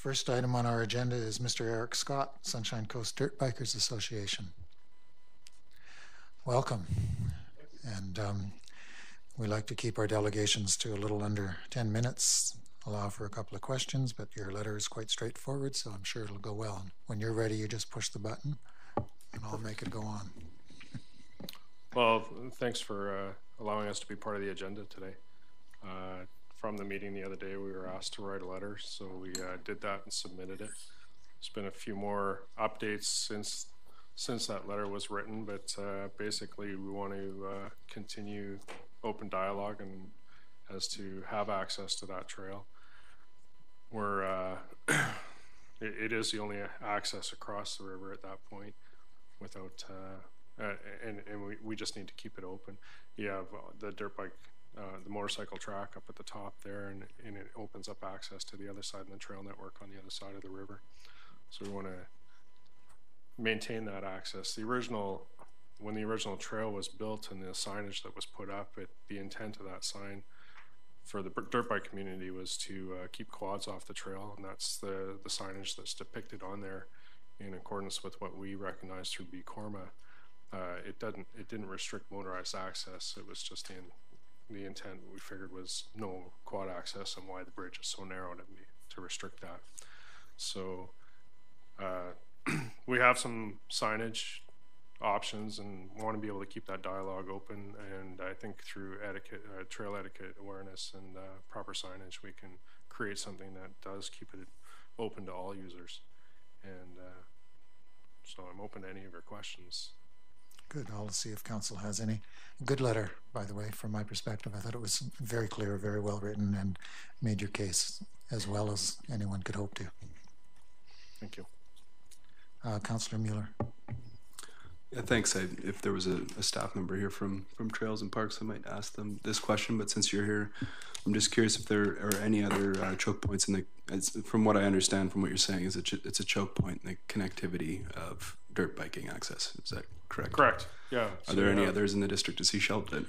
First item on our agenda is Mr. Eric Scott, Sunshine Coast Dirt Bikers Association. Welcome. And we like to keep our delegations to a little under 10 minutes, allow for a couple of questions, but your letter is quite straightforward, so I'm sure it'll go well. And when you're ready, you just push the button and I'll make it go on. Well, thanks for allowing us to be part of the agenda today. From the meeting the other day, we were asked to write a letter, so we did that and submitted it. There's been a few more updates since that letter was written, but basically we want to continue open dialogue and as to have access to that trail. It is the only access across the river at that point without and we just need to keep it open. You have the dirt bike, the motorcycle track up at the top there, and it opens up access to the other side of the trail network on the other side of the river. So we want to maintain that access. When the original trail was built and the signage that was put up, the intent of that sign for the dirt bike community was to keep quads off the trail, and that's the signage that's depicted on there in accordance with what we recognize through BCORMA. It didn't restrict motorized access. It was just the intent we figured was no quad access, and why the bridge is so narrow to restrict that. So we have some signage options and want to be able to keep that dialogue open, and I think through trail etiquette awareness and proper signage, we can create something that does keep it open to all users. And so I'm open to any of your questions. Good. I'll see if council has any. Good letter, by the way, from my perspective. I thought it was very clear, very well written, and made your case as well as anyone could hope to. Thank you. Councillor Mueller. Yeah, thanks. If there was a staff member here from Trails and Parks, I might ask them this question, but since you're here, I'm just curious if there are any other choke points in from what I understand from what you're saying, is it's a choke point in the connectivity of dirt biking access. Is that correct? Correct, yeah. Are there any others in the district of Sechelt that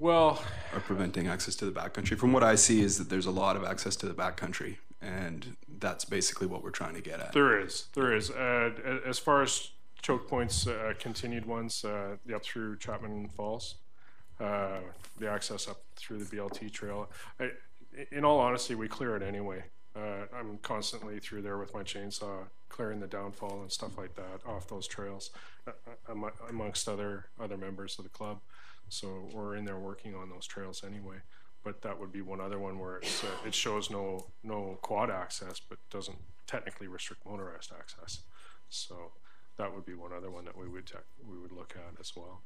are preventing access to the backcountry? From what I see is that there's a lot of access to the backcountry, and that's basically what we're trying to get at. There is. As far as choke points, continued ones, up through Chapman Falls, the access up through the BLT trail. In all honesty, we clear it anyway. I'm constantly through there with my chainsaw, clearing the downfall and stuff like that off those trails, amongst other members of the club. So we're in there working on those trails anyway. But that would be one other one where it shows no quad access, but doesn't technically restrict motorized access. So that would be one other one that we would look at as well.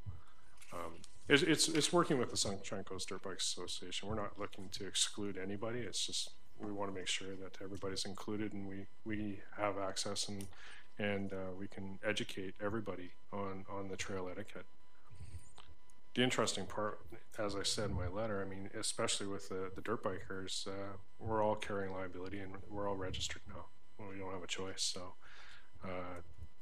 It's working with the Sunshine Coast Dirt Bikes Association. We're not looking to exclude anybody. It's just we want to make sure that everybody's included and we have access and we can educate everybody on the trail etiquette. The interesting part, as I said in my letter, I mean, especially with the dirt bikers, we're all carrying liability and we're all registered now. Well, we don't have a choice. So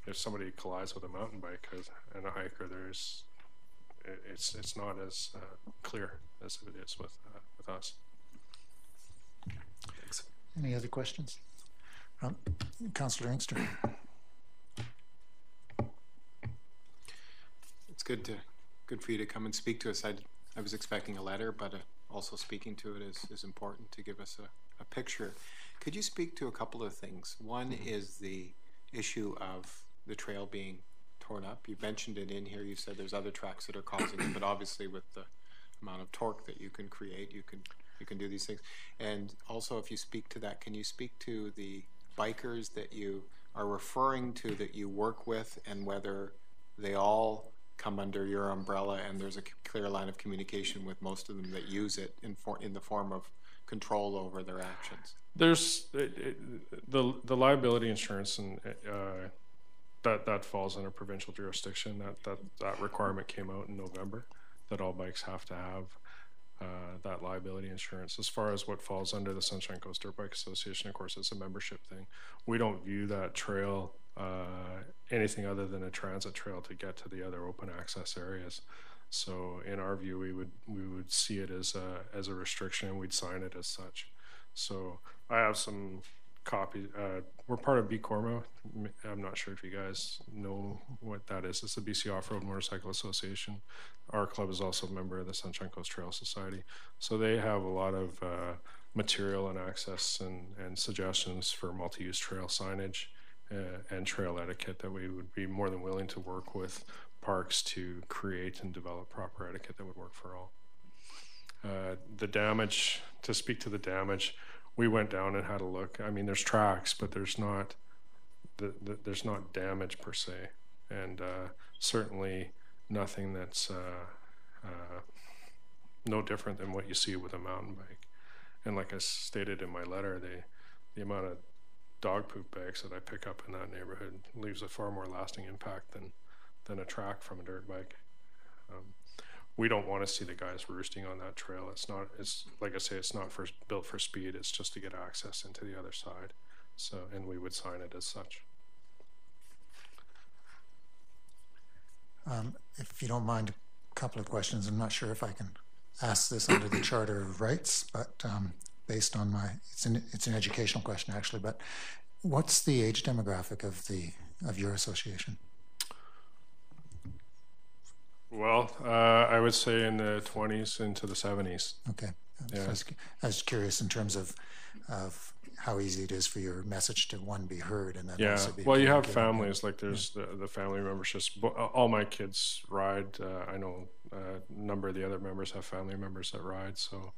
if somebody collides with a mountain bike and a hiker, it's not as clear as it is with us. Thanks. Any other questions? Councillor Inkster. It's good for you to come and speak to us. I was expecting a letter, but also speaking to it is important to give us a picture. Could you speak to a couple of things? One is the issue of the trail being torn up. You mentioned it in here. You said there's other tracks that are causing it, but obviously with the amount of torque that you can create, you can do these things. And also, if you speak to that, can you speak to the bikers that you are referring to that you work with, and whether they all come under your umbrella and there's a clear line of communication with most of them that use it in the form of control over their actions? There's the liability insurance, and that falls under provincial jurisdiction. That requirement came out in November, that all bikes have to have that liability insurance. As far as what falls under the Sunshine Coast Dirt Bike Association, of course, it's a membership thing. We don't view that trail anything other than a transit trail to get to the other open access areas. So in our view, we would see it as a restriction, and we'd sign it as such. So I have some copy. We're part of BCORMA. I'm not sure if you guys know what that is. It's the BC Off-Road Motorcycle Association. Our club is also a member of the Sunshine Coast Trail Society. So they have a lot of material and access and suggestions for multi-use trail signage and trail etiquette that we would be more than willing to work with parks to create and develop proper etiquette that would work for all. The damage, to speak to the damage, we went down and had a look. I mean, there's tracks, but there's not damage per se, and certainly nothing that's no different than what you see with a mountain bike. And like I stated in my letter, the amount of dog poop bags that I pick up in that neighborhood leaves a far more lasting impact than a track from a dirt bike. We don't want to see the guys roosting on that trail. It's like I say, it's not built for speed. It's just to get access into the other side. So, and we would sign it as such. If you don't mind, a couple of questions. I'm not sure if I can ask this under the Charter of Rights, but based on it's an educational question actually. But what's the age demographic of your association? Well, I would say in the 20s into the 70s. Okay. Yeah. I was curious in terms of how easy it is for your message to be heard and then yeah. also be. Well, you have families like there's the family members. Just all my kids ride. I know a number of the other members have family members that ride. So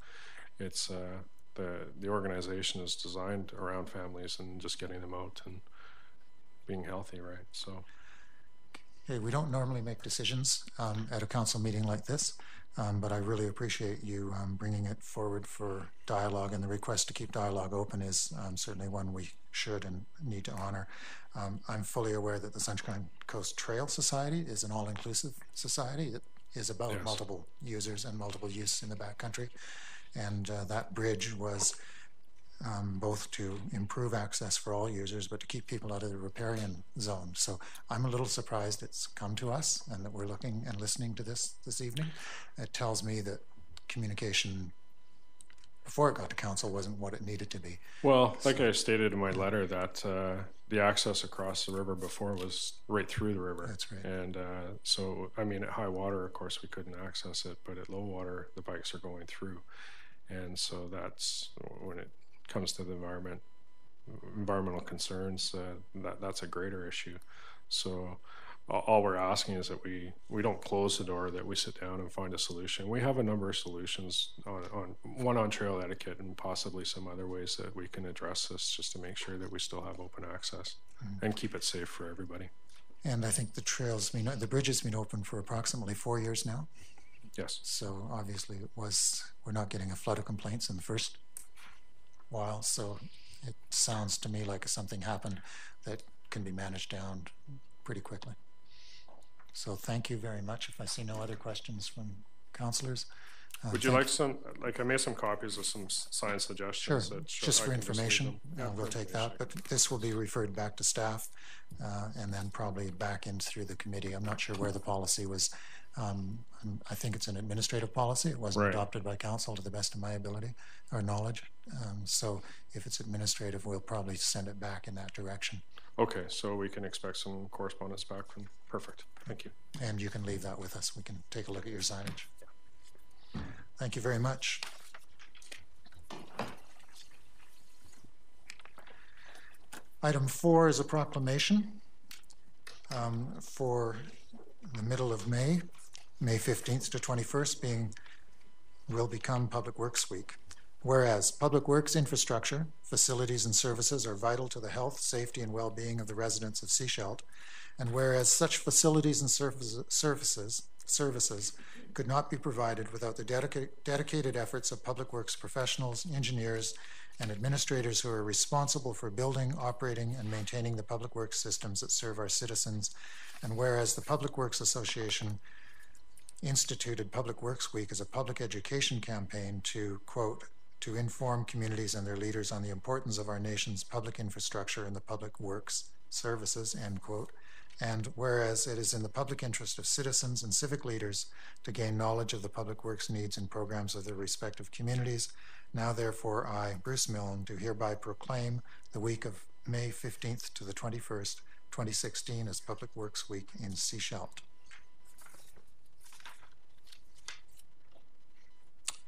it's the organization is designed around families and just getting them out and being healthy, right? So. Okay, we don't normally make decisions at a council meeting like this, but I really appreciate you bringing it forward for dialogue, and the request to keep dialogue open is certainly one we should and need to honor. I'm fully aware that the Sunshine Coast Trail Society is an all-inclusive society. It is about yes. multiple users and multiple use in the backcountry, and that bridge was both to improve access for all users, but to keep people out of the riparian zone. So I'm a little surprised it's come to us and that we're looking and listening to this evening. It tells me that communication before it got to council wasn't what it needed to be. Well, like I stated in my letter, that the access across the river before was right through the river. That's right. And so, I mean, at high water, of course, we couldn't access it, but at low water, the bikes are going through. And so that's when it comes to the environmental concerns, that's a greater issue. So all we're asking is that we don't close the door, that we sit down and find a solution. We have a number of solutions on trail etiquette and possibly some other ways that we can address this, just to make sure that we still have open access and keep it safe for everybody. And I think the bridge has been open for approximately 4 years now. Yes. So obviously we're not getting a flood of complaints in the first while, so it sounds to me like something happened that can be managed down pretty quickly. So thank you very much. If I see no other questions from councillors. Would you like some, I made some copies of some sign suggestions. Sure, that just for information, we'll take that, but this will be referred back to staff and then probably back in through the committee. I'm not sure where the policy was. I think it's an administrative policy. It wasn't adopted by council to the best of my ability or knowledge. So if it's administrative, we'll probably send it back in that direction. Okay, so we can expect some correspondence back from, perfect, thank you. And you can leave that with us. We can take a look at your signage. Thank you very much. Item 4 is a proclamation for the middle of May 15th to 21st will become Public Works Week. Whereas public works infrastructure, facilities and services are vital to the health, safety and well-being of the residents of Sechelt, and whereas such facilities and services could not be provided without the dedicated efforts of public works professionals, engineers, and administrators who are responsible for building, operating, and maintaining the public works systems that serve our citizens, and whereas the Public Works Association instituted Public Works Week as a public education campaign to, quote, to inform communities and their leaders on the importance of our nation's public infrastructure and the public works services, end quote. And whereas it is in the public interest of citizens and civic leaders to gain knowledge of the public works needs and programs of their respective communities, Now therefore I, Bruce Milne, do hereby proclaim the week of May 15th to the 21st, 2016 as Public Works Week in Sechelt.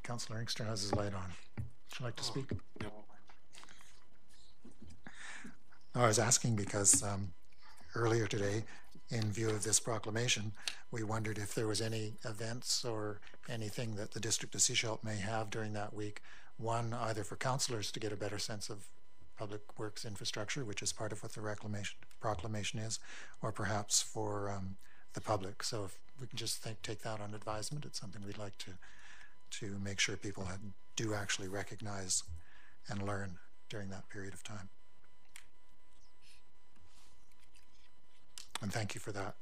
Councillor Inkster has his light on. Would you like to speak? No. I was asking because earlier today, in view of this proclamation, we wondered if there was any events or anything that the District of Sechelt may have during that week. One, either for councillors to get a better sense of public works infrastructure, which is part of what the proclamation is, or perhaps for the public. So if we can just take that on advisement, it's something we'd like to make sure people do actually recognize and learn during that period of time. And thank you for that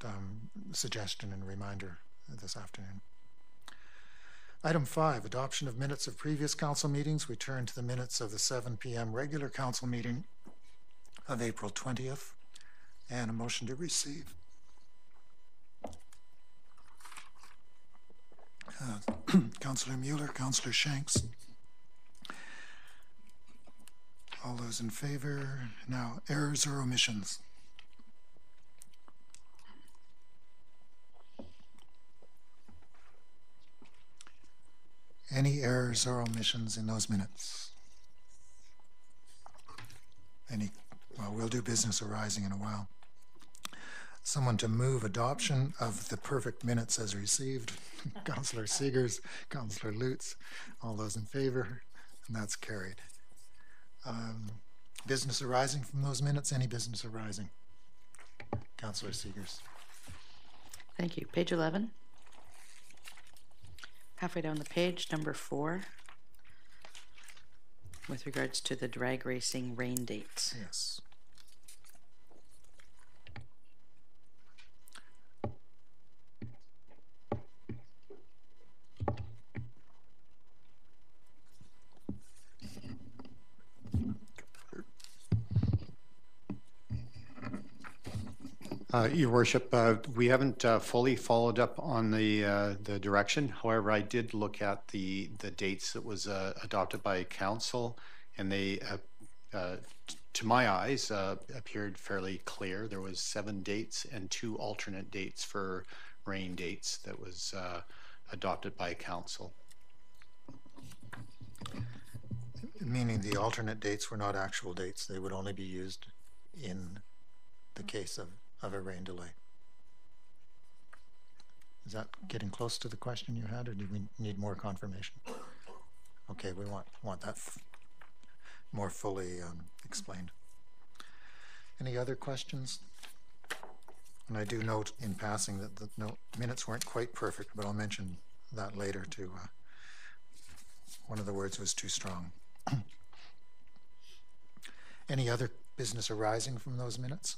suggestion and reminder this afternoon. Item 5, adoption of minutes of previous council meetings. We turn to the minutes of the 7 p.m. regular council meeting of April 20th, and a motion to receive. Councillor Mueller, Councillor Shanks. All those in favor. Now, errors or omissions? Any errors or omissions in those minutes? Any? Well, we'll do business arising in a while. Someone to move adoption of the perfect minutes as received. Councillor Seegers, Councillor Lutz, all those in favor, and that's carried. Business arising from those minutes? Any business arising? Councillor Seegers. Thank you. Page 11. Halfway down the page, number 4, with regards to the drag racing rain dates. Yes. Your Worship, we haven't fully followed up on the direction. However, I did look at the dates that was adopted by Council, and they, to my eyes, appeared fairly clear. There was 7 dates and 2 alternate dates for rain dates that was adopted by Council. Meaning the alternate dates were not actual dates. They would only be used in the case of a rain delay. Is that getting close to the question you had, or do we need more confirmation? Okay, we want that more fully explained. Any other questions? And I do note in passing that the minutes weren't quite perfect, but I'll mention that later too. One of the words was too strong. Any other business arising from those minutes?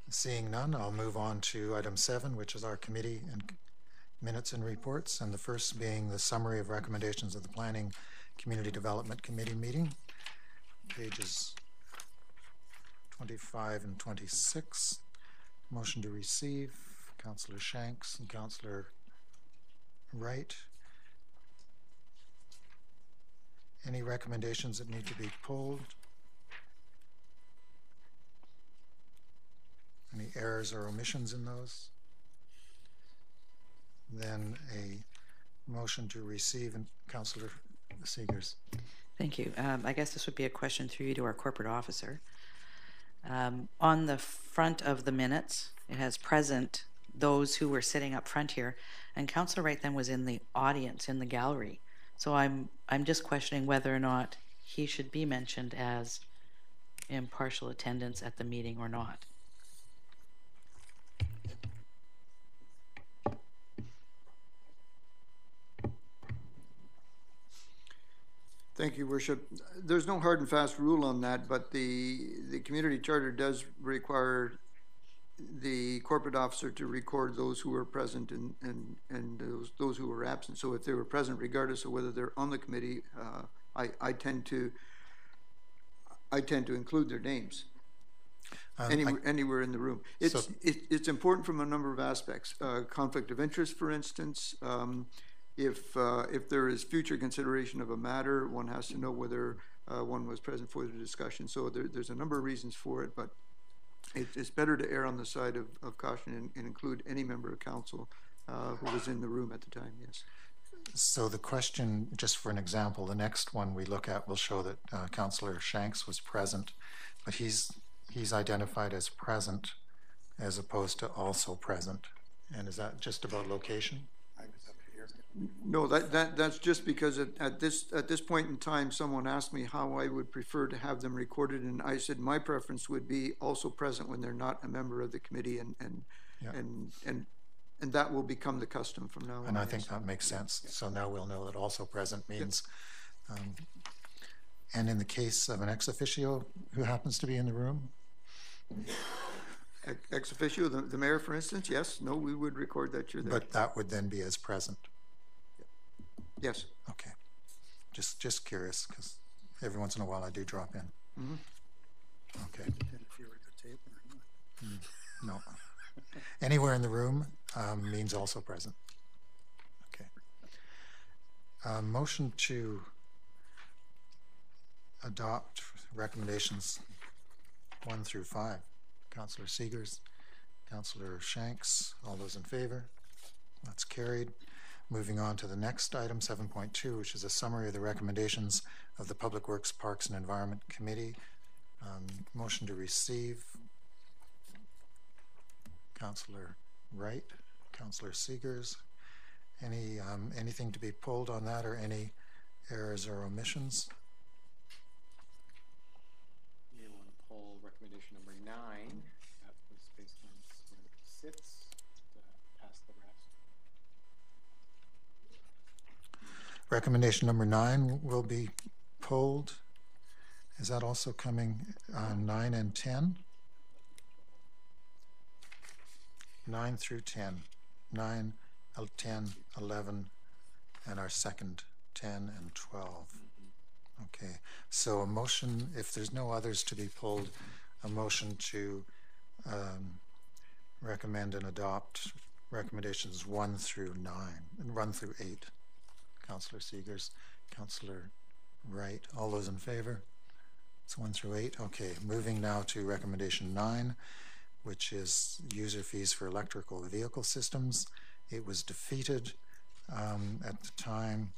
Seeing none, I'll move on to item 7, which is our committee and minutes and reports, and the first being the summary of recommendations of the Planning Community Development Committee meeting, pages 25 and 26. Motion to receive, Councillor Shanks and Councillor Wright. Any recommendations that need to be pulled? Any errors or omissions in those? Then a motion to receive, and Councillor Seegers. Thank you. I guess this would be a question through you to our corporate officer. On the front of the minutes, it has present those who were sitting up front here, and Councillor Wright then was in the audience in the gallery. So I'm just questioning whether or not he should be mentioned as in partial attendance at the meeting or not. Thank you, Worship. There's no hard and fast rule on that, but the community charter does require the corporate officer to record those who were present and those who were absent. So if they were present, regardless of whether they're on the committee, I tend to include their names anywhere in the room. It's important from a number of aspects. Conflict of interest, for instance. if there is future consideration of a matter, one has to know whether one was present for the discussion. So there's a number of reasons for it, but it's better to err on the side of caution and include any member of council who was in the room at the time, yes. So the question, just for an example, the next one we look at will show that Councillor Shanks was present, but he's identified as present as opposed to also present. And is that just about location? No, that's just because at this point in time, someone asked me how I would prefer to have them recorded, and I said my preference would be also present when they're not a member of the committee, and that will become the custom from now on. And I think that makes sense. So now we'll know that also present means. And in the case of an ex officio who happens to be in the room? Ex officio, the mayor, for instance, yes, no, we would record that you're there. But that would then be as present. Yes. Okay. Just curious, because every once in a while I do drop in. Mm-hmm. Okay. No. Anywhere in the room means also present. Okay. Motion to adopt recommendations 1 through 5. Councillor Seegers, Councillor Shanks, all those in favor? That's carried. Moving on to the next item, 7.2, which is a summary of the recommendations of the Public Works, Parks and Environment Committee. Motion to receive. Councillor Wright, Councillor Seegers. Anything to be pulled on that, or any errors or omissions? You want to pull recommendation number 9. That was based on where it sits, past the rest. Recommendation number 9 will be pulled. Is that also coming on 9 and 10? 9 through 10. 9, 10, 11, and our second 10 and 12. Okay, so a motion, if there's no others to be pulled, a motion to recommend and adopt recommendations 1 through 9, and 1 through 8. Councillor Seegers, Councillor Wright, all those in favor? It's 1 through 8. Okay, moving now to recommendation 9, which is user fees for electrical vehicle systems. It was defeated at the time,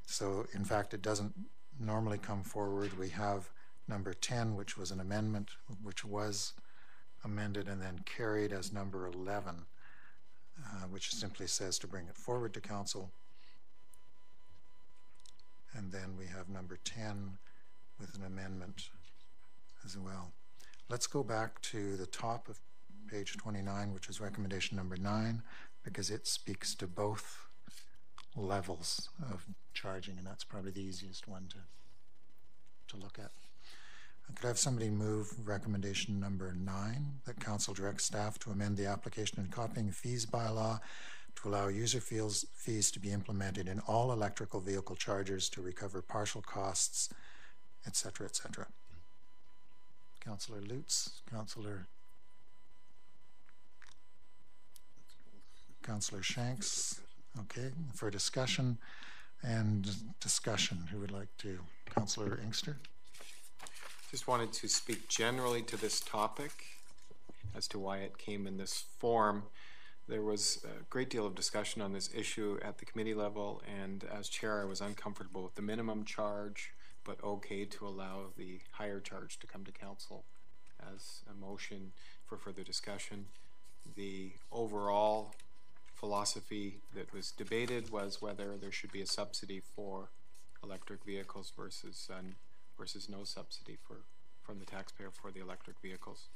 so in fact it doesn't normally come forward. We have number 10, which was an amendment, which was amended and then carried as number 11, which simply says to bring it forward to council. And then we have number 10 with an amendment as well. Let's go back to the top of page 29, which is recommendation number 9, because it speaks to both levels of charging, and that's probably the easiest one to look at. Could I have somebody move recommendation number 9, that council directs staff to amend the application and copying fees bylaw to allow user fees to be implemented in all electrical vehicle chargers to recover partial costs, etc., etc. Councillor Lutz, Councillor Shanks. Okay, for discussion who would like to? Councillor Inkster. Just wanted to speak generally to this topic as to why it came in this form. There was a great deal of discussion on this issue at the committee level, and as chair I was uncomfortable with the minimum charge, but okay to allow the higher charge to come to council as a motion for further discussion. The overall philosophy that was debated was whether there should be a subsidy for electric vehicles versus no subsidy from the taxpayer for the electric vehicles.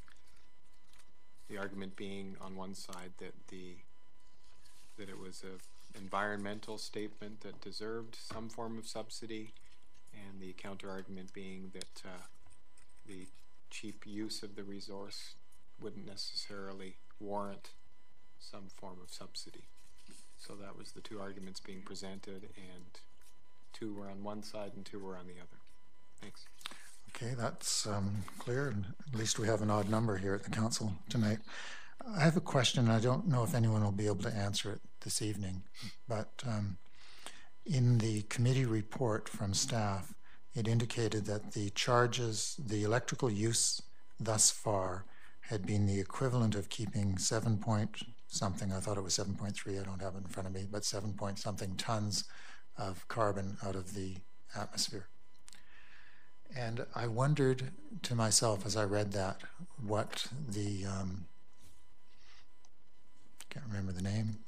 The argument being on one side that it was an environmental statement that deserved some form of subsidy, and the counter argument being that the cheap use of the resource wouldn't necessarily warrant some form of subsidy. So that was the two arguments being presented, and 2 were on one side and 2 were on the other. Thanks. Okay, that's clear. At least we have an odd number here at the council tonight. I have a question. I don't know if anyone will be able to answer it this evening, but in the committee report from staff, it indicated that the charges, the electrical use thus far had been the equivalent of keeping 7 point something, I thought it was 7.3, I don't have it in front of me, but 7 point something tons of carbon out of the atmosphere. And I wondered to myself as I read that what the, can't remember the name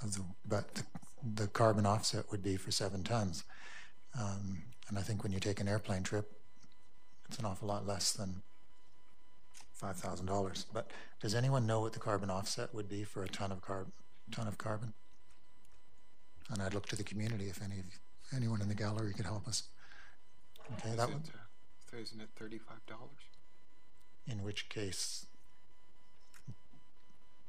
of the carbon offset would be for 7 tons. And I think when you take an airplane trip, it's an awful lot less than $5,000. But does anyone know what the carbon offset would be for a ton of carbon? And I'd look to the community if anyone in the gallery could help us. Okay, that would. Isn't it $35? In which case,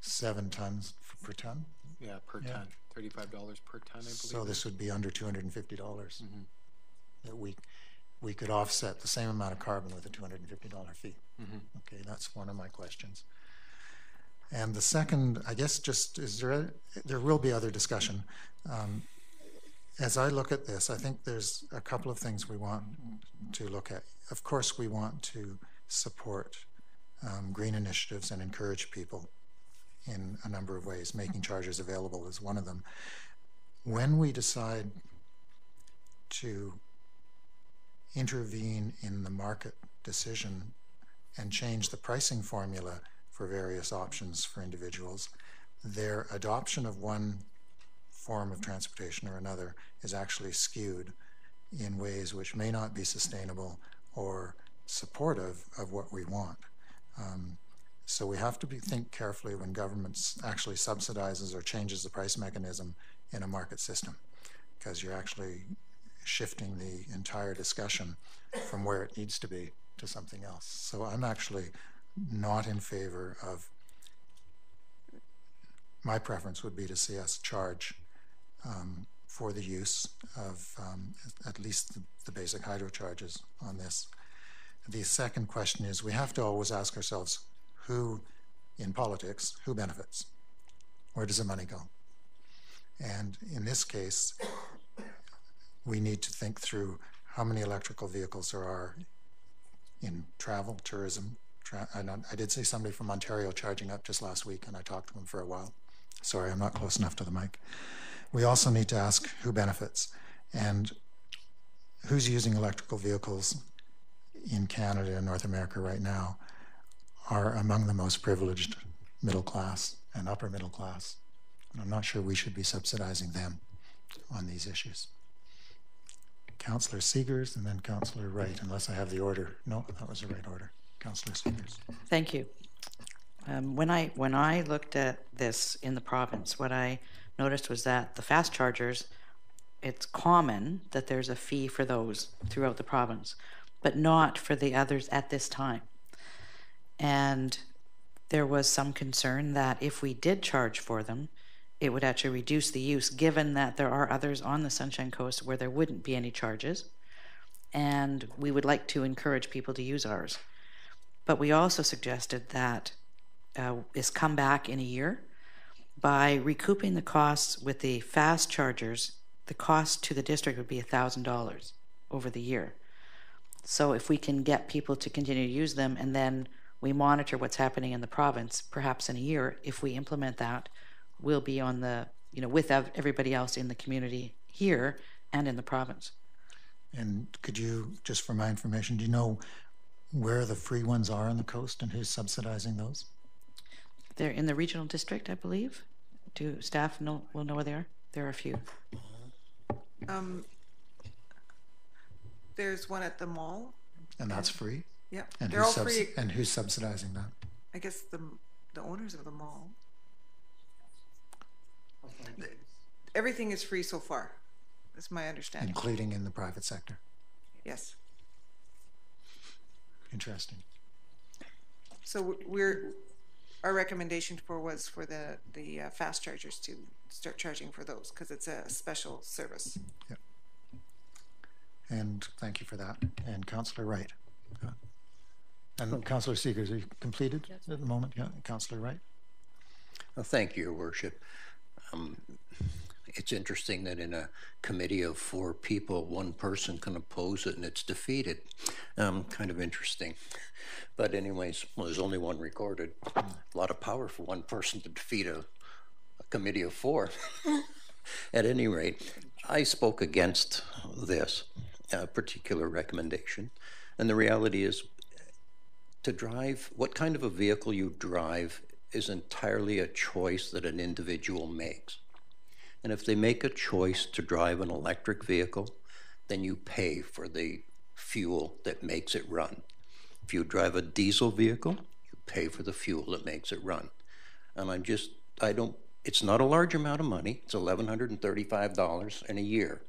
7 tons per ton? Yeah, per ton. $35 per ton, I believe. So this would be under $250 that we could offset the same amount of carbon with a $250 fee. Okay, that's one of my questions. And the second, I guess, just there will be other discussion. As I look at this, I think there's a couple of things we want to look at. Of course, we want to support green initiatives and encourage people in a number of ways. Making chargers available is one of them. When we decide to intervene in the market decision and change the pricing formula for various options for individuals, their adoption of one form of transportation or another is actually skewed in ways which may not be sustainable or supportive of what we want. So we have to think carefully when government actually subsidizes or changes the price mechanism in a market system, because you're actually shifting the entire discussion from where it needs to be to something else. So I'm actually not in favor of, my preference would be to see us charge for the use of at least the basic hydro charges on this. The second question is, we have to always ask ourselves, who in politics, who benefits? Where does the money go? And in this case, we need to think through how many electrical vehicles there are in travel, tourism. I did see somebody from Ontario charging up just last week, and I talked to them for a while. Sorry, I'm not close enough to the mic. We also need to ask who benefits, and who's using electrical vehicles in Canada and North America right now are among the most privileged middle class and upper middle class. And I'm not sure we should be subsidizing them on these issues. Councillor Seegers and then Councillor Wright, unless I have the order. No, that was the right order. Councillor Seegers. Thank you. When I looked at this in the province, what I noticed was that the fast chargers, it's common that there's a fee for those throughout the province, but not for the others at this time. And there was some concern that if we did charge for them, it would actually reduce the use, given that there are others on the Sunshine Coast where there wouldn't be any charges. And we would like to encourage people to use ours. But we also suggested that is come back in a year. By recouping the costs with the fast chargers, the cost to the district would be $1,000 over the year. So if we can get people to continue to use them, and then we monitor what's happening in the province, perhaps in a year, if we implement that, we'll be on the, with everybody else in the community here and in the province. And could you, just for my information, do you know where the free ones are on the coast and who's subsidizing those? They're in the regional district, I believe. Do staff will know where they are? There are a few. There's one at the mall. And that's free? Yeah, and they're all free. And who's subsidizing that? I guess the owners of the mall. Everything is free so far. That's my understanding. Including in the private sector? Yes. Interesting. So our recommendation was for the fast chargers to start charging for those, because it's a special service. Yep. And thank you for that. And Councillor Wright. And Councillor Seegers, are you completed at the moment? Yeah, Councillor Wright. Well, thank you, Your Worship. it's interesting that in a committee of 4 people, one person can oppose it and it's defeated. Kind of interesting. But anyways, well, there's only one recorded. A lot of power for one person to defeat a committee of 4. At any rate, I spoke against this particular recommendation. And the reality is, to drive, what kind of a vehicle you drive is entirely a choice that an individual makes. And if they make a choice to drive an electric vehicle, then you pay for the fuel that makes it run. If you drive a diesel vehicle, you pay for the fuel that makes it run. And it's not a large amount of money. It's $1,135 in a year.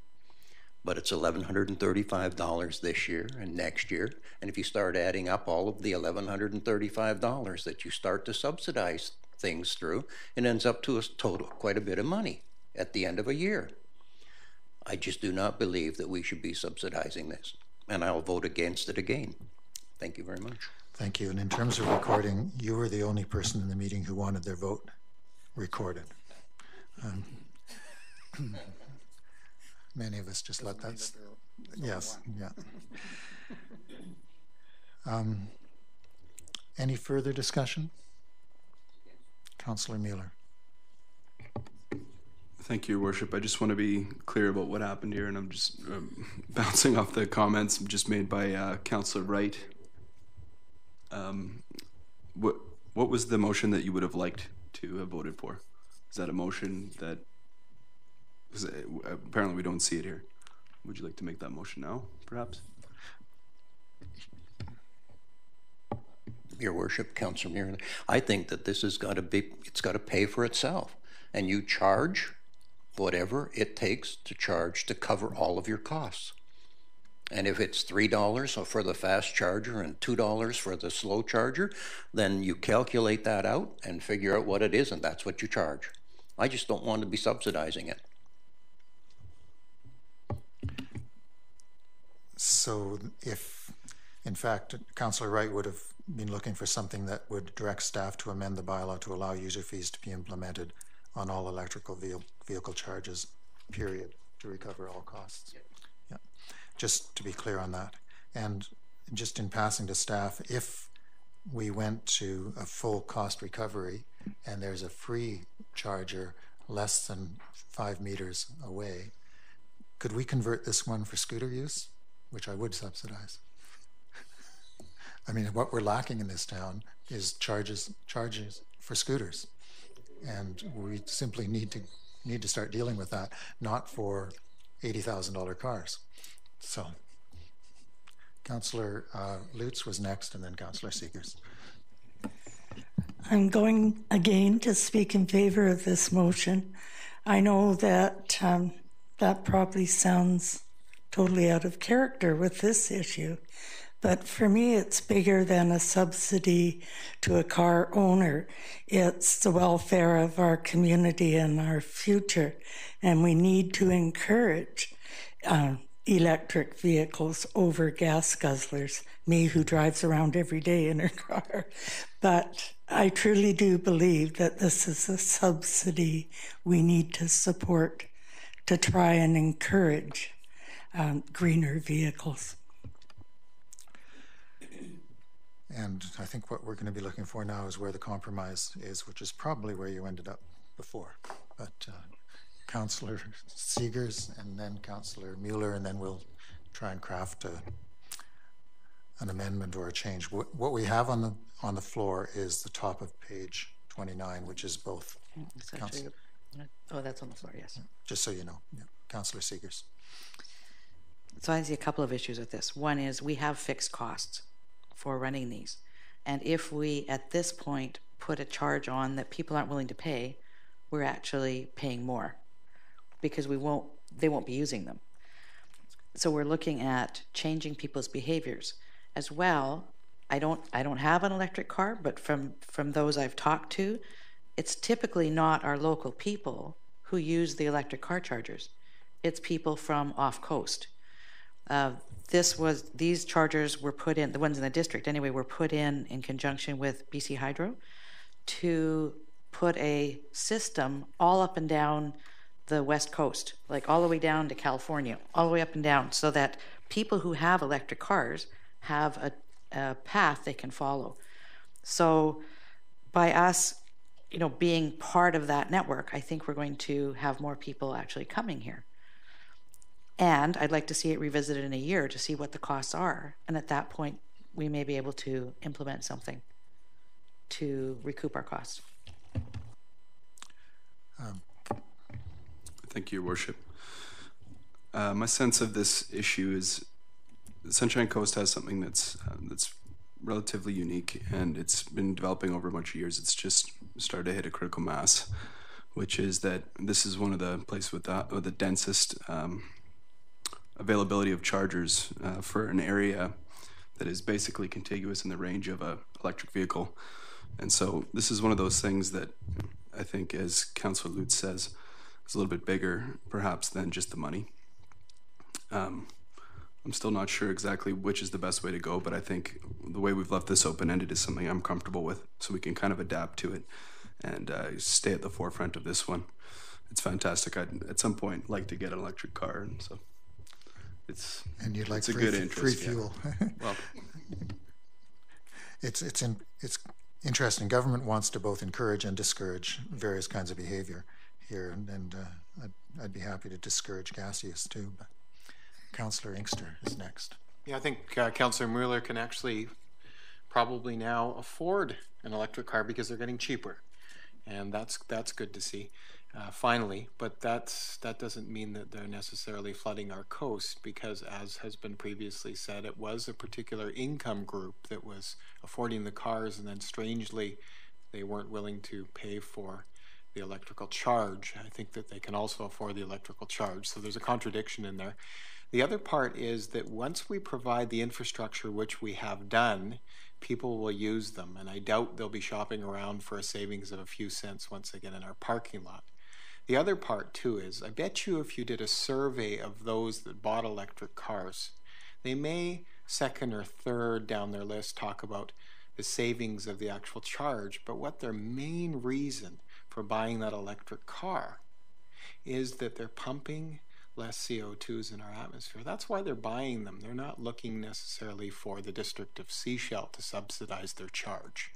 But it's $1,135 this year and next year. And if you start adding up all of the $1,135 that you start to subsidize things through, it ends up to a total quite a bit of money at the end of a year. I just do not believe that we should be subsidizing this. And I'll vote against it again. Thank you very much. Thank you. And in terms of recording, you were the only person in the meeting who wanted their vote recorded. Many of us just let that. Yes, yeah. Any further discussion? Councillor Mueller. Thank you, Your Worship. I just want to be clear about what happened here, and I'm just bouncing off the comments just made by Councillor Wright. What was the motion that you would have liked to have voted for? Is that a motion that? Apparently we don't see it here. Would you like to make that motion now, perhaps? Your Worship, Councillor Muir, I think that this has got to be, it's got to pay for itself. And you charge whatever it takes to charge to cover all of your costs. And if it's $3 for the fast charger and $2 for the slow charger, then you calculate that out and figure out what it is, and that's what you charge. I just don't want to be subsidizing it. So if, in fact, Councillor Wright would have been looking for something that would direct staff to amend the bylaw to allow user fees to be implemented on all electrical vehicle charges, period, to recover all costs. Yeah. Just to be clear on that. And just in passing to staff, if we went to a full cost recovery and there's a free charger less than 5 meters away, could we convert this one for scooter use? Which I would subsidize. I mean, what we're lacking in this town is charges for scooters, and we simply need to start dealing with that, not for $80,000 cars. So, Councillor Lutz was next, and then Councillor Seegers. I'm going again to speak in favor of this motion. I know that that probably sounds totally out of character with this issue, but for me it's bigger than a subsidy to a car owner. It's the welfare of our community and our future, and we need to encourage electric vehicles over gas guzzlers. Me, who drives around every day in her car. But I truly do believe that this is a subsidy we need to support to try and encourage greener vehicles. And I think what we're going to be looking for now is where the compromise is, which is probably where you ended up before. But Councillor Seegers and then Councillor Mueller, and then we'll try and craft an amendment or a change. What we have on the floor is the top of page 29, which is both. Oh, that's on the floor, yes. Just so you know. Yeah. Councillor Seegers. So I see a couple of issues with this. One is we have fixed costs for running these. And if we, at this point, put a charge on that people aren't willing to pay, we're actually paying more because they won't be using them. So we're looking at changing people's behaviors. As well, I don't have an electric car, but from those I've talked to, it's typically not our local people who use the electric car chargers. It's people from off coast. These chargers were put in, the ones in the district anyway, were put in conjunction with BC Hydro to put a system all up and down the West Coast, like all the way down to California, all the way up and down, so that people who have electric cars have a path they can follow. So by us, being part of that network, I think we're going to have more people actually coming here. And I'd like to see it revisited in a year to see what the costs are. And at that point, we may be able to implement something to recoup our costs. Thank you, Your Worship. My sense of this issue is Sunshine Coast has something that's relatively unique, and it's been developing over a bunch of years. It's just started to hit a critical mass, which is that this is one of the places with the densest availability of chargers for an area that is basically contiguous in the range of an electric vehicle. And so this is one of those things that I think, as Councillor Lutz says, is a little bit bigger perhaps than just the money. I'm still not sure exactly which is the best way to go, but I think the way we've left this open-ended is something I'm comfortable with, so we can kind of adapt to it and stay at the forefront of this one. It's fantastic. I'd at some point like to get an electric car, and so it's you'd like it's a good interest. Free fuel. Yeah. Well, it's interesting. Government wants to both encourage and discourage various kinds of behavior here, and I'd be happy to discourage gas use too. But Councillor Inkster is next. Yeah, I think Councillor Mueller can actually probably now afford an electric car because they're getting cheaper, and that's good to see. Finally, but that doesn't mean that they're necessarily flooding our coast, because, as has been previously said, it was a particular income group that was affording the cars, and then strangely they weren't willing to pay for the electrical charge. I think that they can also afford the electrical charge, so there's a contradiction in there. The other part is that once we provide the infrastructure, which we have done, people will use them, and I doubt they'll be shopping around for a savings of a few cents once they get in our parking lot. The other part too is, I bet you if you did a survey of those that bought electric cars, they may second or third down their list talk about the savings of the actual charge, but what their main reason for buying that electric car is that they're pumping less CO2s in our atmosphere. That's why they're buying them. They're not looking necessarily for the District of Sechelt to subsidize their charge.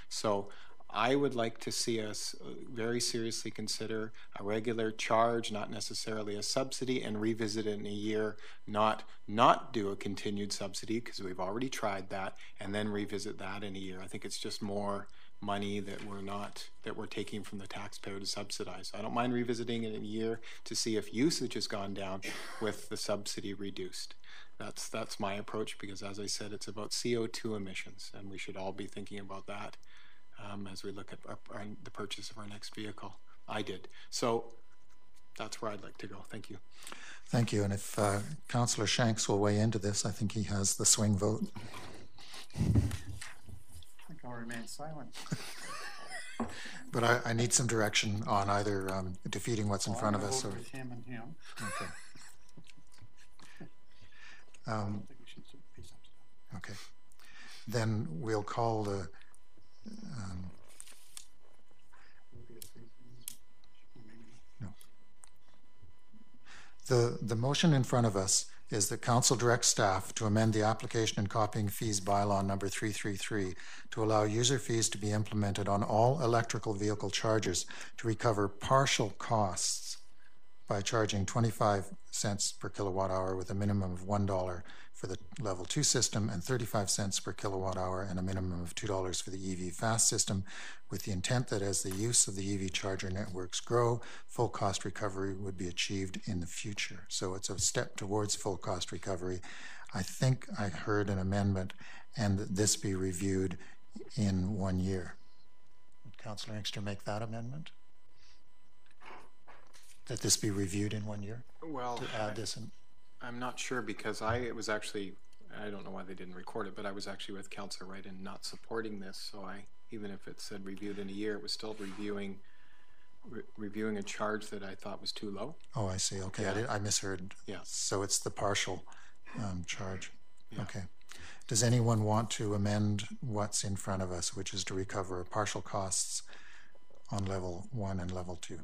So I would like to see us very seriously consider a regular charge, not necessarily a subsidy, and revisit it in a year, not do a continued subsidy, because we've already tried that, and then revisit that in a year. I think it's just more money that we're taking from the taxpayer to subsidize. I don't mind revisiting it in a year to see if usage has gone down with the subsidy reduced. That's my approach, because, as I said, it's about CO2 emissions, and we should all be thinking about that as we look at the purchase of our next vehicle. I did. So that's where I'd like to go. Thank you. Thank you. And if Councillor Shanks will weigh into this, I think he has the swing vote. I think I'll remain silent. But I need some direction on either defeating what's in front of us, or him and him. Okay. I don't think we should be subsidized. Okay. Then we'll call the the motion in front of us is that Council directs staff to amend the application and copying fees bylaw number 333 to allow user fees to be implemented on all electrical vehicle chargers to recover partial costs by charging 25 cents per kilowatt hour with a minimum of $1 for the level 2 system and 35 cents per kilowatt hour and a minimum of $2 for the EV fast system, with the intent that as the use of the EV charger networks grow, full cost recovery would be achieved in the future. So it's a step towards full cost recovery. I think I heard an amendment, and that this be reviewed in 1 year. Would Councillor Inkster make that amendment? That this be reviewed in 1 year? Well, to add this in. I'm not sure, because it was actually, I don't know why they didn't record it, but I was actually with Councillor Wright in not supporting this. So even if it said reviewed in a year, it was still reviewing a charge that I thought was too low. Oh, I see. Okay, Yeah. I misheard. Yeah. So it's the partial charge. Yeah. Okay. Does anyone want to amend what's in front of us, which is to recover partial costs on level 1 and level 2?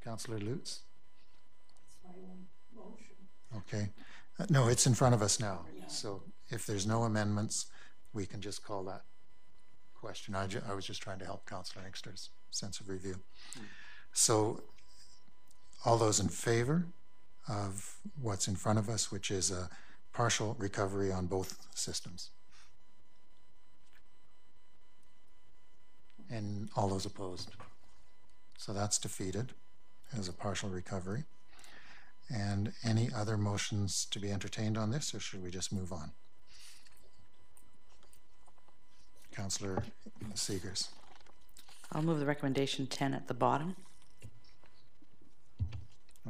Councillor Lutz? Okay. No, it's in front of us now. So if there's no amendments, we can just call that question. I was just trying to help Councillor Inkster's sense of review. So all those in favor of what's in front of us, which is a partial recovery on both systems? And all those opposed? So that's defeated as a partial recovery. And any other motions to be entertained on this, or should we just move on? Councillor Seegers. I'll move the recommendation 10 at the bottom.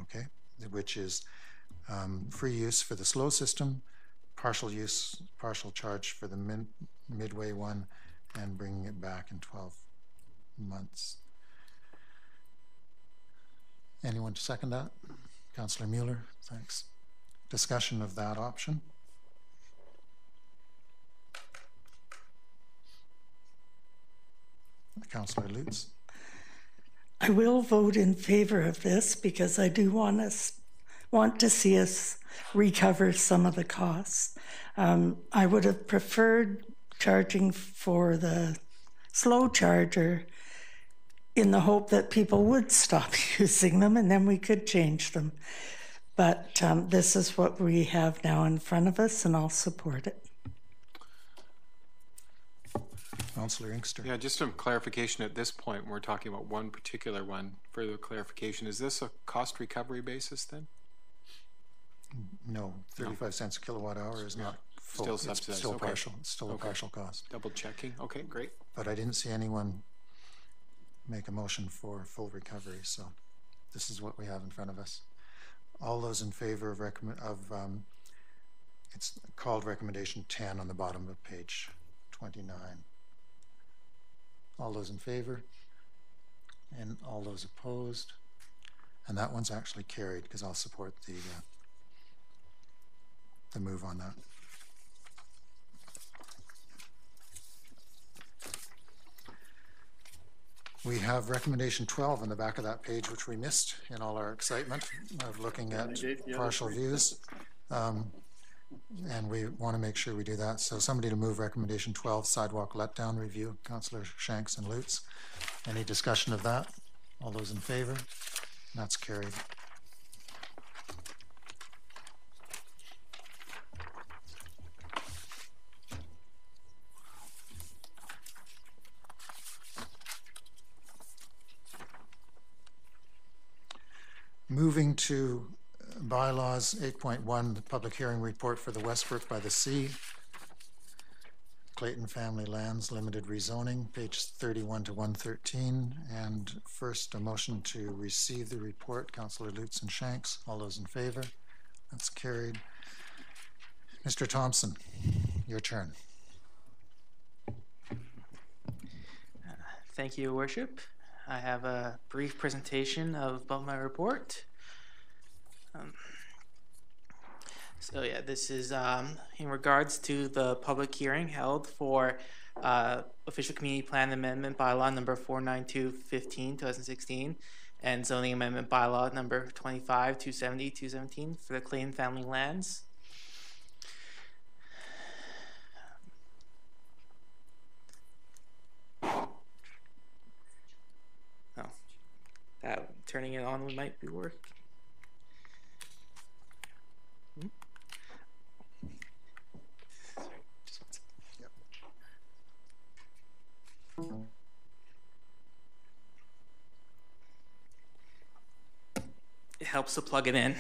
Okay, which is free use for the slow system, partial use, partial charge for the midway one, and bringing it back in 12 months. Anyone to second that? Councillor Mueller, thanks. Discussion of that option? Councillor Lutz. I will vote in favor of this because I do want to see us recover some of the costs. I would have preferred charging for the slow charger in the hope that people would stop using them and then we could change them. But this is what we have now in front of us, and I'll support it. Councillor Inkster. Yeah, just some clarification at this point. We're talking about one particular one. Further clarification, is this a cost recovery basis then? No, 35 cents a kilowatt hour is not full. Still subsidized. It's still okay. partial. It's still a partial cost. Double checking. Okay, great. But I didn't see anyone make a motion for full recovery, so this is what we have in front of us. All those in favor of it's called recommendation 10 on the bottom of page 29. All those in favor? And all those opposed? And that one's actually carried because I'll support the move on that. We have recommendation 12 on the back of that page, which we missed in all our excitement of looking at partial views. And we want to make sure we do that. So somebody to move recommendation 12, sidewalk letdown review, Councillor Shanks and Lutz. Any discussion of that? All those in favor? That's carried. Moving to bylaws 8.1, the public hearing report for the Westbrook by the Sea, Clayton Family Lands Limited Rezoning, page 31 to 113. And first, a motion to receive the report, Councillor Lutz and Shanks. All those in favor? That's carried. Mr. Thompson, your turn. Thank you, Your Worship. I have a brief presentation of my report. So yeah, this is in regards to the public hearing held for Official Community Plan Amendment Bylaw number 49215 2016 and Zoning Amendment Bylaw number 25-270 2017 for the Clayton Family Lands. Turning it on might be work. Yep. It helps to plug it in.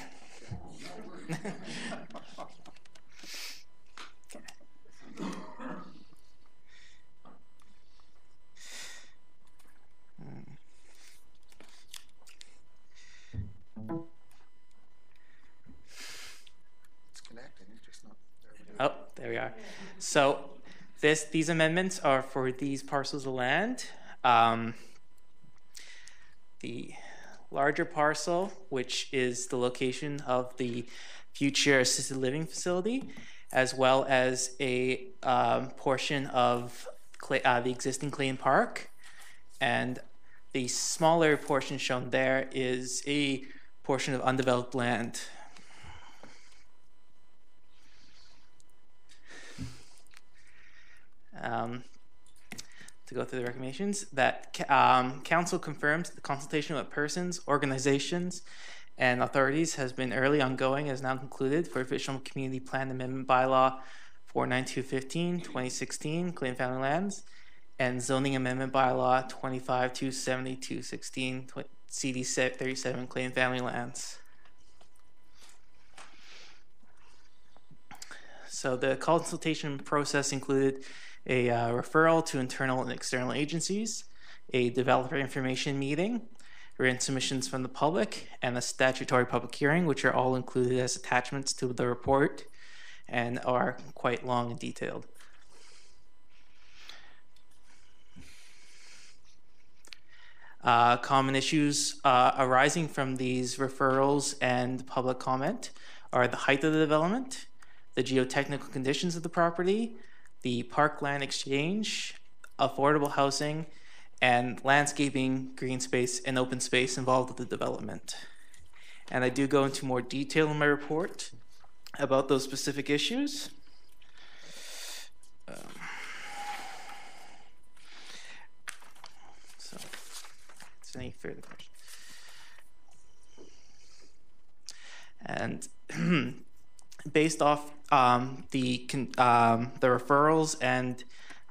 Oh, there we are. So these amendments are for these parcels of land. The larger parcel, which is the location of the future assisted living facility, as well as a portion of the existing Clayton Park, and The smaller portion shown there is a portion of undeveloped land. To go through the recommendations, that council confirms the consultation with persons, organizations, and authorities has been early ongoing, is now concluded for official community plan amendment bylaw 49215 2016 Clay and Family Lands, and zoning amendment bylaw 25270 CD 37 Clay and Family Lands. So the consultation process included a referral to internal and external agencies, a developer information meeting, written submissions from the public, and a statutory public hearing, which are all included as attachments to the report and are quite long and detailed. Common issues arising from these referrals and public comment are the height of the development, the geotechnical conditions of the property, the parkland exchange, affordable housing, and landscaping, green space, and open space involved with the development. And I do go into more detail in my report about those specific issues. So, is there any further questions? And based off the referrals and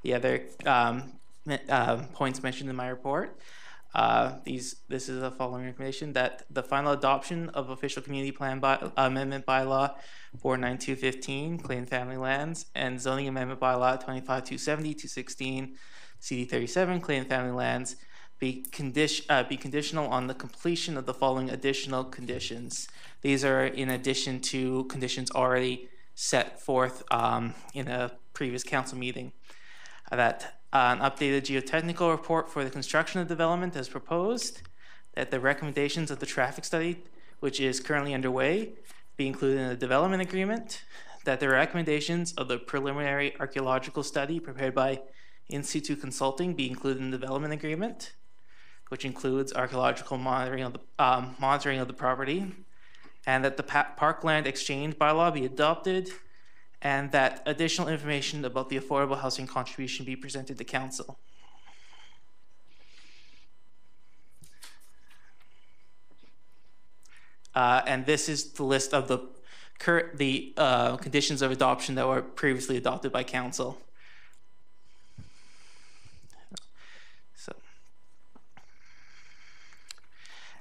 the other points mentioned in my report, this is the following recommendation: that the final adoption of official community plan amendment bylaw 49215 Clay and Family Lands and zoning amendment bylaw 25270-216 CD 37 Clay and Family Lands be conditional on the completion of the following additional conditions. These are in addition to conditions already set forth in a previous council meeting. That an updated geotechnical report for the construction of development as proposed, that the recommendations of the traffic study, which is currently underway, be included in the development agreement, that the recommendations of the preliminary archaeological study prepared by In Situ Consulting be included in the development agreement, which includes archaeological monitoring of the property, and that the parkland exchange bylaw be adopted, and that additional information about the affordable housing contribution be presented to council. And this is the list of the conditions of adoption that were previously adopted by council.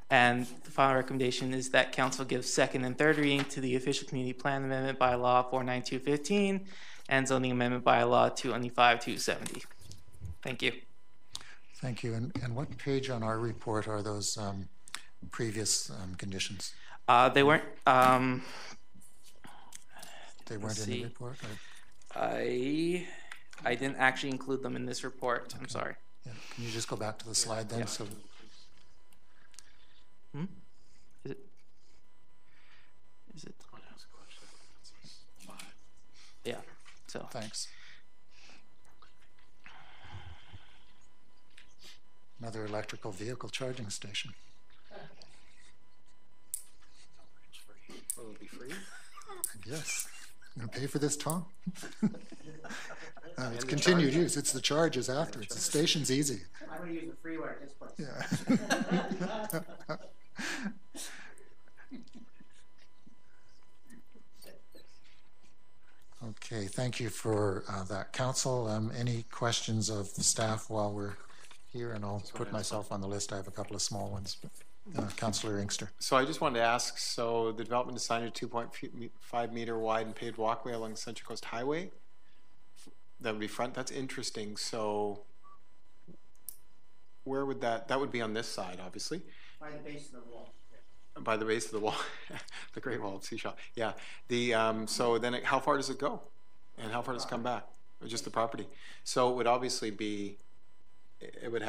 And the final recommendation is that council gives second and third reading to the official community plan amendment bylaw 49215 and zoning amendment bylaw 225-270. Thank you. Thank you. And what page on our report are those previous conditions? They weren't. They weren't in the report? Or? I didn't actually include them in this report. Okay. I'm sorry. Yeah. Can you just go back to the slide then? Yeah. So. Is it? Yeah. So. Thanks. Another electrical vehicle charging station. Will it be free? Yes. You gonna pay for this, Tom? It's continued use. It's the charges afterwards. The station's easy. I'm going to use the freeware at this place. Yeah. Okay, thank you for that, Council. Any questions of the staff while we're here? And I'll put myself on the list. I have a couple of small ones. Councillor Inkster. So I just wanted to ask, so the development designed a 2.5 meter wide and paved walkway along Central Coast Highway? That would be front. That's interesting. So where would that would be on this side, obviously? By the base of the wall. By the base of the wall, the Great Wall of Seashell. Yeah. So then how far does it go? And how far does it come back? Or just the property? So it would obviously be, it would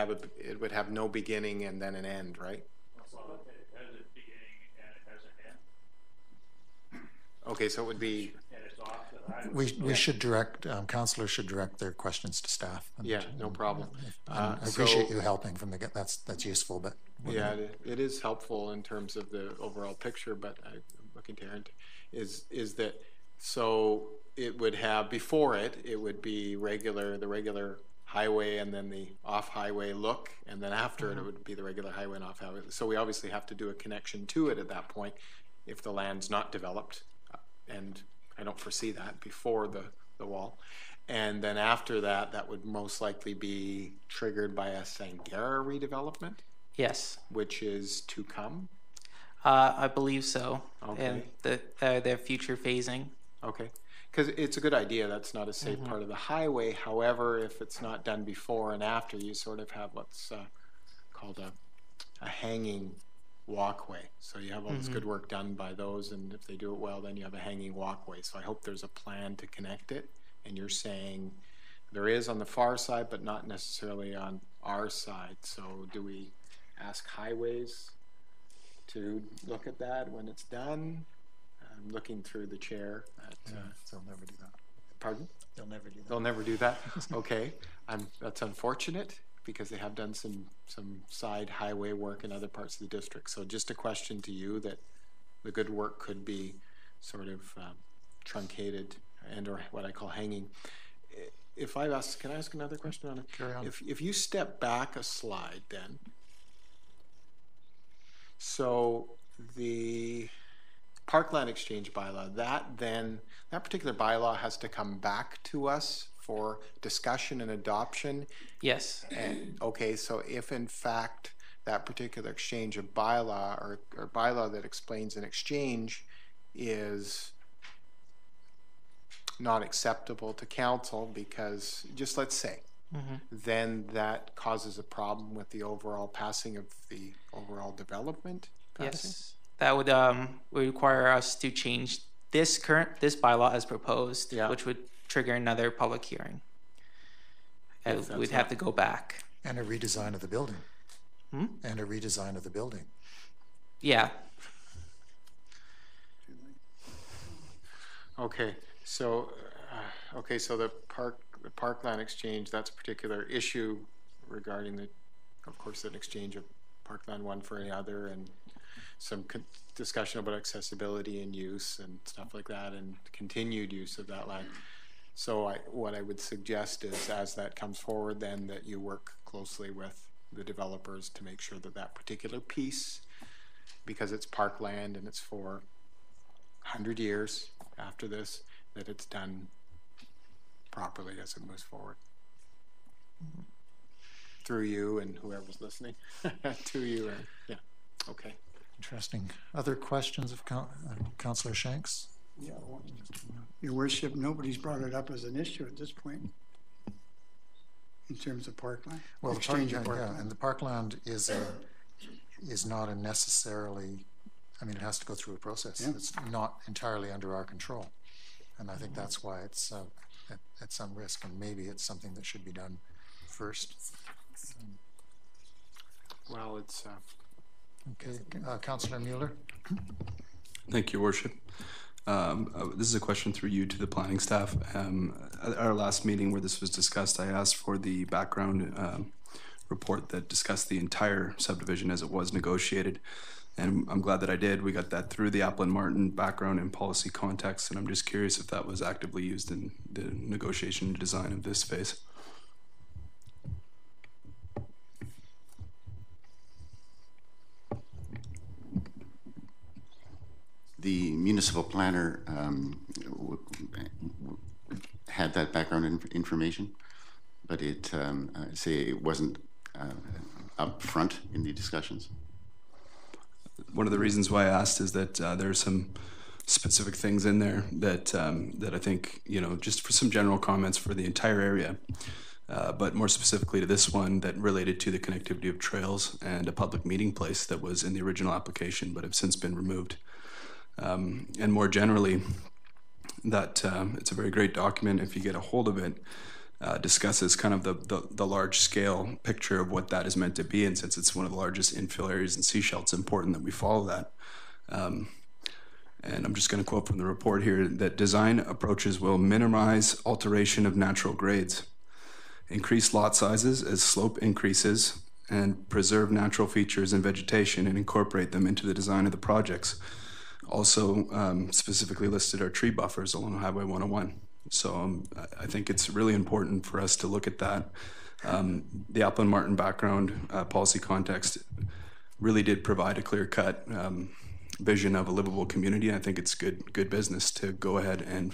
have no beginning and then an end, right? Well, it has a beginning and it has an end. Okay, so it would be. And it's We should direct, councillors should direct their questions to staff. Yeah, no problem. I appreciate you helping from the get. That's useful, but yeah, it is helpful in terms of the overall picture. But I'm looking to Aaron, is that so it would have before it would be the regular highway and then the off-highway look, and then after it would be the regular highway and off-highway. So we obviously have to do a connection to it at that point if the land's not developed, and I don't foresee that before the wall. And then after that, that would most likely be triggered by a Sangara redevelopment? Yes. Which is to come? I believe so. Okay. And their future phasing. Okay. Because it's a good idea. That's not a safe part of the highway. However, if it's not done before and after, you sort of have what's called a hanging walkway. So you have all this good work done by those, and if they do it well, then you have a hanging walkway. So I hope there's a plan to connect it. And you're saying there is on the far side, but not necessarily on our side. So do we ask highways to look at that when it's done? I'm looking through the chair. They'll never do that. Pardon? They'll never do that. They'll never do that? Okay. That's unfortunate because they have done some side highway work in other parts of the district. So just a question to you that the good work could be sort of truncated and or what I call hanging. If I ask, can I ask another question on it? Carry on. If you step back a slide then, so the Parkland Exchange bylaw, that particular bylaw has to come back to us for discussion and adoption. Yes. And okay, so if in fact that particular exchange of bylaw or bylaw that explains an exchange is not acceptable to council because just let's say then that causes a problem with the overall passing of the overall development passing? Yes. That would require us to change this bylaw as proposed, which would trigger another public hearing. We'd have to go back. And a redesign of the building. And a redesign of the building. Yeah. Okay, so so the Parkland Exchange, that's a particular issue regarding of course, an exchange of Parkland one for the other, and some discussion about accessibility and use and stuff like that, and continued use of that land. So what I would suggest is, as that comes forward, then that you work closely with the developers to make sure that that particular piece, because it's parkland and it's for 100 years after this, that it's done properly as it moves forward. Through you and whoever's listening. To you and yeah. Okay. Interesting. Other questions of Councillor Shanks? Yeah, Your Worship, nobody's brought it up as an issue at this point in terms of parkland. Well, exchange of parkland. Yeah, and the parkland is not a necessarily. I mean, it has to go through a process. Yeah. It's not entirely under our control, and I think that's why it's at some risk, and maybe it's something that should be done first. Well, it's okay. Councillor Mueller. Thank you, Worship. This is a question through you to the planning staff. At our last meeting where this was discussed, I asked for the background report that discussed the entire subdivision as it was negotiated. And I'm glad that I did. We got that through the Applin Martin background and policy context. And I'm just curious if that was actively used in the negotiation and design of this phase. The municipal planner had that background information, but it wasn't up front in the discussions. One of the reasons why I asked is that there are some specific things in there that that I think, just for some general comments for the entire area, but more specifically to this one that related to the connectivity of trails and a public meeting place that was in the original application but have since been removed. And more generally, that it's a very great document if you get a hold of it. Discusses kind of the large scale picture of what that is meant to be, and since it's one of the largest infill areas in Sechelt, it's important that we follow that. And I'm just going to quote from the report here that design approaches will minimize alteration of natural grades, increase lot sizes as slope increases, and preserve natural features and vegetation and incorporate them into the design of the projects. Also specifically listed are tree buffers along Highway 101. So I think it's really important for us to look at that. The Upland Martin background policy context really did provide a clear-cut vision of a livable community. I think it's good business to go ahead and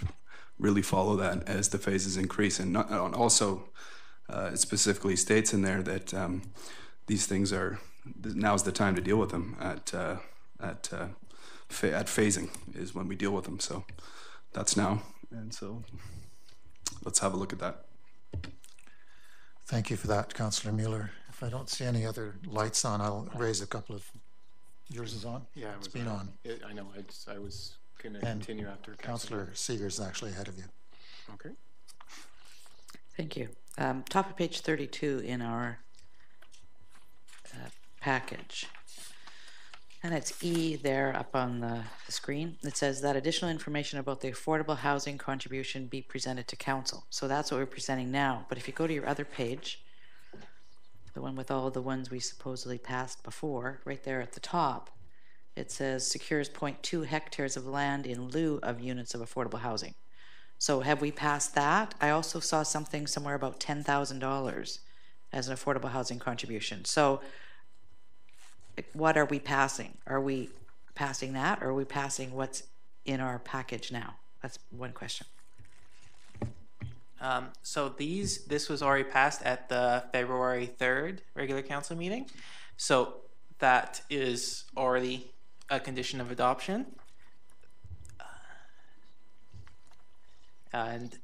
really follow that as the phases increase. And also, it specifically states in there that these things now's the time to deal with them at phasing is when we deal with them. So that's now. And so let's have a look at that. Thank you for that, Councillor Mueller. If I don't see any other lights on, I'll raise a couple of. Yours is on? Yeah, it's been on. I know. I was going to continue after Councillor Seeger's actually ahead of you. Okay. Thank you. Top of page 32 in our package. And it's E there up on the screen. It says that additional information about the affordable housing contribution be presented to council. So that's what we're presenting now. But if you go to your other page, the one with all the ones we supposedly passed before, right there at the top, it says secures 0.2 hectares of land in lieu of units of affordable housing. So have we passed that? I also saw something somewhere about $10,000 as an affordable housing contribution. So what are we passing? Are we passing that, or are we passing what's in our package now? That's one question. So this was already passed at the February 3rd regular council meeting. So that is already a condition of adoption. And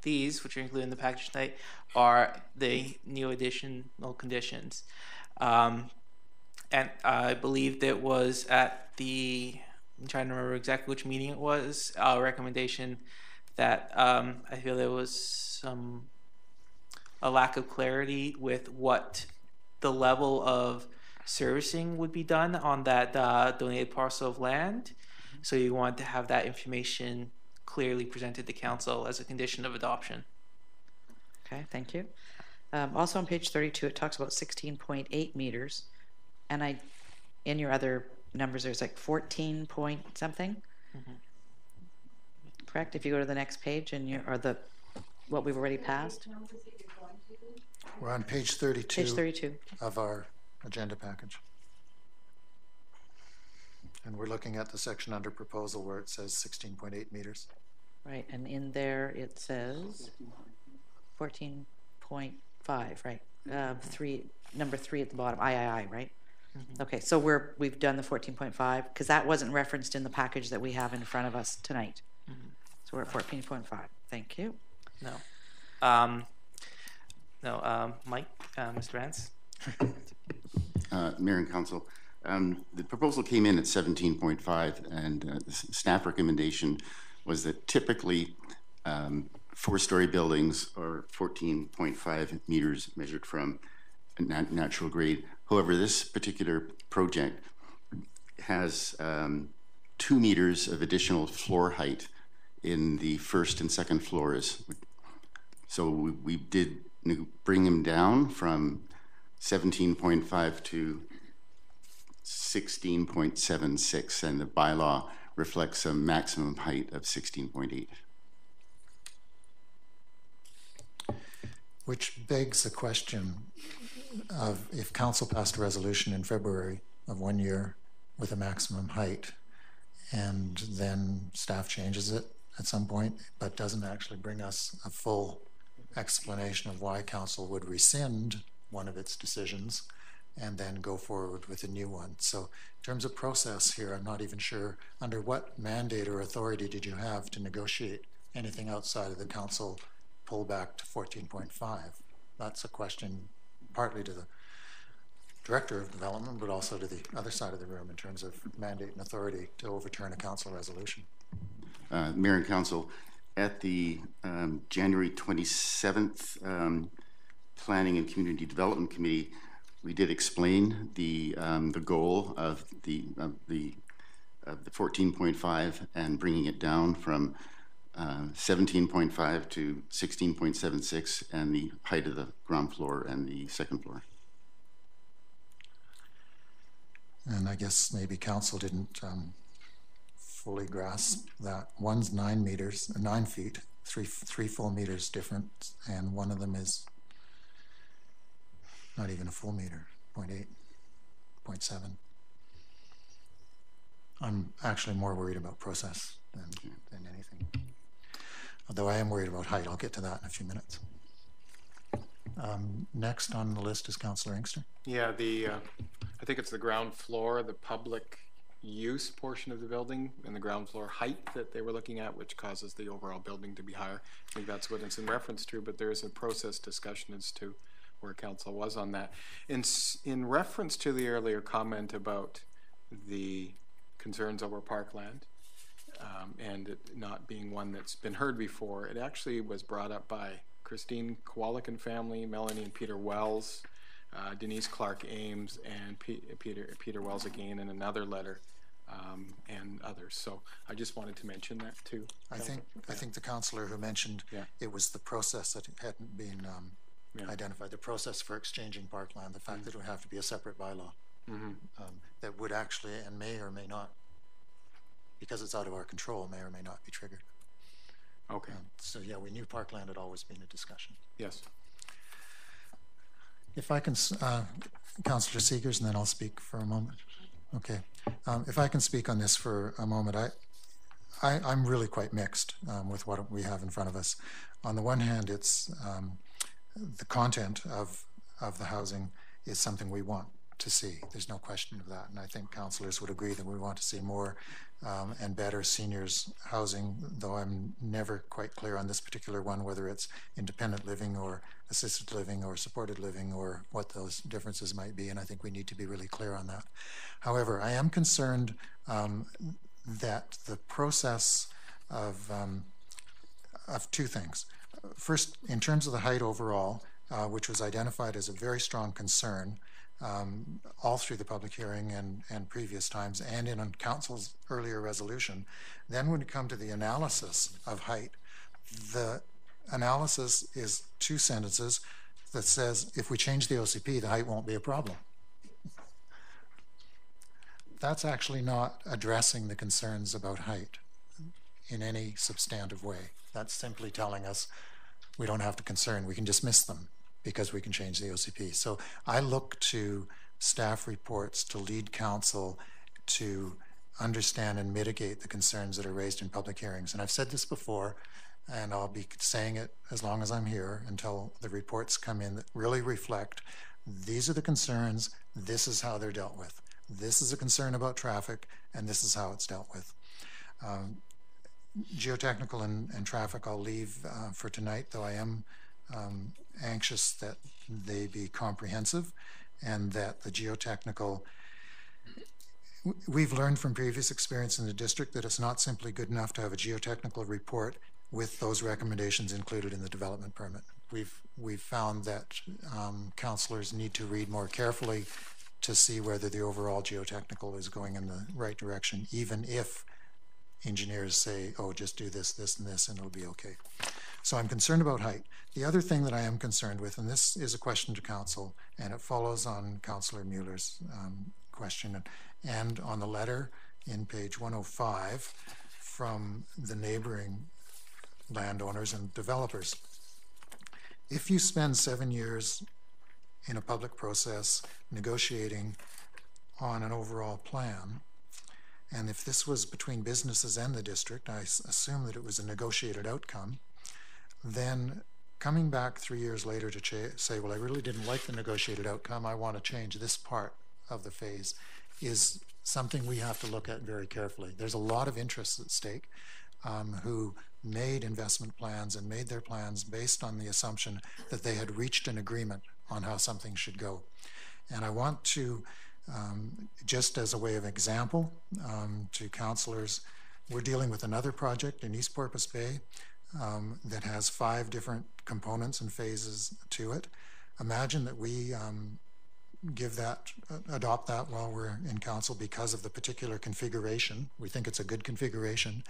these, which are included in the package tonight, are the new additional conditions. And I believe it was at I'm trying to remember exactly which meeting it was, a recommendation that I feel there was a lack of clarity with what the level of servicing would be done on that donated parcel of land. So you want to have that information clearly presented to council as a condition of adoption. Okay, thank you. Also on page 32, it talks about 16.8 meters. And in your other numbers, there's like 14 point something. Mm-hmm. Correct? If you go to the next page and what we've already passed. We're on page 32. Page 32 of our agenda package. And we're looking at the section under proposal where it says 16.8 meters. Right, and in there it says 14.5, right? Number 3 at the bottom, III, right? Mm-hmm. Okay, so we've done the 14.5 because that wasn't referenced in the package that we have in front of us tonight. Mm-hmm. So we're at 14.5. Thank you. No. Mike, Mr. Rance. Mayor and Council, the proposal came in at 17.5, and the staff recommendation was that typically 4-story buildings are 14.5 meters measured from a natural grade. However, this particular project has 2 meters of additional floor height in the first and second floors. So we did bring them down from 17.5 to 16.76, and the bylaw reflects a maximum height of 16.8. Which begs the question of if council passed a resolution in February of 1 year with a maximum height, and then staff changes it at some point, but doesn't actually bring us a full explanation of why council would rescind one of its decisions and then go forward with a new one. So in terms of process here, I'm not even sure under what mandate or authority did you have to negotiate anything outside of the council pullback to 14.5. That's a question partly to the Director of Development, but also to the other side of the room in terms of mandate and authority to overturn a council resolution. Mayor and Council, at the January 27th Planning and Community Development Committee, we did explain the goal of the of the 14.5 and bringing it down from 17.5 to 16.76, and the height of the ground floor and the second floor. And I guess maybe council didn't fully grasp that. One's 9 feet, three full meters different, and one of them is not even a full meter, 0.8, 0.7. I'm actually more worried about process than anything. Although I am worried about height. I'll get to that in a few minutes. Next on the list is Councillor Inkster. Yeah, I think it's the ground floor, the public use portion of the building, and the ground floor height that they were looking at, which causes the overall building to be higher. I think that's what it's in reference to, but there is a process discussion as to where council was on that. In reference to the earlier comment about the concerns over parkland, and it not being one that's been heard before, it actually was brought up by Christine Kowalik and family, Melanie and Peter Wells, Denise Clark Ames, and Peter Wells again in another letter, and others. So I just wanted to mention that too. I think the councillor who mentioned it was the process that hadn't been identified, the process for exchanging parkland, the fact that it would have to be a separate bylaw that would actually and may or may not, because it's out of our control, may or may not be triggered. Okay. So yeah, we knew parkland had always been a discussion. Yes. If I can, Councillor Seegers, and then I'll speak for a moment. Okay. If I can speak on this for a moment, I'm really quite mixed with what we have in front of us. On the one hand, it's the content of the housing is something we want to see. There's no question of that. And I think councillors would agree that we want to see more and better seniors housing, though I'm never quite clear on this particular one, whether it's independent living or assisted living or supported living or what those differences might be. And I think we need to be really clear on that. However, I am concerned that the process of two things. First, in terms of the height overall, which was identified as a very strong concern all through the public hearing and previous times and in council's earlier resolution, then when you come to the analysis of height, the analysis is 2 sentences that says if we change the OCP, the height won't be a problem. That's actually not addressing the concerns about height in any substantive way. That's simply telling us we don't have to concern, we can dismiss them because we can change the OCP. So I look to staff reports to lead council to understand and mitigate the concerns that are raised in public hearings. And I've said this before, and I'll be saying it as long as I'm here until the reports come in that really reflect these are the concerns, this is how they're dealt with. This is a concern about traffic, and this is how it's dealt with. Geotechnical and traffic I'll leave for tonight, though I am anxious that they be comprehensive and that the geotechnical, we've learned from previous experience in the district that it's not simply good enough to have a geotechnical report with those recommendations included in the development permit. We've found that councillors need to read more carefully to see whether the overall geotechnical is going in the right direction, even if engineers say, oh, just do this, this, and this, and it'll be okay. So I'm concerned about height. The other thing that I am concerned with, and this is a question to council, and it follows on Councillor Mueller's question, and on the letter in page 105 from the neighboring landowners and developers. If you spend 7 years in a public process negotiating on an overall plan, and if this was between businesses and the district, I assume that it was a negotiated outcome, then coming back 3 years later to say, well, I really didn't like the negotiated outcome, I want to change this part of the phase, is something we have to look at very carefully. There's a lot of interests at stake who made investment plans and made their plans based on the assumption that they had reached an agreement on how something should go. And I want to, just as a way of example to councillors, we're dealing with another project in East Porpoise Bay that has 5 different components and phases to it. Imagine that we adopt that while we're in council because of the particular configuration. We think it's a good configuration.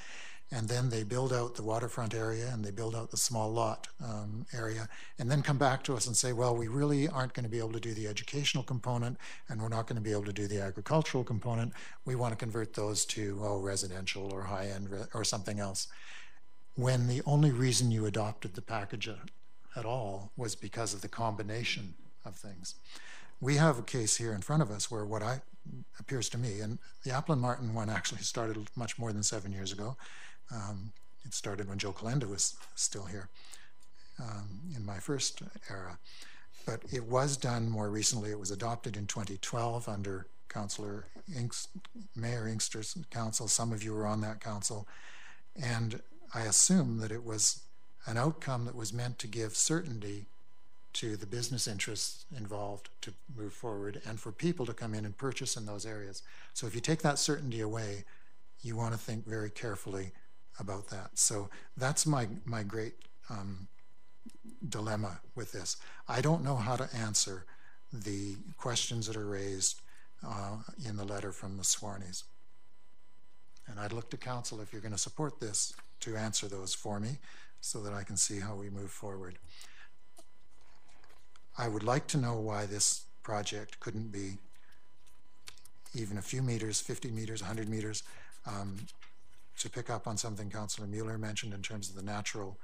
And then they build out the waterfront area and they build out the small lot area, and then come back to us and say, well, we really aren't going to be able to do the educational component, and we're not going to be able to do the agricultural component. We want to convert those to, residential or high-end or something else. When the only reason you adopted the package at all was because of the combination of things. We have a case here in front of us where what appears to me, and the Applin Martin one actually started much more than 7 years ago. It started when Joe Calenda was still here in my first era. But it was done more recently. It was adopted in 2012 under Mayor Inkster's council. Some of you were on that council. And I assume that it was an outcome that was meant to give certainty to the business interests involved to move forward and for people to come in and purchase in those areas. So if you take that certainty away, you want to think very carefully about that. So that's my great dilemma with this. I don't know how to answer the questions that are raised in the letter from the Swarnies. And I'd look to council, if you're going to support this, to answer those for me so that I can see how we move forward. I would like to know why this project couldn't be even a few meters, 50 meters, 100 meters, to pick up on something Councillor Mueller mentioned in terms of the natural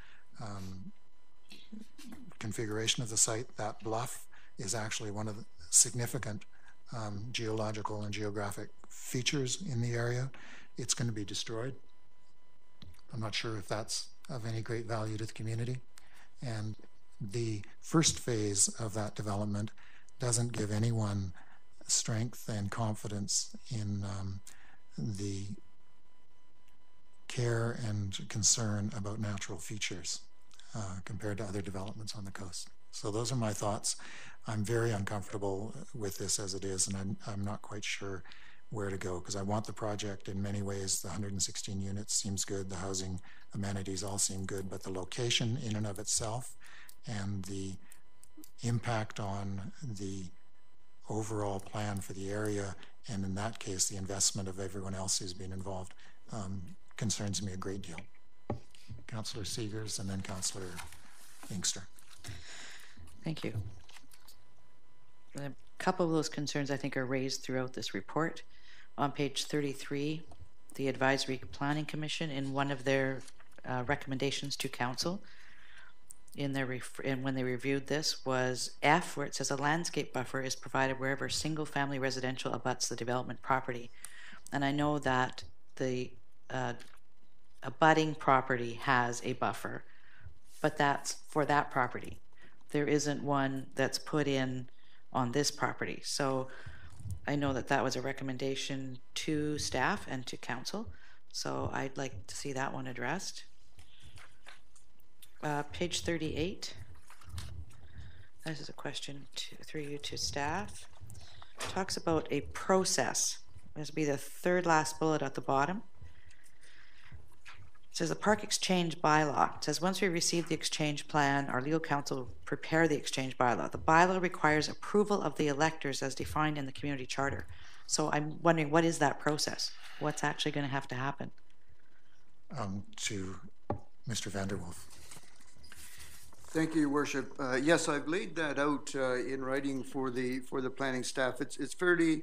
configuration of the site. That bluff is actually one of the significant geological and geographic features in the area. It's going to be destroyed. I'm not sure if that's of any great value to the community. And the first phase of that development doesn't give anyone strength and confidence in the care and concern about natural features compared to other developments on the coast. So those are my thoughts. I'm very uncomfortable with this as it is, and I'm not quite sure where to go, because I want the project in many ways. The 116 units seems good, the housing amenities all seem good, but the location in and of itself and the impact on the overall plan for the area, and in that case the investment of everyone else who's been involved, concerns me a great deal. Councillor Seegers and then Councillor Inkster. Thank you. A couple of those concerns I think are raised throughout this report. On page 33, the Advisory Planning Commission, in one of their recommendations to council, when they reviewed this, was F, where it says a landscape buffer is provided wherever single-family residential abuts the development property. And I know that the abutting property has a buffer, but that's for that property. There isn't one that's put in on this property. So I know that that was a recommendation to staff and to council. So I'd like to see that one addressed. Page 38. This is a question through you to staff. Talks about a process. This will be the third last bullet at the bottom. It says a park exchange bylaw. It says once we receive the exchange plan, our legal counsel prepare the exchange bylaw. The bylaw requires approval of the electors as defined in the community charter. So I'm wondering, what is that process? What's actually going to have to happen? To Mr. Vanderwolf. Thank you, Your Worship. Yes, I've laid that out in writing for the planning staff. It's fairly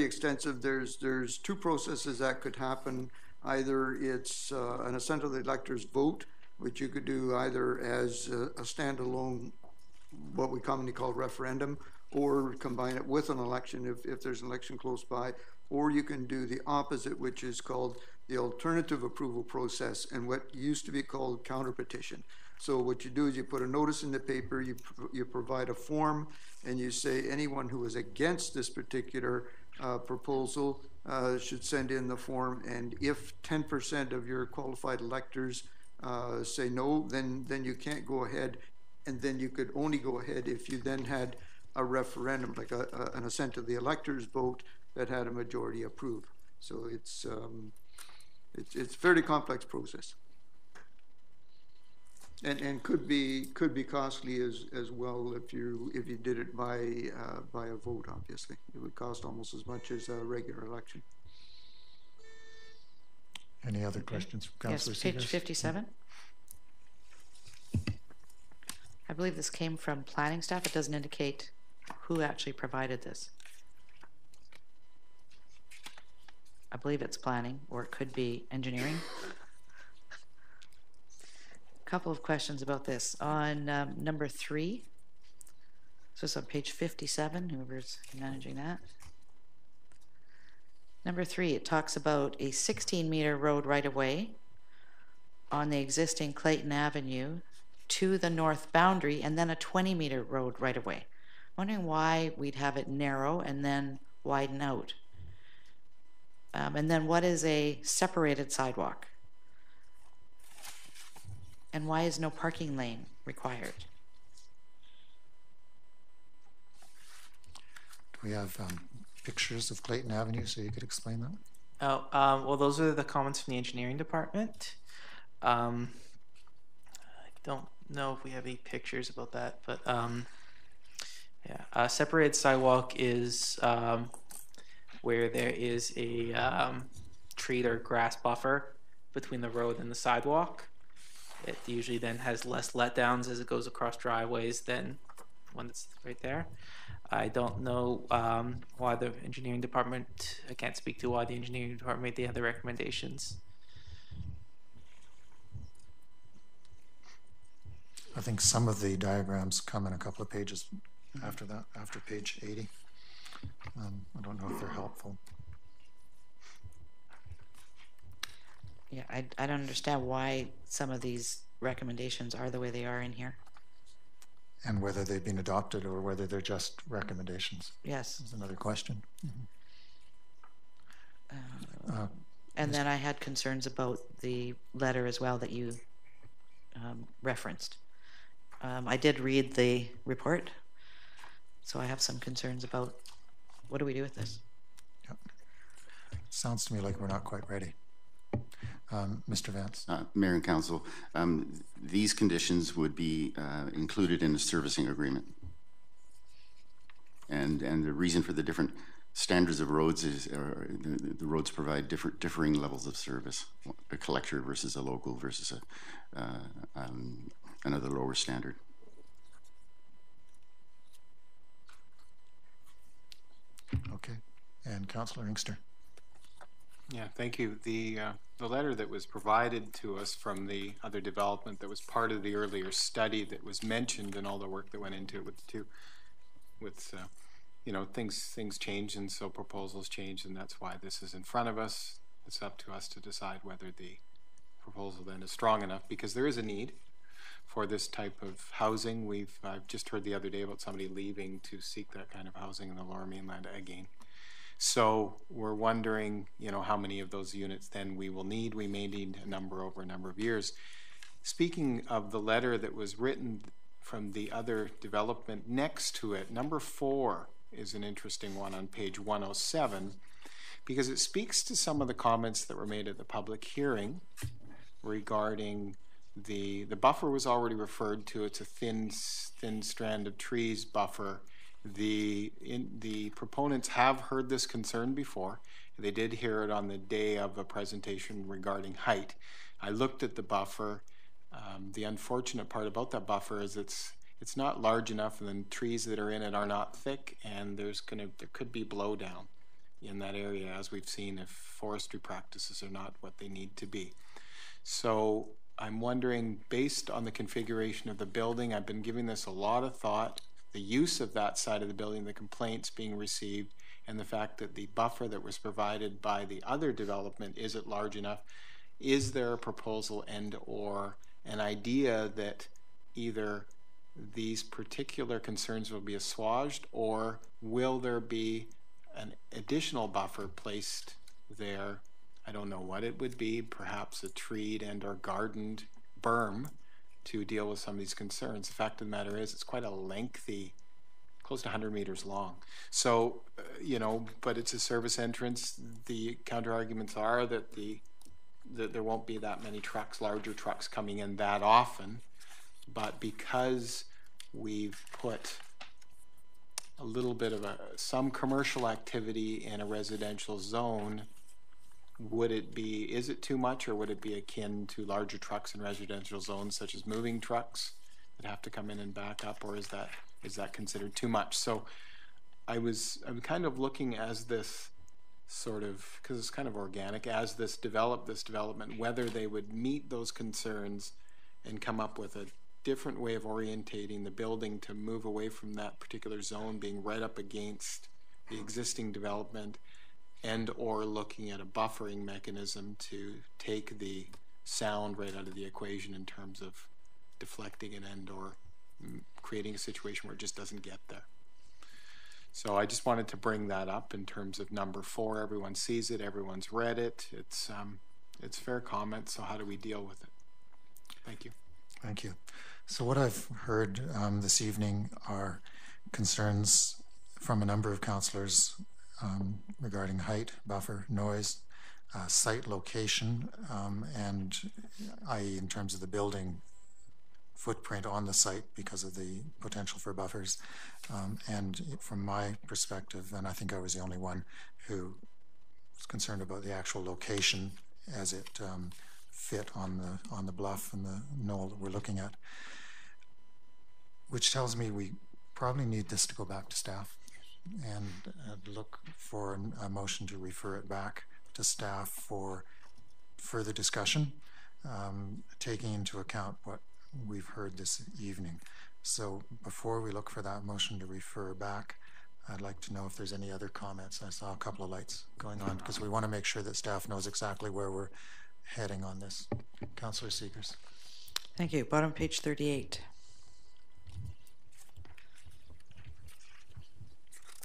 extensive. There's two processes that could happen. Either it's an assent of the electors vote, which you could do either as a standalone, what we commonly call referendum, or combine it with an election if there's an election close by, or you can do the opposite, which is called the alternative approval process and what used to be called counter petition. So what you do is you put a notice in the paper, you provide a form, and you say anyone who is against this particular proposal should send in the form, and if 10% of your qualified electors say no, then you can't go ahead, and then you could only go ahead if you then had a referendum, like an assent of the electors vote that had a majority approve. So it's a fairly complex process. And could be costly as well if you did it by a vote. Obviously, it would cost almost as much as a regular election. Any other questions from Yes, Councillor page Seegers? 57. I believe this came from planning staff. It doesn't indicate who actually provided this. I believe it's planning, or it could be engineering. A couple of questions about this. On number 3, so it's on page 57, whoever's managing that. Number 3, it talks about a 16-meter road right-of-way on the existing Clayton Avenue to the north boundary, and then a 20-meter road right-of-way. Wondering why we'd have it narrow and then widen out. And then what is a separated sidewalk? And why is no parking lane required? Do we have pictures of Clayton Avenue so you could explain that? Oh, well, those are the comments from the engineering department. I don't know if we have any pictures about that, but yeah, separated sidewalk is where there is a tree or grass buffer between the road and the sidewalk. It usually then has less letdowns as it goes across driveways than one that's right there. I don't know why the engineering department, I can't speak to why the engineering department made the other recommendations. I think some of the diagrams come in a couple of pages after that, after page 80. I don't know if they're helpful. Yeah, I don't understand why some of these recommendations are the way they are in here. And whether they've been adopted or whether they're just recommendations. Yes. Is another question. And then I had concerns about the letter as well that you referenced. I did read the report, so I have some concerns about what do we do with this? Yep. Sounds to me like we're not quite ready. Mr. Vance. Mayor and Council, these conditions would be included in the servicing agreement. And the reason for the different standards of roads is the roads provide differing levels of service. A collector versus a local versus another lower standard. Okay. And Councillor Inkster. Yeah, thank you. The letter that was provided to us from the other development that was part of the earlier study that was mentioned and all the work that went into it with you know, things change, and so proposals change, and that's why this is in front of us. It's up to us to decide whether the proposal then is strong enough, because there is a need for this type of housing. I've just heard the other day about somebody leaving to seek that kind of housing in the Lower Mainland again. So we're wondering, you know, how many of those units then we will need. We may need a number over a number of years. Speaking of the letter that was written from the other development next to it, number 4 is an interesting one on page 107, because it speaks to some of the comments that were made at the public hearing regarding the buffer was already referred to. It's a thin strand of trees buffer. The proponents have heard this concern before. They did hear it on the day of a presentation regarding height. I looked at the buffer. The unfortunate part about that buffer is it's not large enough, and the trees that are in it are not thick, and there could be blowdown in that area, as we've seen if forestry practices are not what they need to be. So I'm wondering, based on the configuration of the building, I've been giving this a lot of thought, the use of that side of the building, the complaints being received, and the fact that the buffer that was provided by the other development isn't large enough. Is there a proposal and or an idea that either these particular concerns will be assuaged, or will there be an additional buffer placed there? I don't know what it would be, perhaps a treed and or gardened berm to deal with some of these concerns. The fact of the matter is it's quite a lengthy, close to 100 meters long. So, you know, but it's a service entrance. The counter arguments are that there won't be that many trucks, larger trucks coming in that often. but because we've put a little bit of some commercial activity in a residential zone, is it too much, or would it be akin to larger trucks in residential zones, such as moving trucks that have to come in and back up, or is that considered too much? So I'm kind of looking as this sort of, because it's kind of organic, as this development, whether they would meet those concerns and come up with a different way of orientating the building to move away from that particular zone being right up against the existing development, and or looking at a buffering mechanism to take the sound right out of the equation in terms of deflecting it and or creating a situation where it just doesn't get there. So I just wanted to bring that up in terms of number 4. Everyone sees it, everyone's read it. It's fair comment, so how do we deal with it? Thank you. Thank you. So what I've heard this evening are concerns from a number of councillors regarding height, buffer, noise, site location, and i.e. in terms of the building footprint on the site because of the potential for buffers. And from my perspective, and I think I was the only one who was concerned about the actual location as it fit on the bluff and the knoll that we're looking at, which tells me we probably need this to go back to staff and look for a motion to refer it back to staff for further discussion, taking into account what we've heard this evening. So before we look for that motion to refer back, I'd like to know if there's any other comments. I saw a couple of lights going on because we want to make sure that staff knows exactly where we're heading on this. Councillor Seegers. Thank you. Bottom page 38.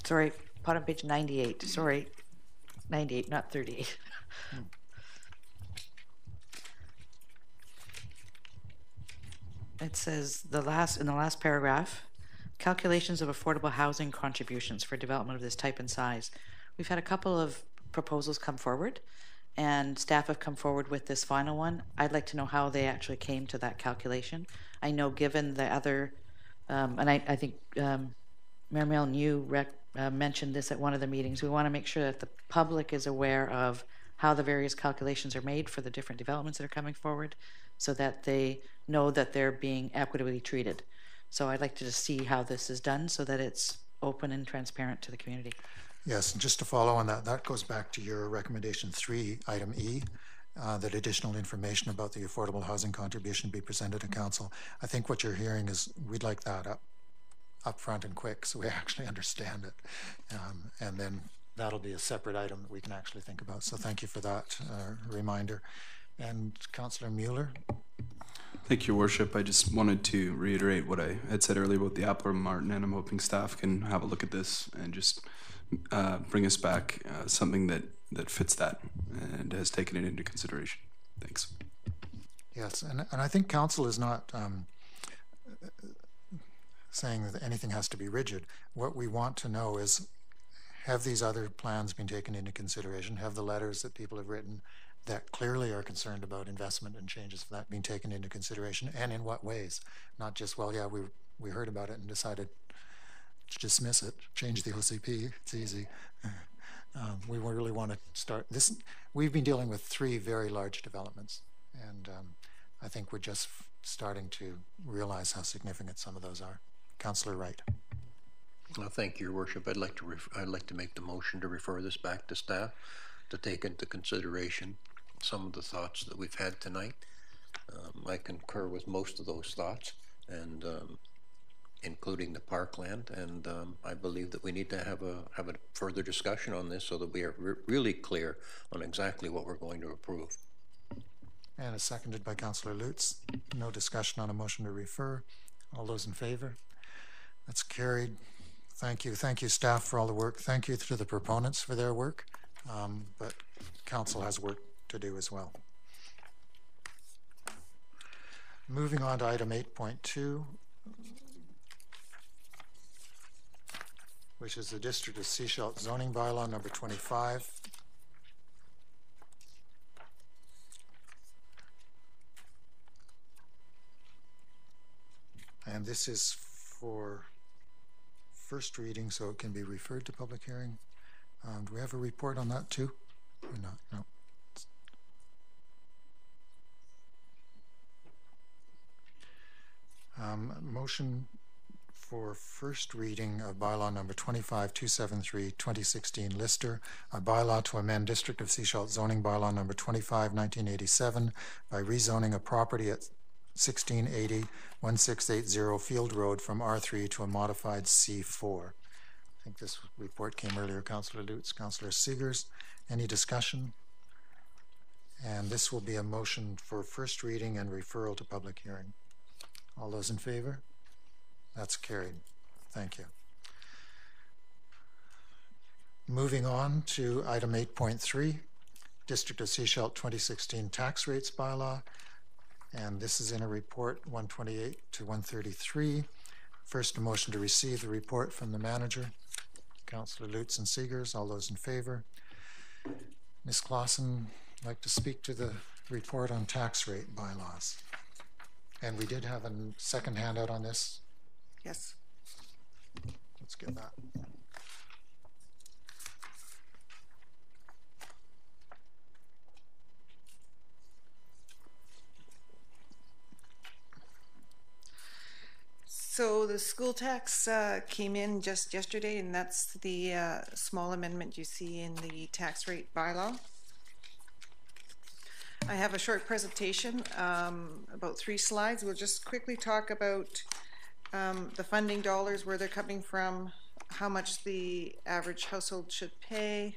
Sorry, bottom page 98. Sorry, 98, not 38. It says in the last paragraph, calculations of affordable housing contributions for development of this type and size. We've had a couple of proposals come forward, and staff have come forward with this final one. I'd like to know how they actually came to that calculation. I know given the other, and I think Mayor Milne, you mentioned this at one of the meetings, we want to make sure that the public is aware of how the various calculations are made for the different developments that are coming forward so that they know that they're being equitably treated. So I'd like to just see how this is done so that it's open and transparent to the community. Yes, and just to follow on that, that goes back to your recommendation 3, item E, that additional information about the affordable housing contribution be presented to council. I think what you're hearing is we'd like that up front and quick so we actually understand it. And then that'll be a separate item that we can actually think about. So thank you for that reminder. And Councillor Mueller. Thank you, Your Worship. I just wanted to reiterate what I had said earlier about the Appler Martin, and I'm hoping staff can have a look at this and just bring us back something that fits that and has taken it into consideration. Thanks. Yes, and I think council is not saying that anything has to be rigid. What we want to know is, have these other plans been taken into consideration? Have the letters that people have written that clearly are concerned about investment and changes of that being taken into consideration, and in what ways? Not just, well, yeah, we heard about it and decided to dismiss it, change the OCP, it's easy. We really want to start this. We've been dealing with 3 very large developments, and I think we're just starting to realize how significant some of those are. Councillor Wright. Well, thank you, Your Worship. I'd like to make the motion to refer this back to staff to take into consideration some of the thoughts that we've had tonight. I concur with most of those thoughts, and including the parkland, and I believe that we need to have a further discussion on this so that we are really clear on exactly what we're going to approve. And it's seconded by Councillor Lutz. No discussion on a motion to refer. All those in favor? That's carried. Thank you. Thank you, staff, for all the work. Thank you to the proponents for their work. But council has work to do as well. Moving on to item 8.2, which is the District of Sechelt zoning bylaw number 25. And this is for first reading, so it can be referred to public hearing. Do we have a report on that too? Or not? No. Motion for first reading of bylaw number 25273, 2016 Lister, a bylaw to amend District of Sechelt zoning bylaw number 25, 1987 by rezoning a property at 1680 1680 Field Road from R3 to a modified C4. I think this report came earlier. Councillor Lutz, Councillor Seegers. Any discussion? And this will be a motion for first reading and referral to public hearing. All those in favor? That's carried. Thank you. Moving on to item 8.3, District of Sechelt 2016 tax rates bylaw. And this is in a report 128 to 133. First, a motion to receive the report from the manager. Councillor Lutz and Seegers, all those in favor. Ms. Clausen, I'd like to speak to the report on tax rate bylaws. And we did have a second handout on this. Yes. Let's get that. So the school tax came in just yesterday, and that's the small amendment you see in the tax rate bylaw. I have a short presentation, about 3 slides. We'll just quickly talk about the funding dollars, where they're coming from, how much the average household should pay,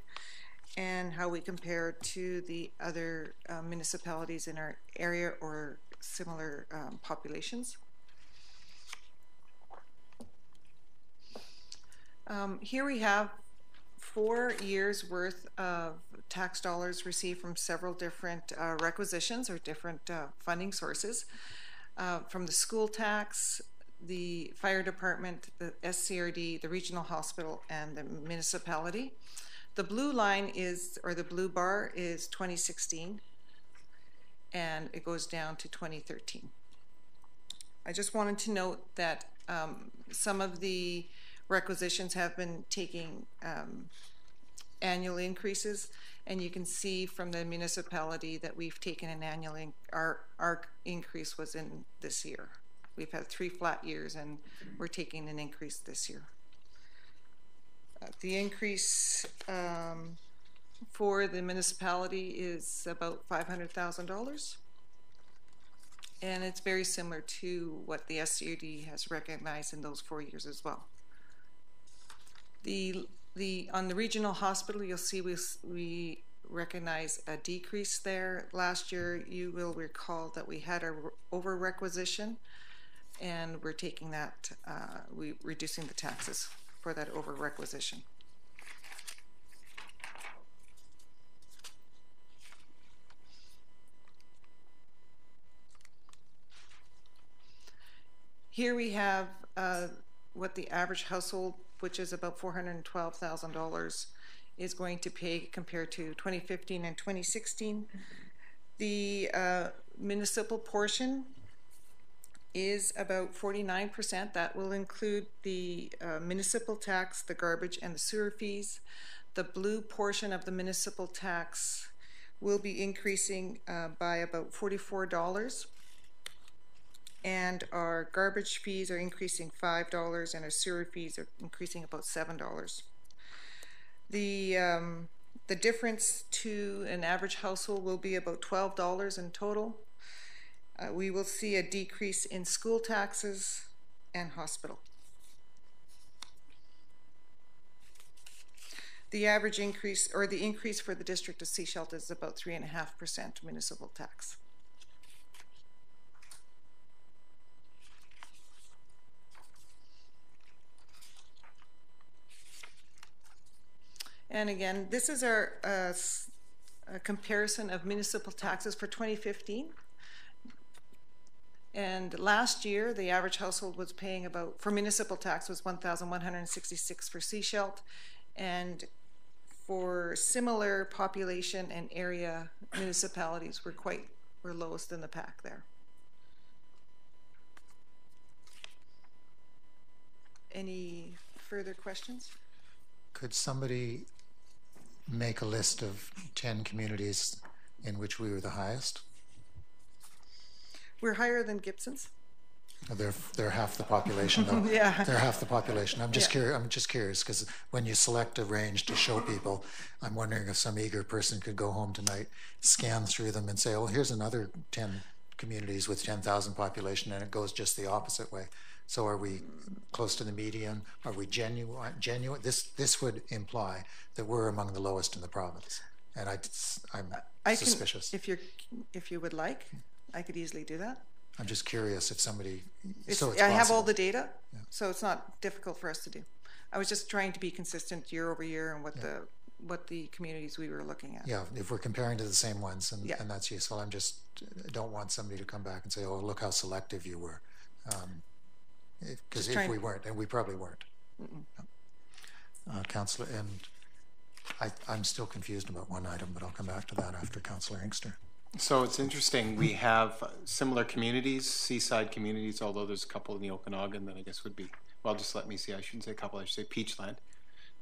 and how we compare to the other municipalities in our area or similar populations. Here we have 4 years worth of tax dollars received from several different requisitions or different funding sources. From the school tax, the fire department, the SCRD, the regional hospital, and the municipality. The blue line is, or the blue bar is 2016, and it goes down to 2013. I just wanted to note that some of the requisitions have been taking annual increases, and you can see from the municipality that we've taken an annual, our increase was in this year. We've had 3 flat years, and we're taking an increase this year. The increase for the municipality is about $500,000, and it's very similar to what the SCRD has recognized in those 4 years as well. On the regional hospital, you'll see we recognize a decrease there. Last year, you will recall that we had a over requisition, and we're taking that, we're reducing the taxes for that over requisition. Here we have what the average household, which is about $412,000, is going to pay compared to 2015 and 2016. The municipal portion is about 49%. That will include the municipal tax, the garbage, and the sewer fees. The blue portion of the municipal tax will be increasing by about $44. And our garbage fees are increasing $5, and our sewer fees are increasing about $7. The difference to an average household will be about $12 in total. We will see a decrease in school taxes and hospital. The average increase, or the increase for the District of Sechelt, is about 3.5% municipal tax. And again, this is our a comparison of municipal taxes for 2015. And last year, the average household was paying about, for municipal tax, was $1,166 for Sechelt, and for similar population and area municipalities, we're lowest in the pack there. Any further questions? Could somebody make a list of 10 communities in which we were the highest? We're higher than Gibson's. They're half the population, though. Yeah. They're half the population. I'm just Yeah. curious. I'm just curious because when you select a range to show people, I'm wondering if some eager person could go home tonight, scan through them, and say, "Oh, here's another 10 communities with 10,000 population," and it goes just the opposite way. So, are we close to the median? Are we genuine? This would imply that we're among the lowest in the province, and I'm suspicious. If you would like, I could easily do that. I'm just curious if somebody. It's I have all possible. the data, so it's not difficult for us to do. I was just trying to be consistent year over year and what the communities we were looking at. Yeah, if we're comparing to the same ones, and Yeah. that's useful. I don't want somebody to come back and say, "Oh, look how selective you were," because if we weren't, and we probably weren't. Councillor, and I'm still confused about one item, but I'll come back to that after Councillor Inkster. So it's interesting, we have similar communities, seaside communities, although there's a couple in the Okanagan that I guess would be, well, just let me see, I shouldn't say a couple, I should say Peachland,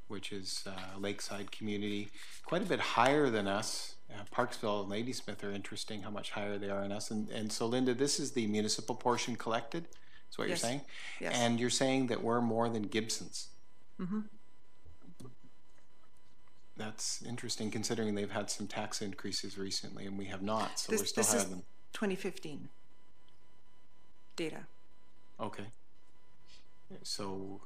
which is a lakeside community, quite a bit higher than us. Parksville and Ladysmith are interesting, how much higher they are than us. And so, Linda, this is the municipal portion collected, is what Yes. you're saying? Yes. And you're saying that we're more than Gibson's. Mm-hmm. That's interesting, considering they've had some tax increases recently, and we have not, so we're still This higher is than. 2015 data. Okay. So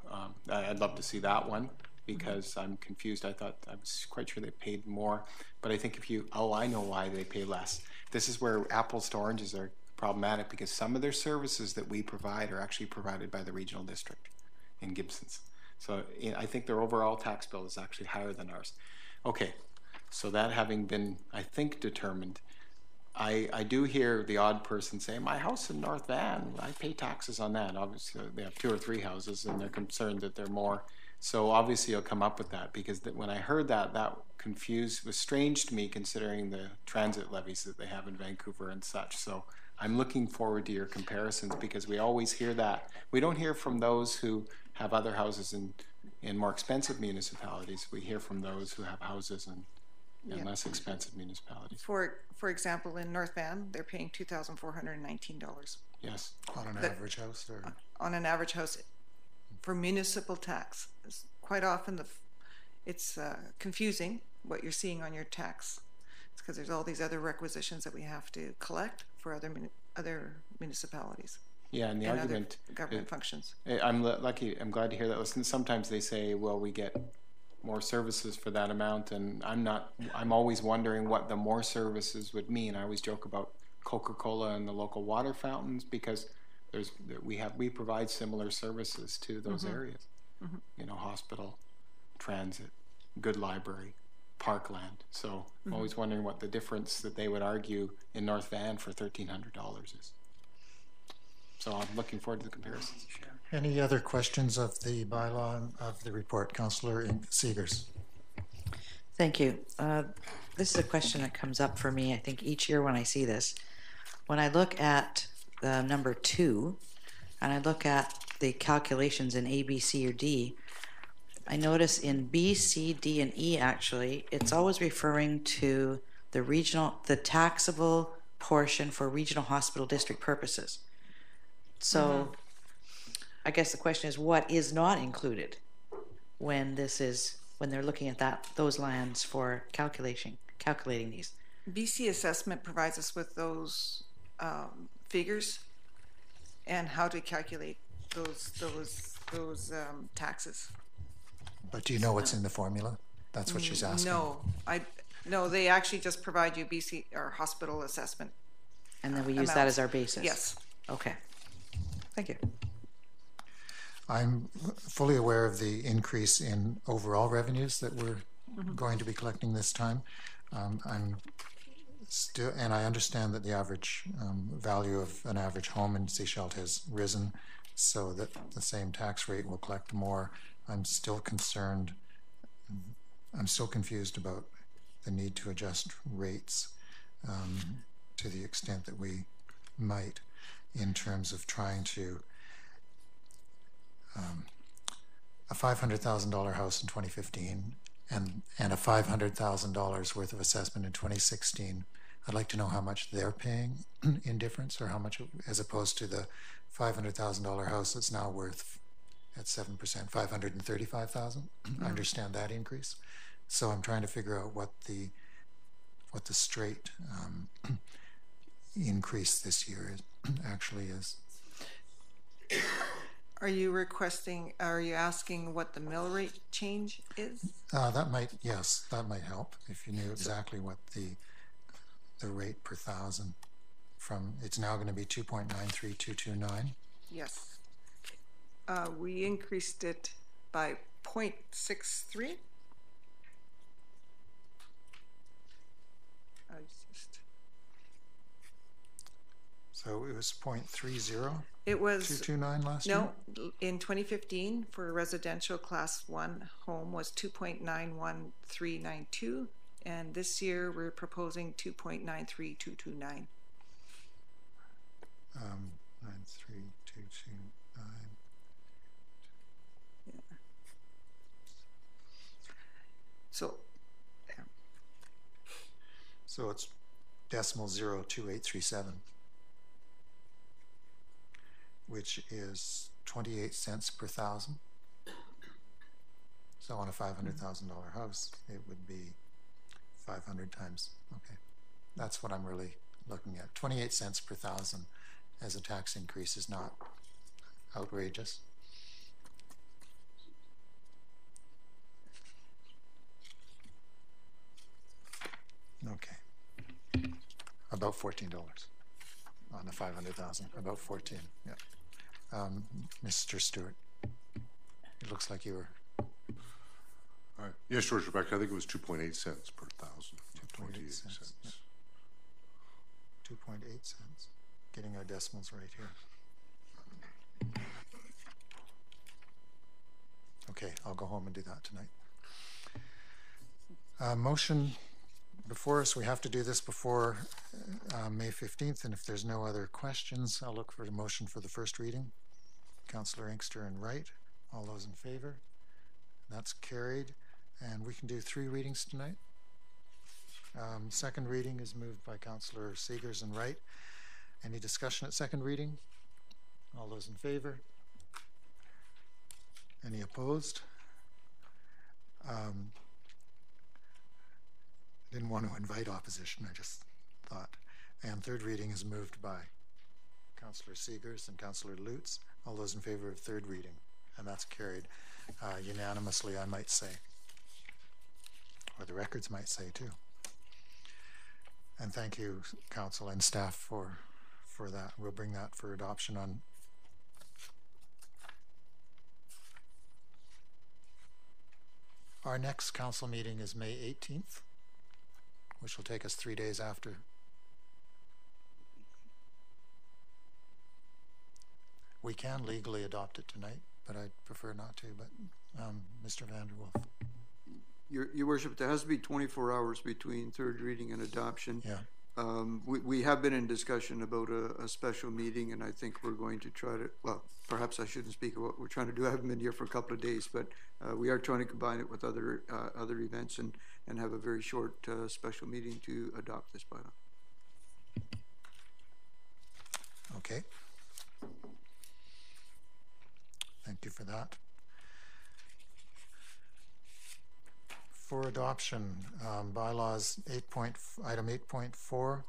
I'd love to see that one because I'm confused. I was quite sure they paid more, but I think I know why they pay less. This is where apples to oranges are problematic because some of their services that we provide are actually provided by the regional district in Gibson's. So I think their overall tax bill is actually higher than ours. Okay, so that having been, I think, determined, I do hear the odd person say, my house in North Van, I pay taxes on that. Obviously, they have 2 or 3 houses and they're concerned that they're more. So obviously you'll come up with that because when I heard that was strange to me considering the transit levies that they have in Vancouver and such. So I'm looking forward to your comparisons because we always hear that. We don't hear from those who have other houses in more expensive municipalities. We hear from those who have houses in less expensive municipalities. For example, in North Van, they're paying $2,419. Yes. On an average house, or on an average house for municipal tax. Quite often it's confusing what you're seeing on your tax. It's because there's all these other requisitions that we have to collect for other municipalities. Yeah, and the argument, other government functions. I'm glad to hear that. Listen, sometimes they say, well, we get more services for that amount, and I'm always wondering what the more services would mean. I always joke about Coca-Cola and the local water fountains because we provide similar services to those areas. Mm-hmm. Hospital, transit, good library, parkland. So I'm always wondering what the difference that they would argue in North Van for $1,300 is. So I'm looking forward to the comparisons. any other questions of the bylaw of the report? Councillor Seegers. Thank you. This is a question that comes up for me, I think, each year when I see this. When I look at number 2, and I look at the calculations in A, B, C, or D, I notice in B, C, D, and E, actually, it's always referring to the taxable portion for regional hospital district purposes. So I guess the question is, what is not included when they're looking at those lands for calculating these? BC assessment provides us with those figures and how to calculate those taxes. But do you know what's in the formula? That's what she's asking. No, they actually just provide you BC or hospital assessment. And then we use that as our basis? Yes. Okay. Thank you. I'm fully aware of the increase in overall revenues that we're going to be collecting this time. I'm still, and I understand that the average value of an average home in Sechelt has risen, so that the same tax rate will collect more. I'm still concerned. I'm still confused about the need to adjust rates to the extent that we might, in terms of trying to a $500,000 house in 2015 and a $500,000 worth of assessment in 2016. I'd like to know how much they're paying in difference, or how much, as opposed to the $500,000 house that's now worth at 7%, $535,000. I understand that increase. So I'm trying to figure out what the straight increase this year actually is. Are you asking what the mill rate change is? Yes, that might help if you knew exactly what the rate per thousand from, it's now going to be 2.93229. Yes. We increased it by 0.63. So it was 0.30? It was 229 last year? No, in 2015 for a residential class 1 home was 2.91392, and this year we're proposing 2.93229. 93229. Yeah. So it's decimal 0.2837, which is 28 cents per thousand. So on a $500,000 house, it would be 500 times. Okay, that's what I'm really looking at. 28 cents per thousand as a tax increase is not outrageous. Okay, about $14 on the 500,000. About 14. Yeah. Mr. Stewart, it looks like you were. All right. Yes, George, Rebecca, I think it was 2.8 cents per thousand. 2.8 cents. Yeah. 2.8 cents. Getting our decimals right here. Okay, I'll go home and do that tonight. Motion before us, we have to do this before May 15th, and if there's no other questions, I'll look for a motion for the first reading. Councillor Inkster and Wright, all those in favor? That's carried, and we can do 3 readings tonight. Second reading is moved by Councillor Seegers and Wright. Any discussion at second reading? All those in favor? Any opposed? Didn't want to invite opposition, I just thought. And third reading is moved by Councillor Seegers and Councillor Lutz. All those in favor of third reading, and that's carried unanimously, I might say, or the records might say too. And thank you, Council and staff, for that. We'll bring that for adoption on. Our next council meeting is May 18th, which will take us 3 days after. We can legally adopt it tonight, but I'd prefer not to. But Mr. Vanderwolf. Your Worship, there has to be 24 hours between third reading and adoption. Yeah. We have been in discussion about a special meeting, and I think we're going to try to, well, perhaps I shouldn't speak of what we're trying to do. I haven't been here for a couple of days, but we are trying to combine it with other events and have a very short special meeting to adopt this bylaw. Okay. Thank you for that. For adoption, bylaws item 8.4,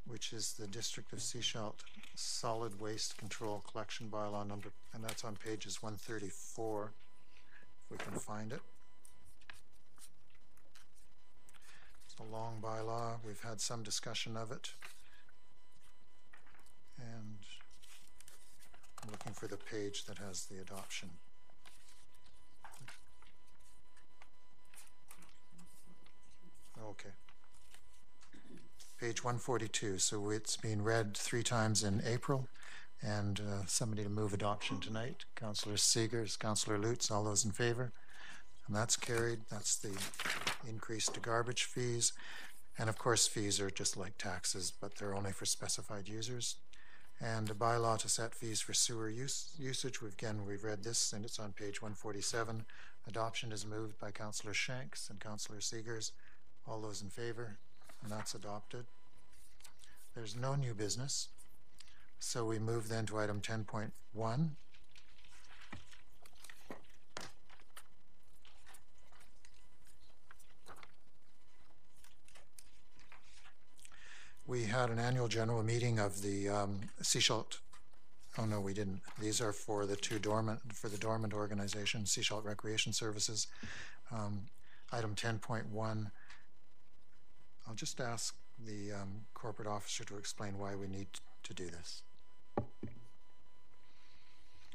which is the District of Sechelt Solid Waste Control Collection Bylaw number, and that's on pages 134, if we can find it. It's a long bylaw. We've had some discussion of it. And I'm looking for the page that has the adoption. Okay. Page 142. So it's been read 3 times in April, and somebody to move adoption tonight. Councillor Seegers, Councillor Lutz, all those in favor? And that's carried. That's the increase to garbage fees. And of course, fees are just like taxes, but they're only for specified users. And a bylaw to set fees for sewer usage. We've read this, and it's on page 147. Adoption is moved by Councillor Shanks and Councillor Seegers. All those in favor? And that's adopted. There's no new business. So we move then to item 10.1. We had an annual general meeting of the Sechelt. Oh no, we didn't. These are for the dormant organization, Sechelt Recreation Services. Item 10.1. I'll just ask the corporate officer to explain why we need to do this.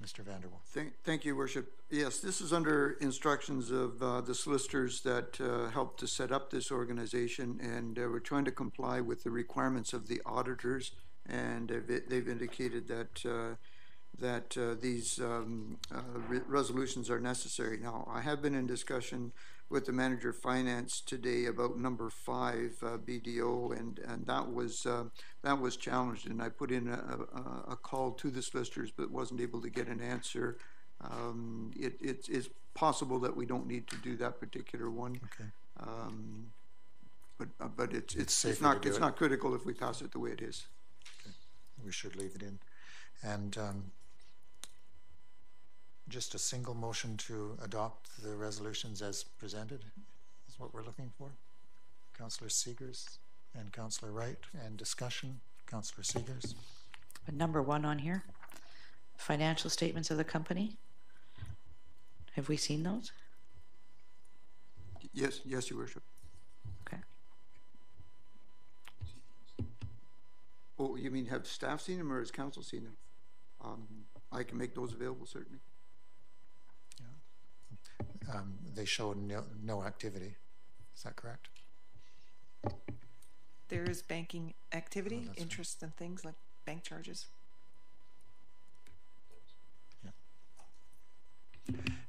Mr. Vanderwall. Thank you, Worship. Yes, this is under instructions of the solicitors that helped to set up this organization, and we're trying to comply with the requirements of the auditors, and they've indicated that these resolutions are necessary. Now, I have been in discussion with the manager of finance today about number 5 BDO, and that was challenged, and I put in a call to the solicitors but wasn't able to get an answer. It's possible that we don't need to do that particular one. Okay. But it's not critical if we pass it the way it is. Okay. We should leave it in. And just a single motion to adopt the resolutions as presented is what we're looking for. Councillor Seegers and Councillor Wright, and discussion. Councillor Seegers. Number 1 on here, financial statements of the company. Have we seen those? Yes, Your Worship. Okay. Oh, you mean have staff seen them or has council seen them? I can make those available, certainly. They show no activity. Is that correct? There is banking activity, interest and things like bank charges. Yeah.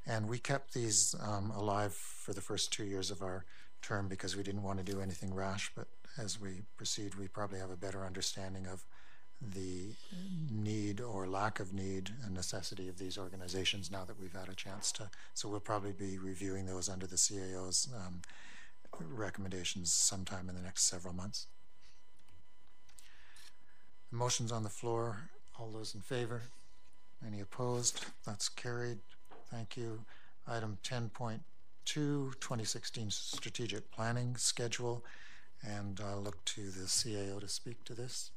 And we kept these alive for the first 2 years of our term because we didn't want to do anything rash, but as we proceed, we probably have a better understanding of the need or lack of need and necessity of these organizations now that we've had a chance to. So we'll probably be reviewing those under the CAO's recommendations sometime in the next several months. Motions on the floor. All those in favor? Any opposed? That's carried. Thank you. Item 10.2, 2016 Strategic Planning Schedule. And I'll look to the CAO to speak to this.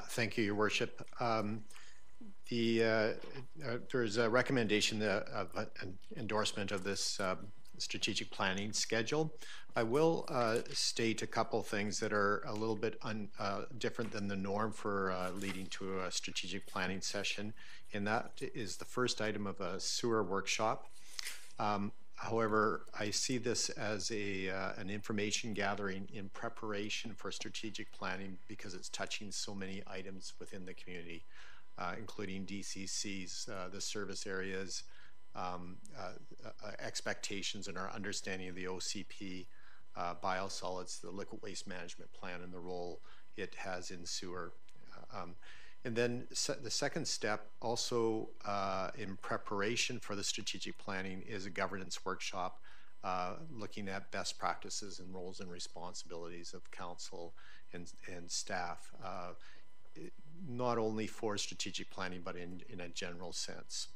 Thank you, Your Worship. There's a recommendation of an endorsement of this strategic planning schedule. I will state a couple things that are a little bit different than the norm for leading to a strategic planning session, and that is the first item of a sewer workshop. However, I see this as an information gathering in preparation for strategic planning because it's touching so many items within the community, including DCCs, the service areas, expectations and our understanding of the OCP, biosolids, the liquid waste management plan, and the role it has in sewer. And then the second step, also in preparation for the strategic planning, is a governance workshop looking at best practices and roles and responsibilities of council and staff, not only for strategic planning, but in a general sense.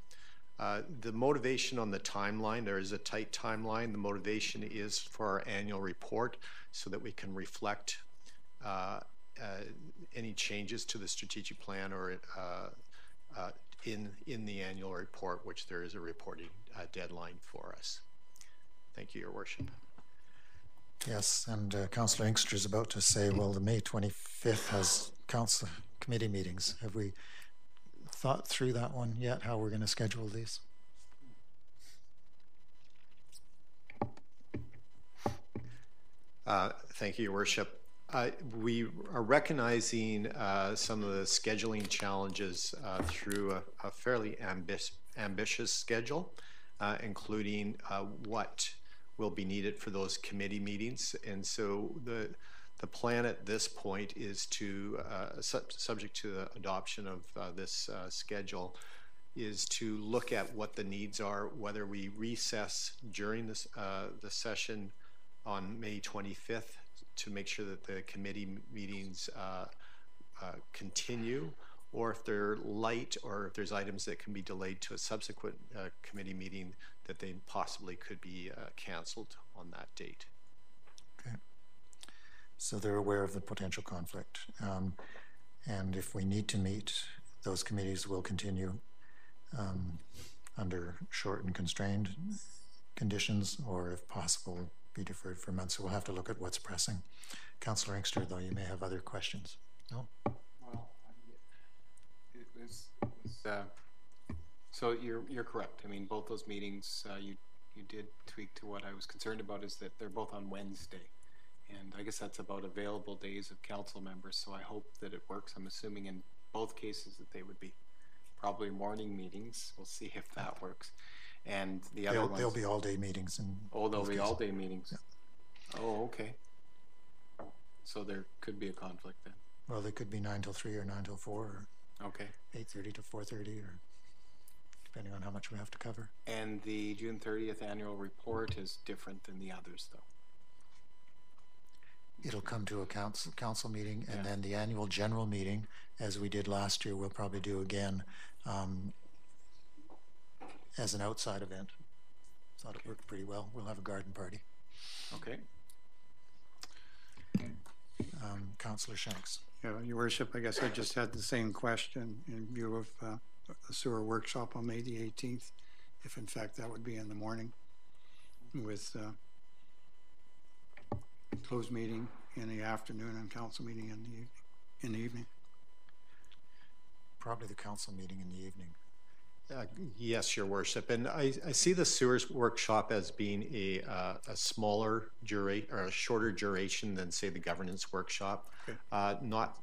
The motivation on the timeline, there is a tight timeline. The motivation is for our annual report so that we can reflect any changes to the strategic plan or in the annual report, which there is a reporting deadline for us. Thank you, Your Worship. Yes, and Councillor Inkster is about to say, well, the May 25th has council committee meetings. Have we thought through that one yet, how we're going to schedule these? Thank you, Your Worship. We are recognizing some of the scheduling challenges through a fairly ambitious schedule, including what will be needed for those committee meetings. And so the plan at this point is to, subject to the adoption of this schedule, is to look at what the needs are, whether we recess during this, the session on May 25th to make sure that the committee meetings continue, or if they're light, or if there's items that can be delayed to a subsequent committee meeting, that they possibly could be canceled on that date. Okay. So they're aware of the potential conflict. And if we need to meet, those committees will continue under short and constrained conditions, or if possible, be deferred for months. So we'll have to look at what's pressing. Councillor Inkster, though, you may have other questions. No? Well, it was so you're correct. I mean, both those meetings, you did tweak to what I was concerned about, is that they're both on Wednesday. And I guess that's about available days of council members, so I hope that it works. I'm assuming in both cases that they would be probably morning meetings. We'll see if that works. And the other ones, they'll be all-day meetings. They'll be all-day meetings. Yeah. Oh, okay. So there could be a conflict then. Well, they could be 9 till 3 or 9 till 4 or okay, 8:30 to 4:30, or depending on how much we have to cover. And the June 30th annual report is different than the others, though. It'll come to a council meeting, and then the annual general meeting, as we did last year, we'll probably do again as an outside event. Thought it worked pretty well. We'll have a garden party. Okay. Councillor Shanks. Yeah, Your Worship, I guess I just had the same question in view of the sewer workshop on May the 18th, if in fact that would be in the morning, with closed meeting in the afternoon and council meeting in the evening. Probably the council meeting in the evening. Yes, Your Worship, and I see the sewers workshop as being a smaller duration, or a shorter duration than, say, the governance workshop. Okay. Not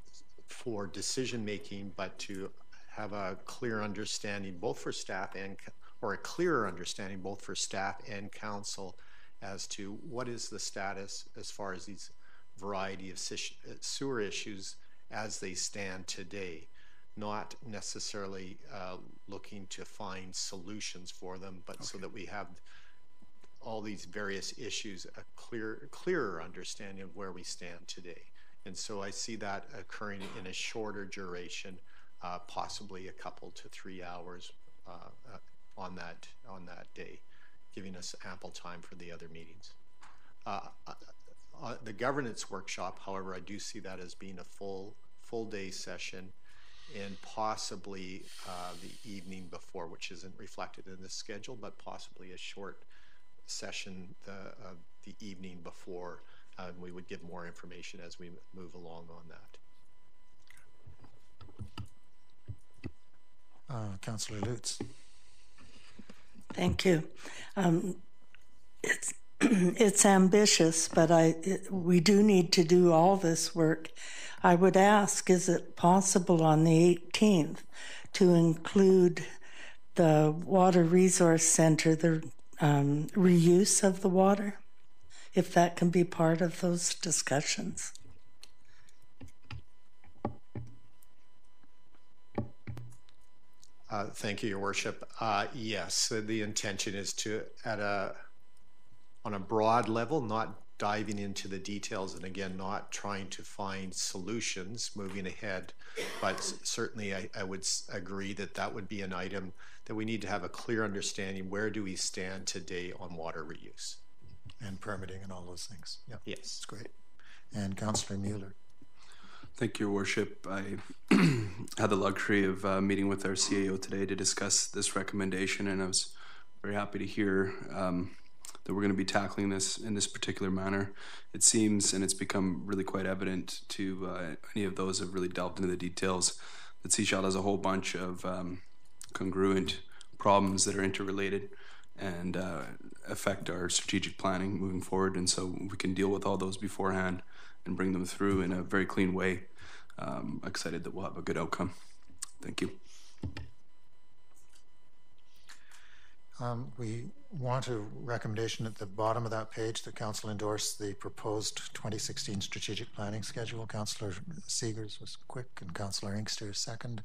for decision making, but to have a clear understanding both for staff or a clearer understanding both for staff and council as to what is the status as far as these variety of sewer issues as they stand today. Not necessarily looking to find solutions for them, but so that we have all these various issues, a clearer understanding of where we stand today. And so I see that occurring in a shorter duration, possibly a couple to 3 hours on that day, giving us ample time for the other meetings. The governance workshop, however, I do see that as being a full day session, and possibly the evening before, which isn't reflected in this schedule, but possibly a short session the evening before. We would give more information as we move along on that. Councillor Lutz. Thank you. It's ambitious, but we do need to do all this work. I would ask, is it possible on the 18th to include the Water Resource Center, the reuse of the water, if that can be part of those discussions? Thank you, Your Worship. Yes, the intention is to, on a broad level, not diving into the details, and again, not trying to find solutions moving ahead, but certainly I would agree that that would be an item that we need to have a clear understanding. Where do we stand today on water reuse? And permitting and all those things. Yeah. Yes. That's great. And Councillor Mueller. Thank you, Your Worship. I had the luxury of meeting with our CAO today to discuss this recommendation, and I was very happy to hear that we're going to be tackling this in this particular manner. It seems, and it's become really quite evident to any of those who have really delved into the details, that Sechelt has a whole bunch of congruent problems that are interrelated and affect our strategic planning moving forward. And so we can deal with all those beforehand and bring them through in a very clean way. I'm excited that we'll have a good outcome. Thank you. We want a recommendation at the bottom of that page that Council endorse the proposed 2016 strategic planning schedule. Councillor Seegers was quick and Councillor Inkster second.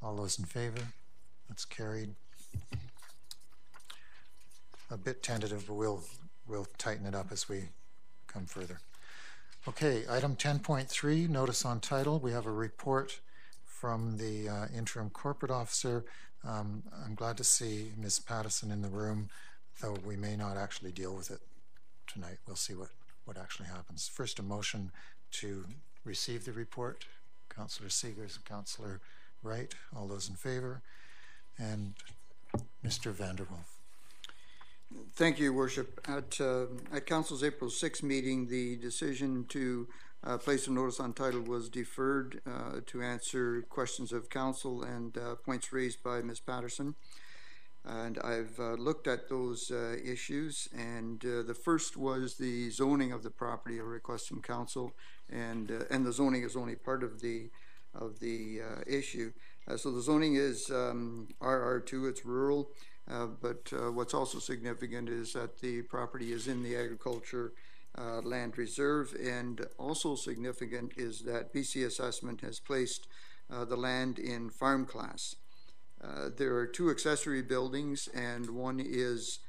All those in favor? That's carried. A bit tentative, but we'll tighten it up as we come further. Okay, item 10.3, notice on title. We have a report from the interim corporate officer. I'm glad to see Ms. Pattison in the room, though we may not actually deal with it tonight. We'll see what actually happens. First, a motion to receive the report. Councillor Seegers, Councillor Wright, all those in favor, and Mr. Vanderwolf. Thank you, Worship. At Council's April 6th meeting, the decision to place a notice on title was deferred to answer questions of Council and points raised by Ms. Patterson. And I've looked at those issues, and the first was the zoning of the property, a request from Council, and the zoning is only part of the issue. So the zoning is RR2, it's rural. But what's also significant is that the property is in the agriculture land reserve, and also significant is that BC Assessment has placed the land in farm class. There are two accessory buildings, and one is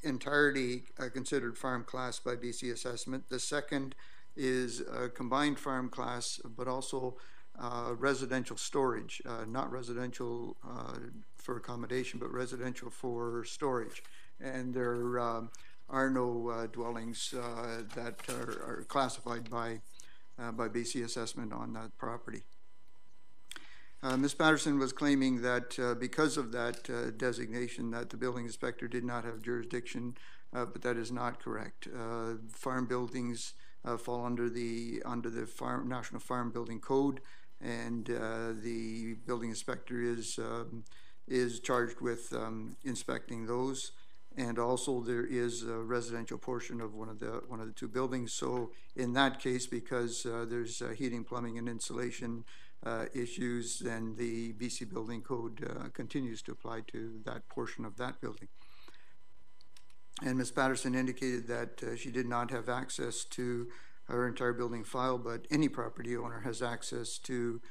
entirely considered farm class by BC Assessment. The second is combined farm class, but also residential storage, not residential for accommodation, but residential for storage. And there are no dwellings that are classified by BC Assessment on that property. Ms. Patterson was claiming that because of that designation that the building inspector did not have jurisdiction, but that is not correct. Farm buildings fall under the National Farm Building Code, and the building inspector is charged with inspecting those. And also there is a residential portion of one of the two buildings. So in that case, because there's heating, plumbing, and insulation issues, then the BC Building Code continues to apply to that portion of that building. And Ms. Patterson indicated that she did not have access to her entire building file, but any property owner has access to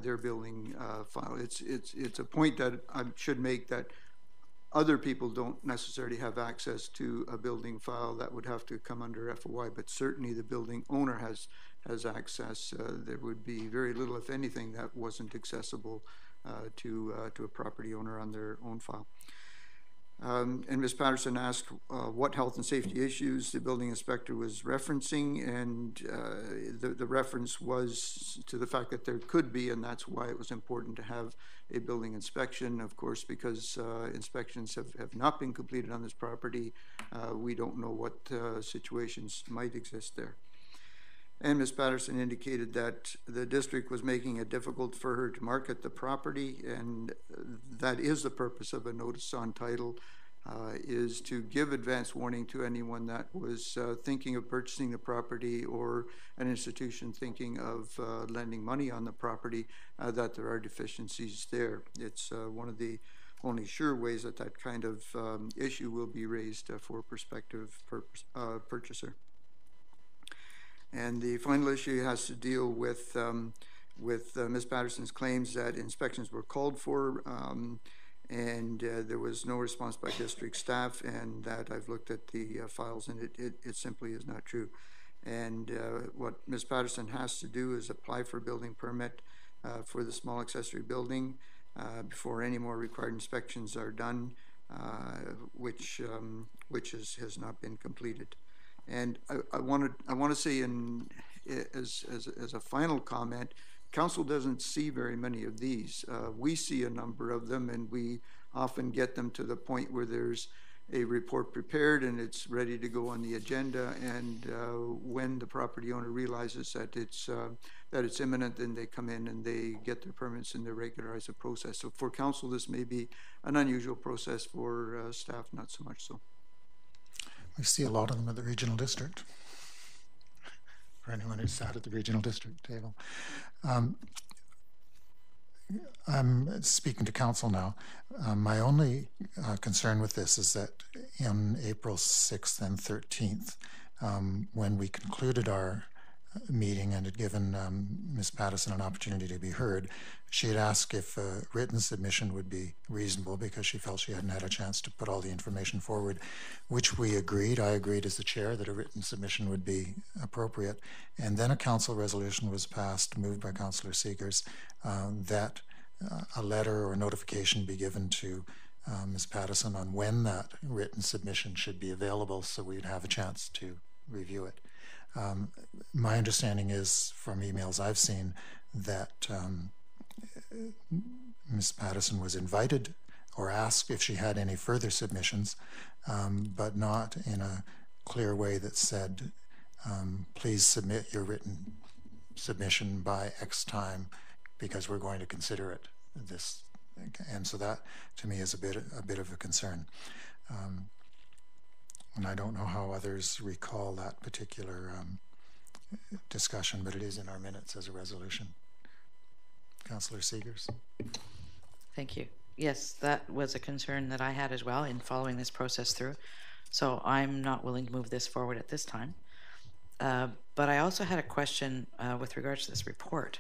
their building file. It's a point that I should make, that other people don't necessarily have access to a building file. That would have to come under FOI, but certainly the building owner has access. There would be very little, if anything, that wasn't accessible to a property owner on their own file. And Ms. Patterson asked what health and safety issues the building inspector was referencing, and the reference was to the fact that there could be, and that's why it was important to have a building inspection. Of course, because inspections have not been completed on this property, we don't know what situations might exist there. And Ms. Patterson indicated that the district was making it difficult for her to market the property, and that is the purpose of a notice on title, is to give advance warning to anyone that was thinking of purchasing the property, or an institution thinking of lending money on the property, that there are deficiencies there. It's one of the only sure ways that that kind of issue will be raised for a prospective purchaser. And the final issue has to deal with Ms. Patterson's claims that inspections were called for, and there was no response by district staff, and that I've looked at the files, and it simply is not true. And what Ms. Patterson has to do is apply for a building permit for the small accessory building before any more required inspections are done, which has not been completed. And I want to say, as a final comment, Council doesn't see very many of these. We see a number of them, and we often get them to the point where there's a report prepared and it's ready to go on the agenda. And when the property owner realizes that it's imminent, then they come in and they get their permits and they regularize the process. So for Council, this may be an unusual process. For staff, not so much so. We see a lot of them at the regional district, for anyone who's sat at the regional district table. I'm speaking to council now. My only concern with this is that in April 6th and 13th, when we concluded our meeting and had given Ms. Pattison an opportunity to be heard, she had asked if a written submission would be reasonable because she felt she hadn't had a chance to put all the information forward, which we agreed. I agreed as the chair that a written submission would be appropriate. And then a council resolution was passed, moved by Councillor Seegers, that a letter or notification be given to Ms. Pattison on when that written submission should be available so we'd have a chance to review it. My understanding is from emails I've seen that Ms. Pattison was invited or asked if she had any further submissions, but not in a clear way that said, please submit your written submission by X time because we're going to consider it this. And so that to me is a bit of a concern. And I don't know how others recall that particular discussion, but it is in our minutes as a resolution. Councillor Seegers. Thank you. Yes, that was a concern that I had as well in following this process through. So I'm not willing to move this forward at this time. But I also had a question with regards to this report.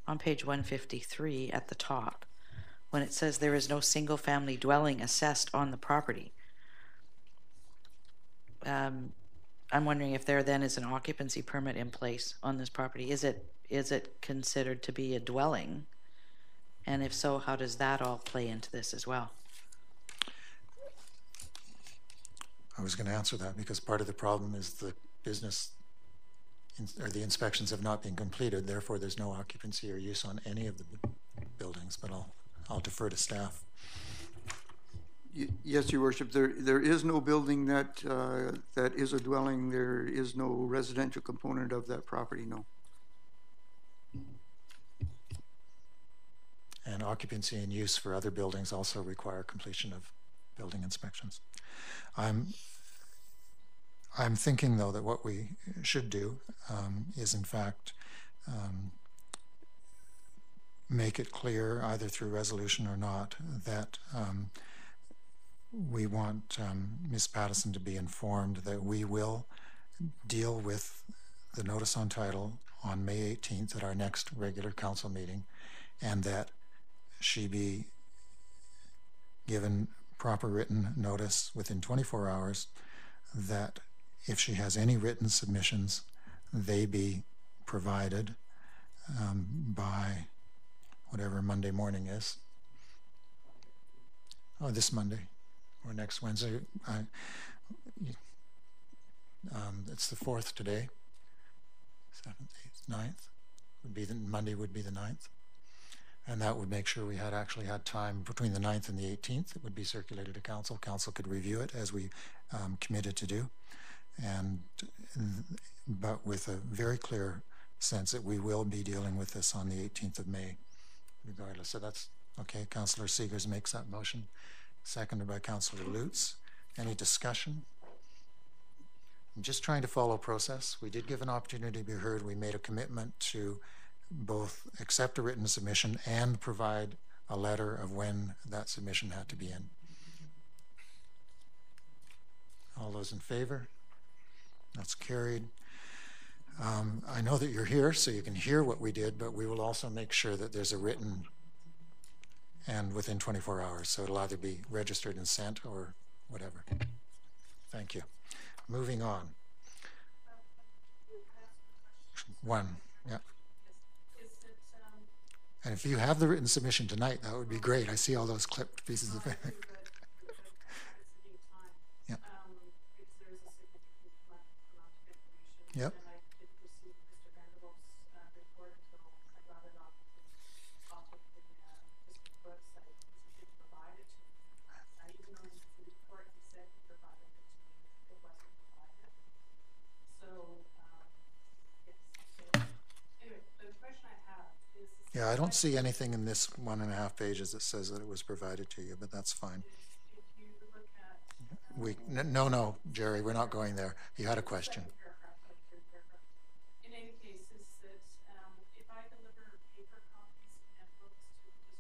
On page 153 at the top, when it says there is no single family dwelling assessed on the property. I'm wondering if there then is an occupancy permit in place on this property. Is it considered to be a dwelling? And if so, how does that all play into this as well? I was going to answer that because part of the problem is the business or the inspections have not been completed. Therefore, there's no occupancy or use on any of the buildings. But I'll defer to staff. Yes, Your Worship. There is no building that that is a dwelling. There is no residential component of that property. No. And occupancy and use for other buildings also require completion of building inspections. I'm thinking, though, that what we should do is, in fact, make it clear, either through resolution or not, that we want Ms. Pattison to be informed that we will deal with the notice on title on May 18th at our next regular council meeting, and that she be given proper written notice within 24 hours that if she has any written submissions, they be provided by whatever Monday morning is. Oh, this Monday or next Wednesday. It's the 4th today. 7th, 8th, 9th would be Monday would be the 9th. And that would make sure we had actually had time between the 9th and the 18th. It would be circulated to council. Council could review it as we committed to do. But with a very clear sense that we will be dealing with this on the 18th of May, regardless. So that's okay. Councillor Seegers makes that motion, seconded by Councillor Lutz. Any discussion? I'm just trying to follow process. We did give an opportunity to be heard. We made a commitment to both accept a written submission and provide a letter of when that submission had to be in. All those in favor? That's carried. I know that you're here, so you can hear what we did, but we will also make sure that there's a written and within 24 hours, so it'll either be registered and sent or whatever. Thank you. Moving on. One, yeah. And if you have the written submission tonight, that would be great. I see all those clipped pieces of paper. Yeah. Yep. Yeah, I don't see anything in this 1.5 pages that says that it was provided to you, but that's fine. No, Jerry, we're not going there. You had a question. In any case, is that if I deliver paper copies and books to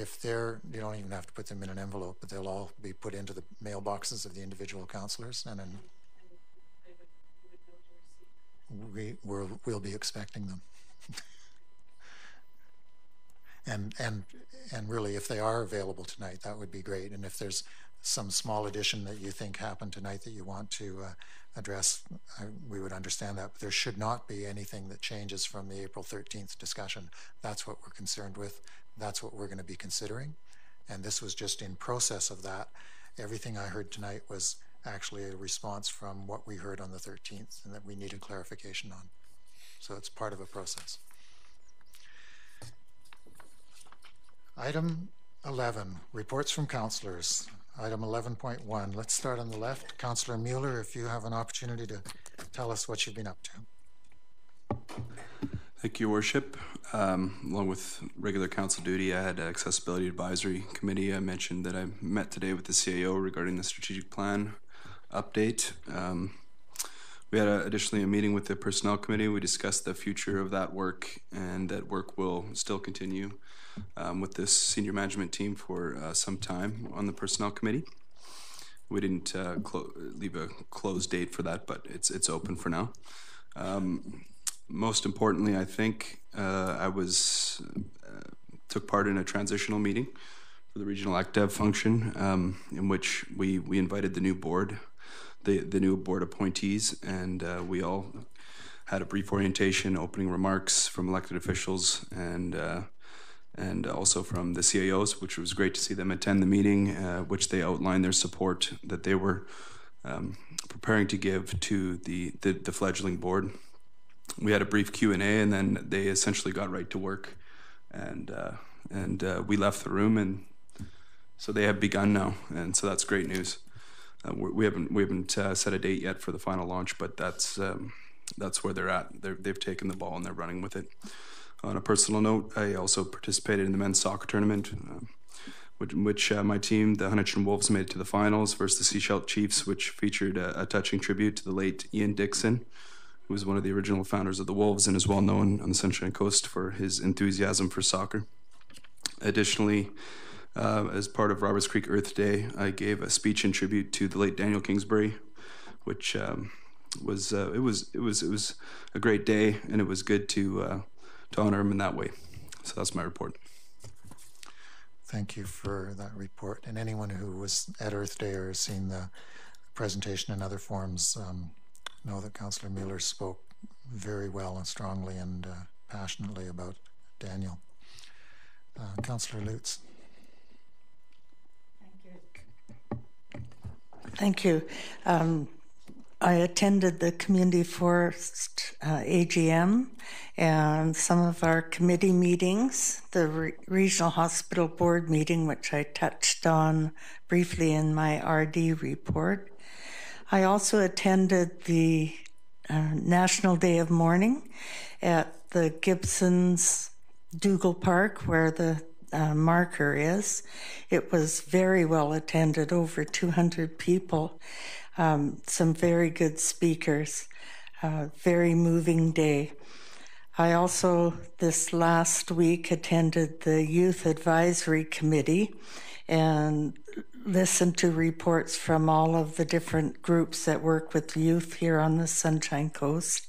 if they're, you don't even have to put them in an envelope, but they'll all be put into the mailboxes of the individual councillors, and then we'll be expecting them. And really, if they are available tonight, that would be great. And if there's some small addition that you think happened tonight that you want to address, we would understand that. But there should not be anything that changes from the April 13th discussion. That's what we're concerned with. That's what we're going to be considering. And this was just in process of that. Everything I heard tonight was actually a response from what we heard on the 13th and that we needed clarification on. So it's part of a process. Item 11, reports from councillors. Item 11.1, let's start on the left. Councillor Mueller, if you have an opportunity to tell us what you've been up to. Thank you, Your Worship. Along with regular council duty, I had Accessibility Advisory Committee. I mentioned that I met today with the CAO regarding the strategic plan update. We had additionally a meeting with the Personnel Committee. We discussed the future of that work, and that work will still continue with this senior management team for some time on the Personnel Committee. We didn't leave a closed date for that, but it's open for now. Most importantly, I think I took part in a transitional meeting for the regional ACTEV function, in which we invited the new board, the new board appointees, and we all had a brief orientation, opening remarks from elected officials, and also from the CAOs, which was great to see them attend the meeting, which they outlined their support that they were preparing to give to the fledgling board. We had a brief Q&A, and then they essentially got right to work, and we left the room, and so they have begun now, and so that's great news. We haven't set a date yet for the final launch, but that's where they're at. They've taken the ball and they're running with it. On a personal note, I also participated in the men's soccer tournament, which my team, the Huntington Wolves, made it to the finals versus the Sechelt Chiefs, which featured a touching tribute to the late Ian Dixon, who was one of the original founders of the Wolves and is well known on the Sunshine Coast for his enthusiasm for soccer. Additionally, as part of Roberts Creek Earth Day, I gave a speech in tribute to the late Daniel Kingsbury, which was a great day, and it was good to honor him in that way. So that's my report. Thank you for that report. And anyone who was at Earth Day or has seen the presentation in other forms know that Councillor Mueller spoke very well and strongly and passionately about Daniel. Councillor Lutz. Thank you. I attended the Community Forest AGM and some of our committee meetings, the Regional Hospital Board meeting, which I touched on briefly in my RD report. I also attended the National Day of Mourning at the Gibson's Dougal Park, where the marker is. It was very well attended, over 200 people, some very good speakers, very moving day. I also, this last week, attended the Youth Advisory Committee and listened to reports from all of the different groups that work with youth here on the Sunshine Coast.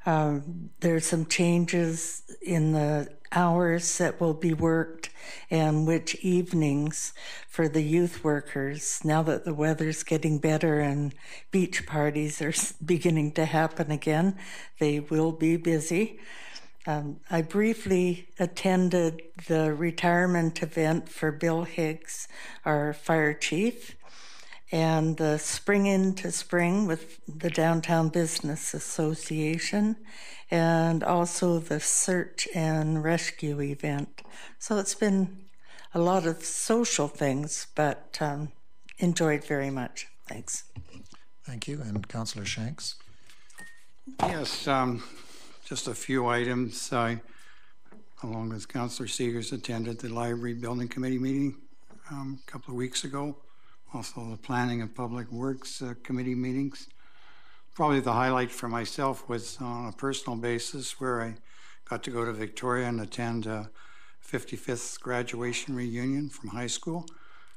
There's some changes in the hours that will be worked and which evenings for the youth workers. Now that the weather's getting better and beach parties are beginning to happen again, they will be busy. I briefly attended the retirement event for Bill Higgs, our fire chief, and the Spring Into Spring with the Downtown Business Association, and also the search and rescue event. So it's been a lot of social things, but enjoyed very much. Thanks. Thank you. And Councillor Shanks. Yes, just a few items. I, along with Councillor Seegers, attended the Library Building Committee meeting a couple of weeks ago. Also the Planning and Public Works Committee meetings. Probably the highlight for myself was on a personal basis, where I got to go to Victoria and attend a 55th graduation reunion from high school.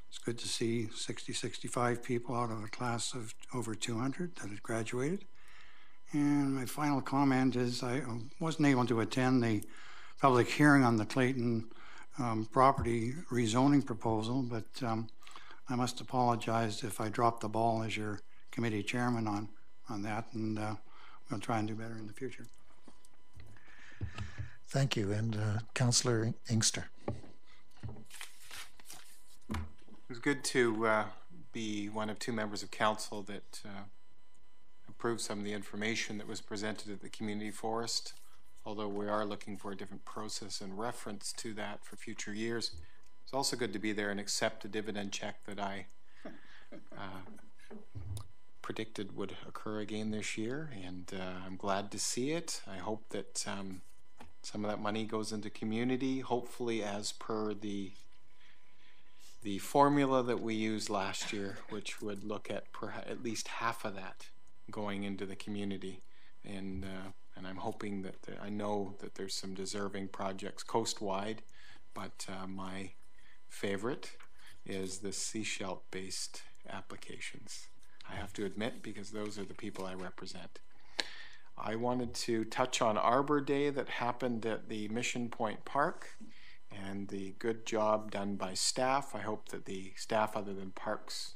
It's good to see 60, 65 people out of a class of over 200 that had graduated. And my final comment is I wasn't able to attend the public hearing on the Clayton property rezoning proposal, but I must apologize if I dropped the ball as your committee chairman on that, and we'll try and do better in the future. Thank you. And Councillor Inkster. It was good to be one of two members of council that approved some of the information that was presented at the community forest, although we are looking for a different process and reference to that for future years. It's also good to be there and accept a dividend check that I predicted would occur again this year, and I'm glad to see it. I hope that some of that money goes into community, hopefully as per the formula that we used last year, which would look at at least half of that going into the community. And I'm hoping that I know that there's some deserving projects coast-wide, but my favorite is the Sechelt-based applications. I have to admit, because those are the people I represent. I wanted to touch on Arbor Day that happened at the Mission Point Park and the good job done by staff. I hope that the staff, other than Parks,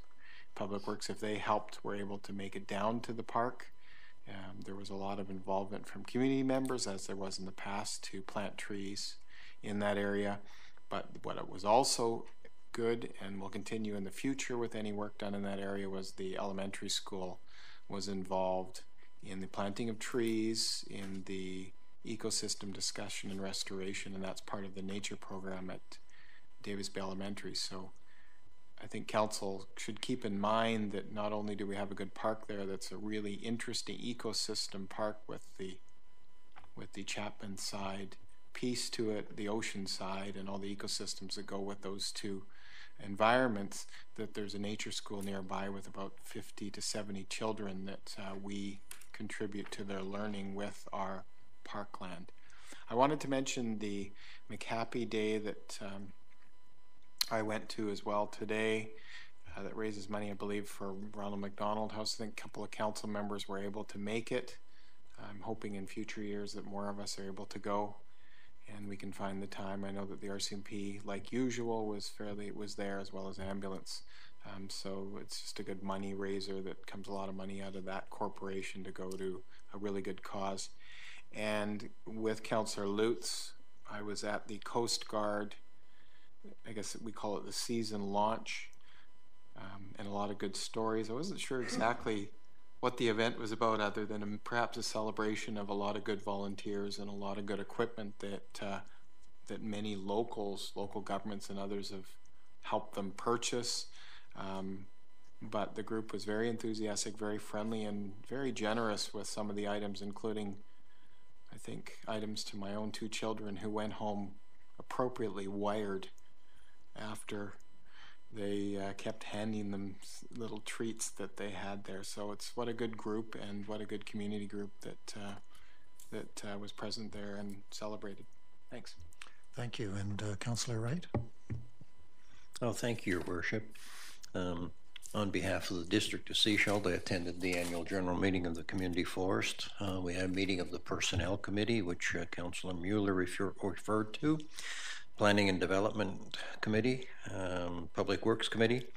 Public Works, if they helped, were able to make it down to the park. There was a lot of involvement from community members, as there was in the past, to plant trees in that area. But what it was also good and will continue in the future with any work done in that area was the elementary school was involved in the planting of trees, in the ecosystem discussion and restoration, and that's part of the nature program at Davis Bay Elementary. So I think council should keep in mind that not only do we have a good park there that's a really interesting ecosystem park with the Chapman side piece to it, the ocean side, and all the ecosystems that go with those two environments, that there's a nature school nearby with about 50 to 70 children that we contribute to their learning with our parkland. I wanted to mention the McHappy Day that I went to as well today, that raises money, I believe, for Ronald McDonald House. I think a couple of council members were able to make it. I'm hoping in future years that more of us are able to go and we can find the time. I know that the RCMP, like usual, was there, as well as ambulance. So it's just a good money raiser that comes a lot of money out of that corporation to go to a really good cause. And with Councillor Lutz, I was at the Coast Guard, I guess we call it the season launch, and a lot of good stories. I wasn't sure exactly what the event was about, other than perhaps a celebration of a lot of good volunteers and a lot of good equipment that many local governments and others have helped them purchase. But the group was very enthusiastic, very friendly, and very generous with some of the items, including, I think, items to my own two children who went home appropriately wired after they kept handing them little treats that they had there. So it's what a good group and what a good community group that was present there and celebrated. Thanks. Thank you. And Councillor Wright? Oh, thank you, Your Worship. On behalf of the District of Sechelt, I attended the annual general meeting of the Community Forest. We had a meeting of the Personnel Committee, which Councillor Mueller referred to, Planning and Development Committee, Public Works Committee.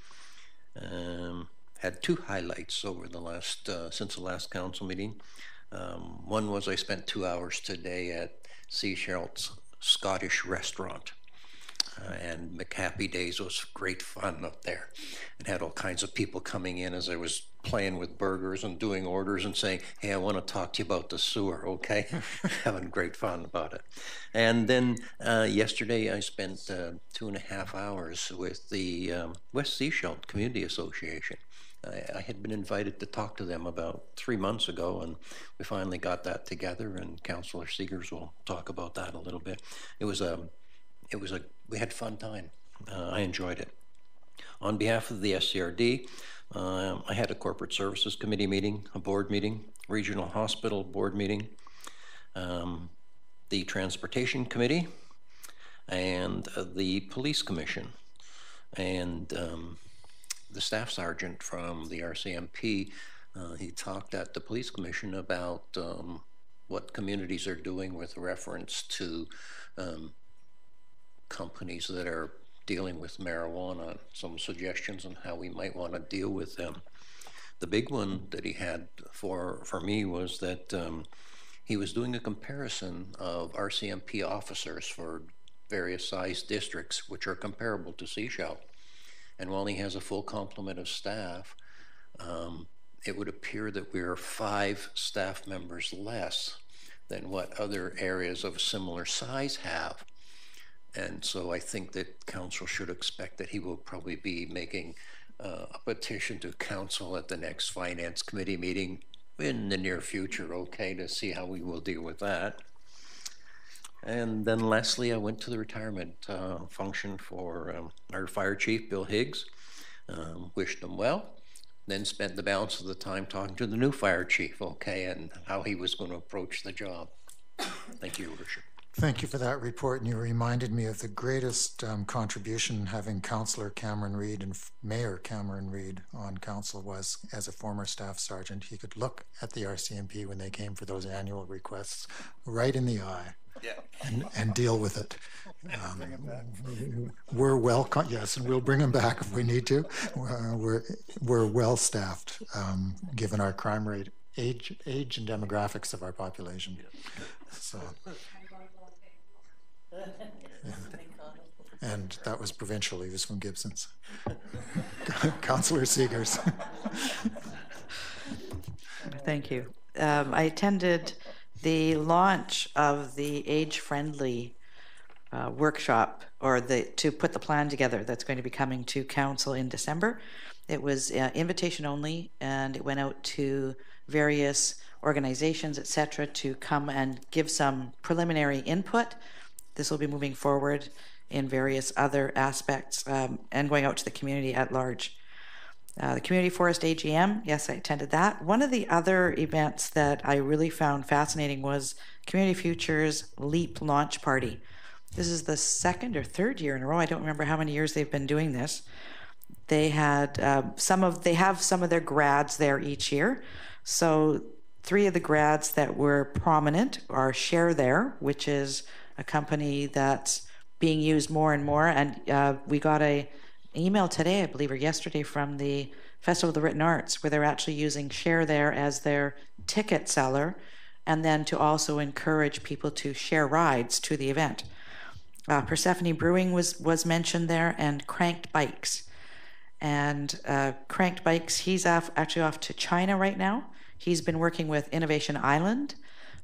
Had two highlights over the last, since the last council meeting. One was I spent 2 hours today at Sechelt's Scottish restaurant. And McHappy Days was great fun up there, and had all kinds of people coming in as I was playing with burgers and doing orders and saying, hey, I want to talk to you about the sewer, okay? Having great fun about it. And then yesterday I spent 2.5 hours with the West Sechelt Community Association. I had been invited to talk to them about 3 months ago, and we finally got that together, and Councillor Seegers will talk about that a little bit. We had fun time. I enjoyed it. On behalf of the SCRD, I had a Corporate Services Committee meeting, a board meeting, Regional Hospital board meeting, the Transportation Committee, and the police commission. And the staff sergeant from the RCMP, he talked at the police commission about what communities are doing with reference to companies that are dealing with marijuana, some suggestions on how we might want to deal with them. The big one that he had for me was that he was doing a comparison of RCMP officers for various size districts, which are comparable to Sechelt. And while he has a full complement of staff, it would appear that we are 5 staff members less than what other areas of similar size have. And so I think that council should expect that he will probably be making a petition to council at the next finance committee meeting in the near future, okay, to see how we will deal with that. And then lastly, I went to the retirement function for our fire chief, Bill Higgs, wished him well, then spent the balance of the time talking to the new fire chief, okay, and how he was going to approach the job. Thank you, Your Worship. Thank you for that report, and you reminded me of the greatest contribution having Councillor Cameron Reid and Mayor Cameron Reid on council was as a former staff sergeant. He could look at the RCMP when they came for those annual requests right in the eye. Yeah. And deal with it. We're yes, and we'll bring them back if we need to. We're well staffed, given our crime rate, age and demographics of our population. So, yeah. And that was provincial. He was from Gibson's. Councillor Seegers. Thank you. I attended the launch of the age-friendly workshop, or to put the plan together that's going to be coming to council in December. It was invitation only, and it went out to various organizations, etc., to come and give some preliminary input. This will be moving forward in various other aspects and going out to the community at large. The Community Forest AGM, yes, I attended that. One of the other events that I really found fascinating was Community Futures LEAP launch party. This is the 2nd or 3rd year in a row. I don't remember how many years they've been doing this. They had they have some of their grads there each year. So 3 of the grads that were prominent are Share There, which is a company that's being used more and more. And we got a email today, I believe, or yesterday, from the Festival of the Written Arts, where they're actually using Share There as their ticket seller, and then to also encourage people to share rides to the event. Persephone Brewing was mentioned there, and Cranked Bikes. And Cranked Bikes, he's actually off to China right now. He's been working with Innovation Island,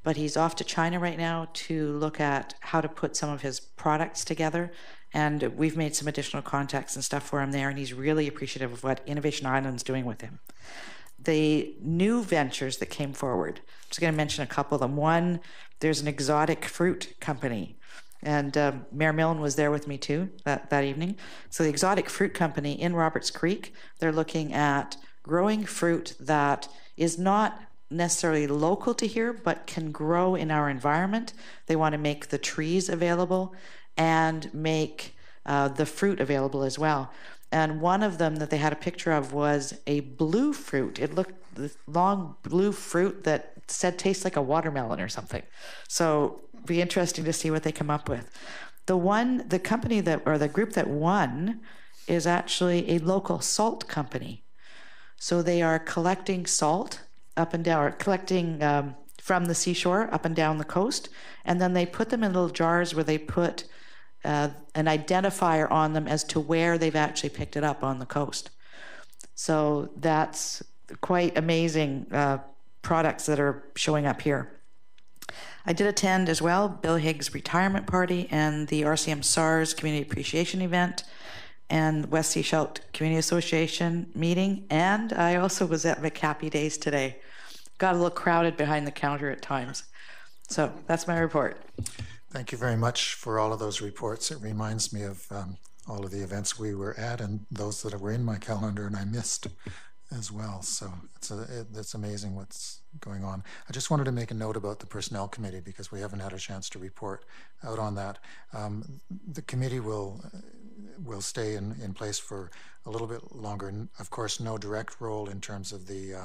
but he's off to China right now to look at how to put some of his products together. And we've made some additional contacts and stuff for him there, and he's really appreciative of what Innovation Island's doing with him. The new ventures that came forward, I'm just going to mention a couple of them. One, there's an exotic fruit company, and Mayor Millen was there with me too that evening. So the exotic fruit company in Roberts Creek, they're looking at growing fruit that is not necessarily local to here, but can grow in our environment. They want to make the trees available and make the fruit available as well. And one of them that they had a picture of was a blue fruit. It looked long blue fruit that said tastes like a watermelon or something. So it'd be interesting to see what they come up with. The company that, or the group that won, is actually a local salt company. So they are collecting salt up and down, or collecting from the seashore up and down the coast, and then they put them in little jars where they put an identifier on them as to where they've actually picked it up on the coast. So that's quite amazing products that are showing up here. I did attend as well Bill Higgs' retirement party and the RCM SARS Community Appreciation event and West Sechelt Community Association meeting, and I also was at McHappy Days today. Got a little crowded behind the counter at times. So that's my report. Thank you very much for all of those reports. It reminds me of all of the events we were at and those that were in my calendar and I missed. as well. So it's amazing what's going on. I just wanted to make a note about the Personnel Committee because we haven't had a chance to report out on that. The committee will stay in place for a little bit longer. Of course, no direct role in terms of the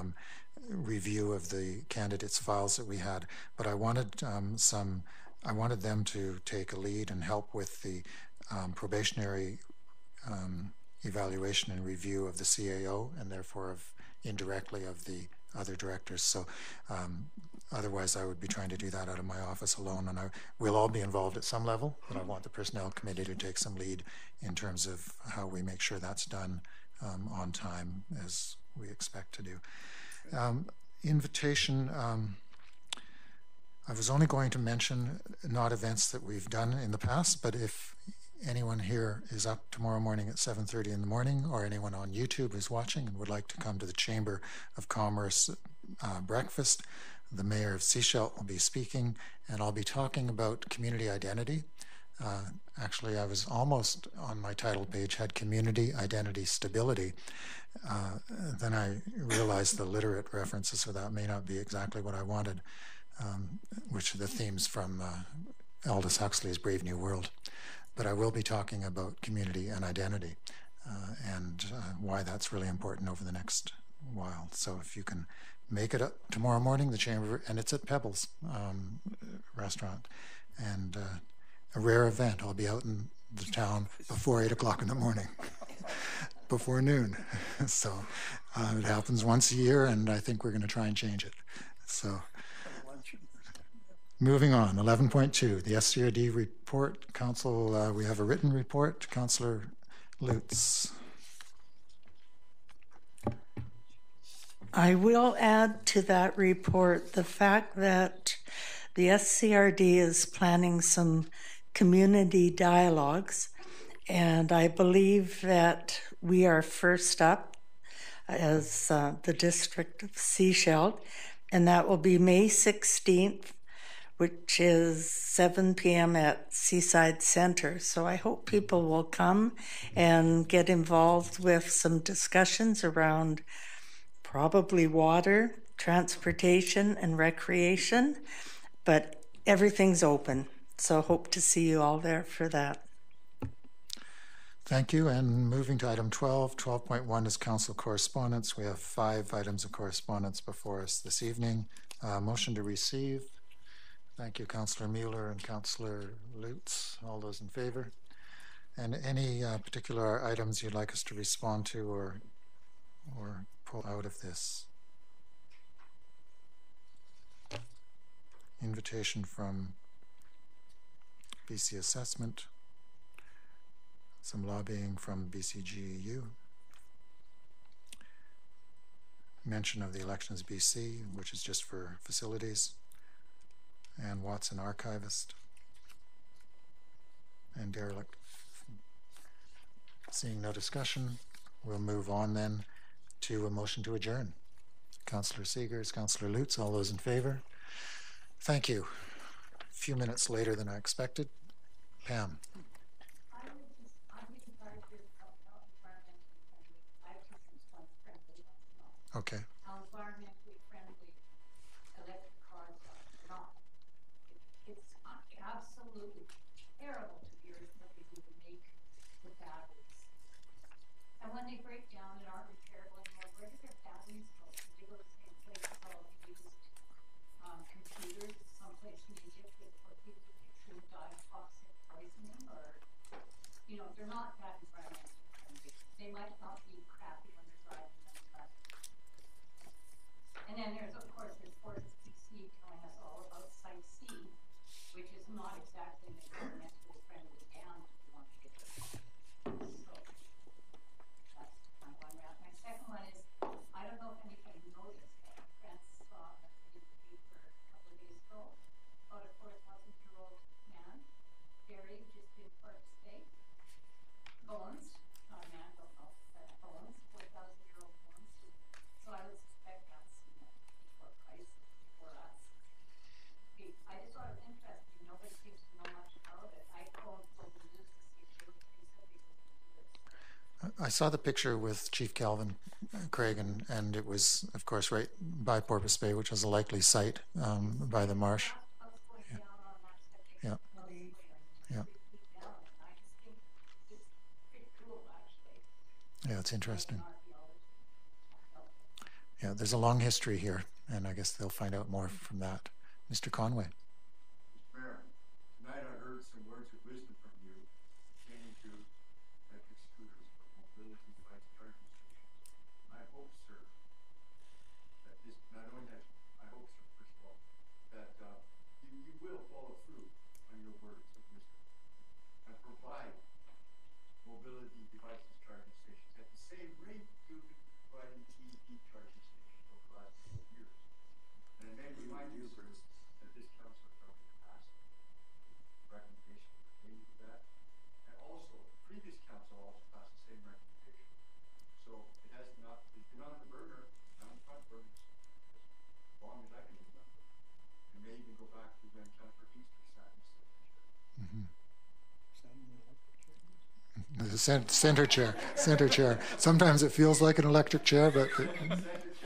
review of the candidates' files that we had, but I wanted them to take a lead and help with the probationary evaluation and review of the CAO, and therefore indirectly of the other directors. So otherwise I would be trying to do that out of my office alone, and we'll all be involved at some level, but I want the Personnel Committee to take some lead in terms of how we make sure that's done on time as we expect to do. Invitation, I was only going to mention not events that we've done in the past, but if anyone here is up tomorrow morning at 7:30 in the morning, or anyone on YouTube is watching and would like to come to the Chamber of Commerce breakfast, the Mayor of Sechelt will be speaking, and I'll be talking about community identity. Actually, I was almost on my title page, had community identity stability. Then I realized the literate references for that may not be exactly what I wanted, which are the themes from Aldous Huxley's Brave New World. But I will be talking about community and identity and why that's really important over the next while. So if you can make it up tomorrow morning, the Chamber, and it's at Pebbles restaurant, and a rare event. I'll be out in the town before 8 o'clock in the morning, before noon. So it happens once a year, and I think we're going to try and change it. So. Moving on, 11.2, the SCRD report. Council, we have a written report. Councillor Lutz. I will add to that report the fact that the SCRD is planning some community dialogues, and I believe that we are first up as the District of Sechelt, and that will be May 16th, which is 7 p.m. at Seaside Center. So I hope people will come and get involved with some discussions around probably water, transportation, and recreation, but everything's open. So hope to see you all there for that. Thank you. And moving to item 12, 12.1 is council correspondence. We have 5 items of correspondence before us this evening. Motion to receive. Thank you, Councillor Mueller and Councillor Lutz. All those in favor? And any particular items you'd like us to respond to or pull out of this? Invitation from BC Assessment. Some lobbying from BCGEU. Mention of the Elections BC, which is just for facilities. And Watson Archivist, and derelict. Seeing no discussion, we'll move on then to a motion to adjourn. Councillor Seegers, Councillor Lutz, all those in favor? Thank you. A few minutes later than I expected. Pam. Okay. Absolutely terrible to hear what they do to make the batteries. And when they break down and aren't repairable anymore, where do their batteries go? Do they go to the same place as all the used computers someplace in Egypt where people actually die of toxic poisoning? Or, you know, they're not that environmentally friendly. They might not be crappy when they're driving them, but. And then there's, of course, there's Forest BC telling us all about Site C, which is not exactly an environmentally friendly dam if you want to get this. So that's my one round. My second one is, I don't know if any I saw the picture with Chief Calvin Craig, and it was, of course, right by Porpoise Bay, which is a likely site by the marsh. Yeah. Yeah. Yeah, it's interesting. Yeah, there's a long history here, and I guess they'll find out more from that. Mr. Conway. Mayor, tonight I heard some words of wisdom from you pertaining to electric scooters for mobility device charging stations. I hope, sir, that this, not only that, I hope, sir, first of all, that you will follow through on your words of wisdom and provide mobility devices charging stations at the same rate you've been providing EV charging stations over the last 4 years. And may remind you, for instance, that this council probably passed recommendation pertaining to that. And also, previous council also passed the same recommendation. So it has not, it's been on the burner, on the front burner, as long as I can remember. And may even go back to when Councilor Easter sat in the chair. Mm-hmm. The center chair. Sometimes it feels like an electric chair, but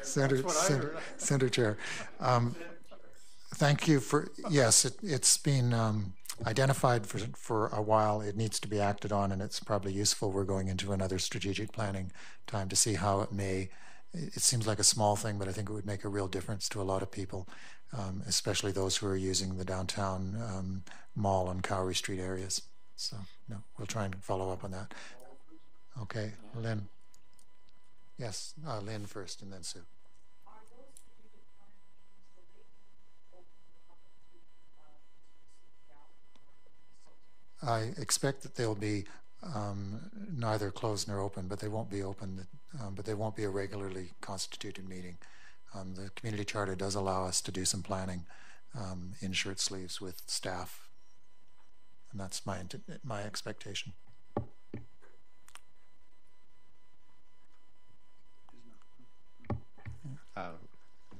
center chair. Thank you for, yes, it's been identified for a while. It needs to be acted on, and it's probably useful. We're going into another strategic planning time to see how it seems like a small thing, but I think it would make a real difference to a lot of people, especially those who are using the downtown mall and Cowrie Street areas. So, no, we'll try and follow up on that. Okay, Lynn. Yes, Lynn first and then Sue. I expect that they'll be neither closed nor open, but they won't be open, but they won't be a regularly constituted meeting. The community charter does allow us to do some planning in shirt sleeves with staff. And that's my expectation.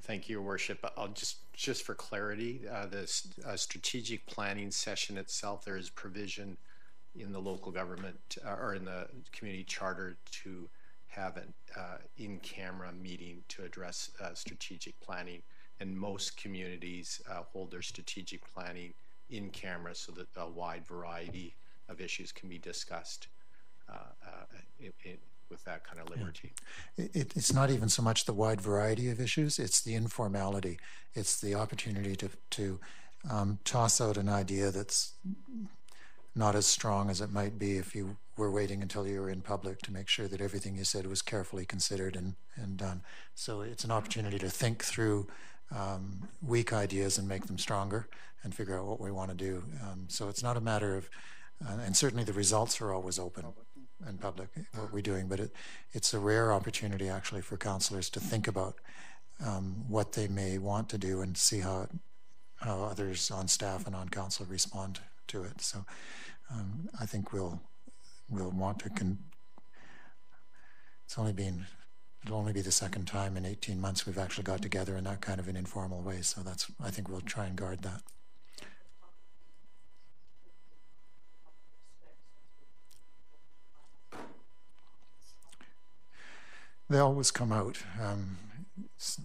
Thank you, Your Worship. I'll just for clarity, the strategic planning session itself, there is provision in the local government or in the community charter to have an in-camera meeting to address strategic planning. And most communities hold their strategic planning in camera so that a wide variety of issues can be discussed with that kind of liberty. Yeah. It's not even so much the wide variety of issues, it's the informality. It's the opportunity to toss out an idea that's not as strong as it might be if you were waiting until you were in public to make sure that everything you said was carefully considered and done. So it's an opportunity to think through weak ideas and make them stronger and figure out what we want to do. So it's not a matter of, and certainly the results are always open and public, what we're doing, but it's a rare opportunity actually for councillors to think about what they may want to do and see how others on staff and on council respond to it. So I think we'll want to, it'll only be the second time in 18 months we've actually got together in that kind of an informal way. So I think we'll try and guard that. They always come out,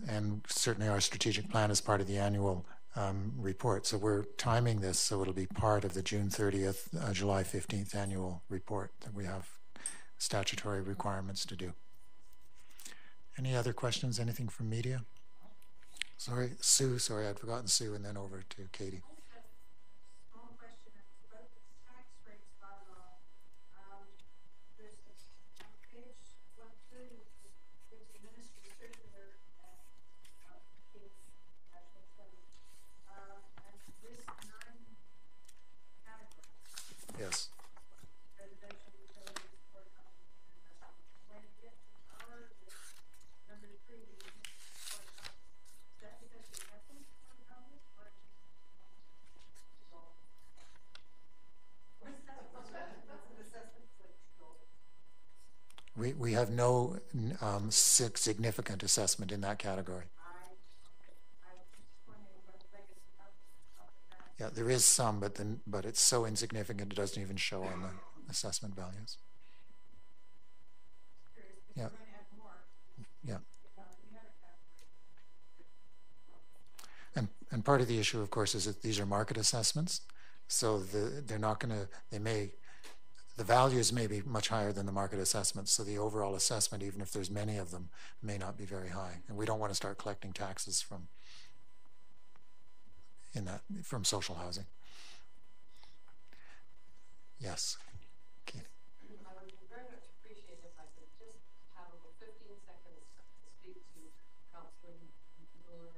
and certainly our strategic plan is part of the annual report. So we're timing this so it'll be part of the June 30th, July 15th annual report that we have statutory requirements to do. Any other questions? Anything from media? Sorry, Sue. Sorry, I'd forgotten Sue, and then over to Katie. Yes. We have no significant assessment in that category. Yeah, there is some, but it's so insignificant it doesn't even show on the assessment values. Yeah. Yeah. And part of the issue, of course, is that these are market assessments, so they're not going to. The values may be much higher than the market assessments, so the overall assessment, even if there's many of them, may not be very high. And we don't want to start collecting taxes from social housing. Yes. Okay. I would very much appreciate if I could just have about 15 seconds to speak to Councillor Mueller,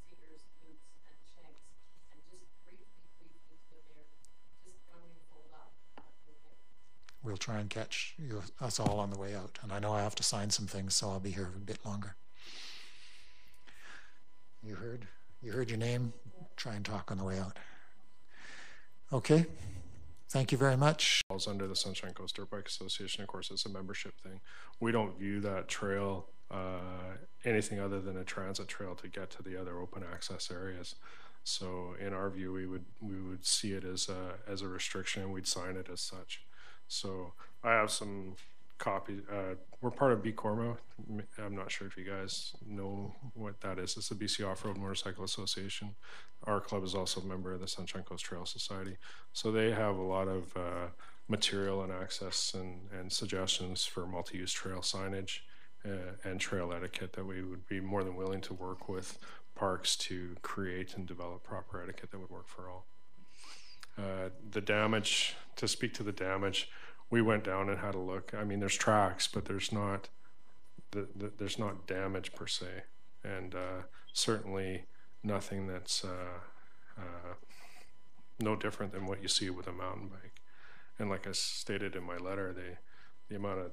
Seegers, Lutz, and Shanks, and just briefly to the mayor, just when we fold up. Okay. We'll try and catch us all on the way out. And I know I have to sign some things, so I'll be here a bit longer. You heard your name. Try and talk on the way out. Okay. Thank you very much. Falls under the Sunshine Coast Dirt Bike Association. Of course, it's a membership thing. We don't view that trail anything other than a transit trail to get to the other open access areas. So in our view, we would see it as a restriction, and we'd sign it as such. So I have some copies. We're part of BCORMA. I'm not sure if you guys know what that is. It's the BC Off-Road Motorcycle Association. Our club is also a member of the Sunshine Coast Trail Society. So they have a lot of material and access and suggestions for multi-use trail signage and trail etiquette that we would be more than willing to work with parks to create and develop proper etiquette that would work for all. The damage, to speak to the damage, we went down and had a look. I mean, there's tracks, but there's not damage per se, and certainly nothing that's no different than what you see with a mountain bike. And like I stated in my letter, the amount of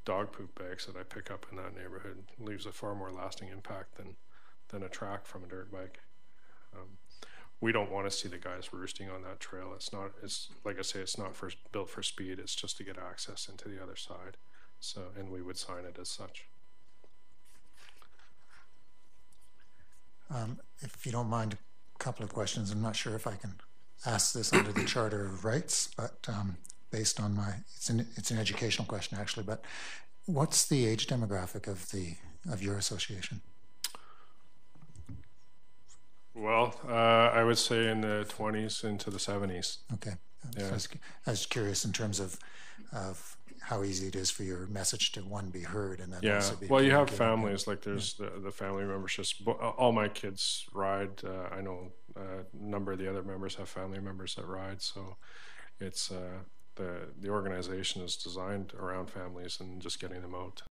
dog poop bags that I pick up in that neighborhood leaves a far more lasting impact than a track from a dirt bike. We don't want to see the guys roosting on that trail. It's like I say, it's not built for speed. It's just to get access into the other side. So, and we would sign it as such. If you don't mind, a couple of questions. I'm not sure if I can ask this under the Charter of Rights, but based on it's an educational question actually. But what's the age demographic of your association? Well, I would say in the 20s into the 70s. Okay. Yeah. I was curious in terms of how easy it is for your message to be heard and then also be. Well, you have families, like there's the family members. All my kids ride. I know a number of the other members have family members that ride. So it's the organization is designed around families and just getting them out.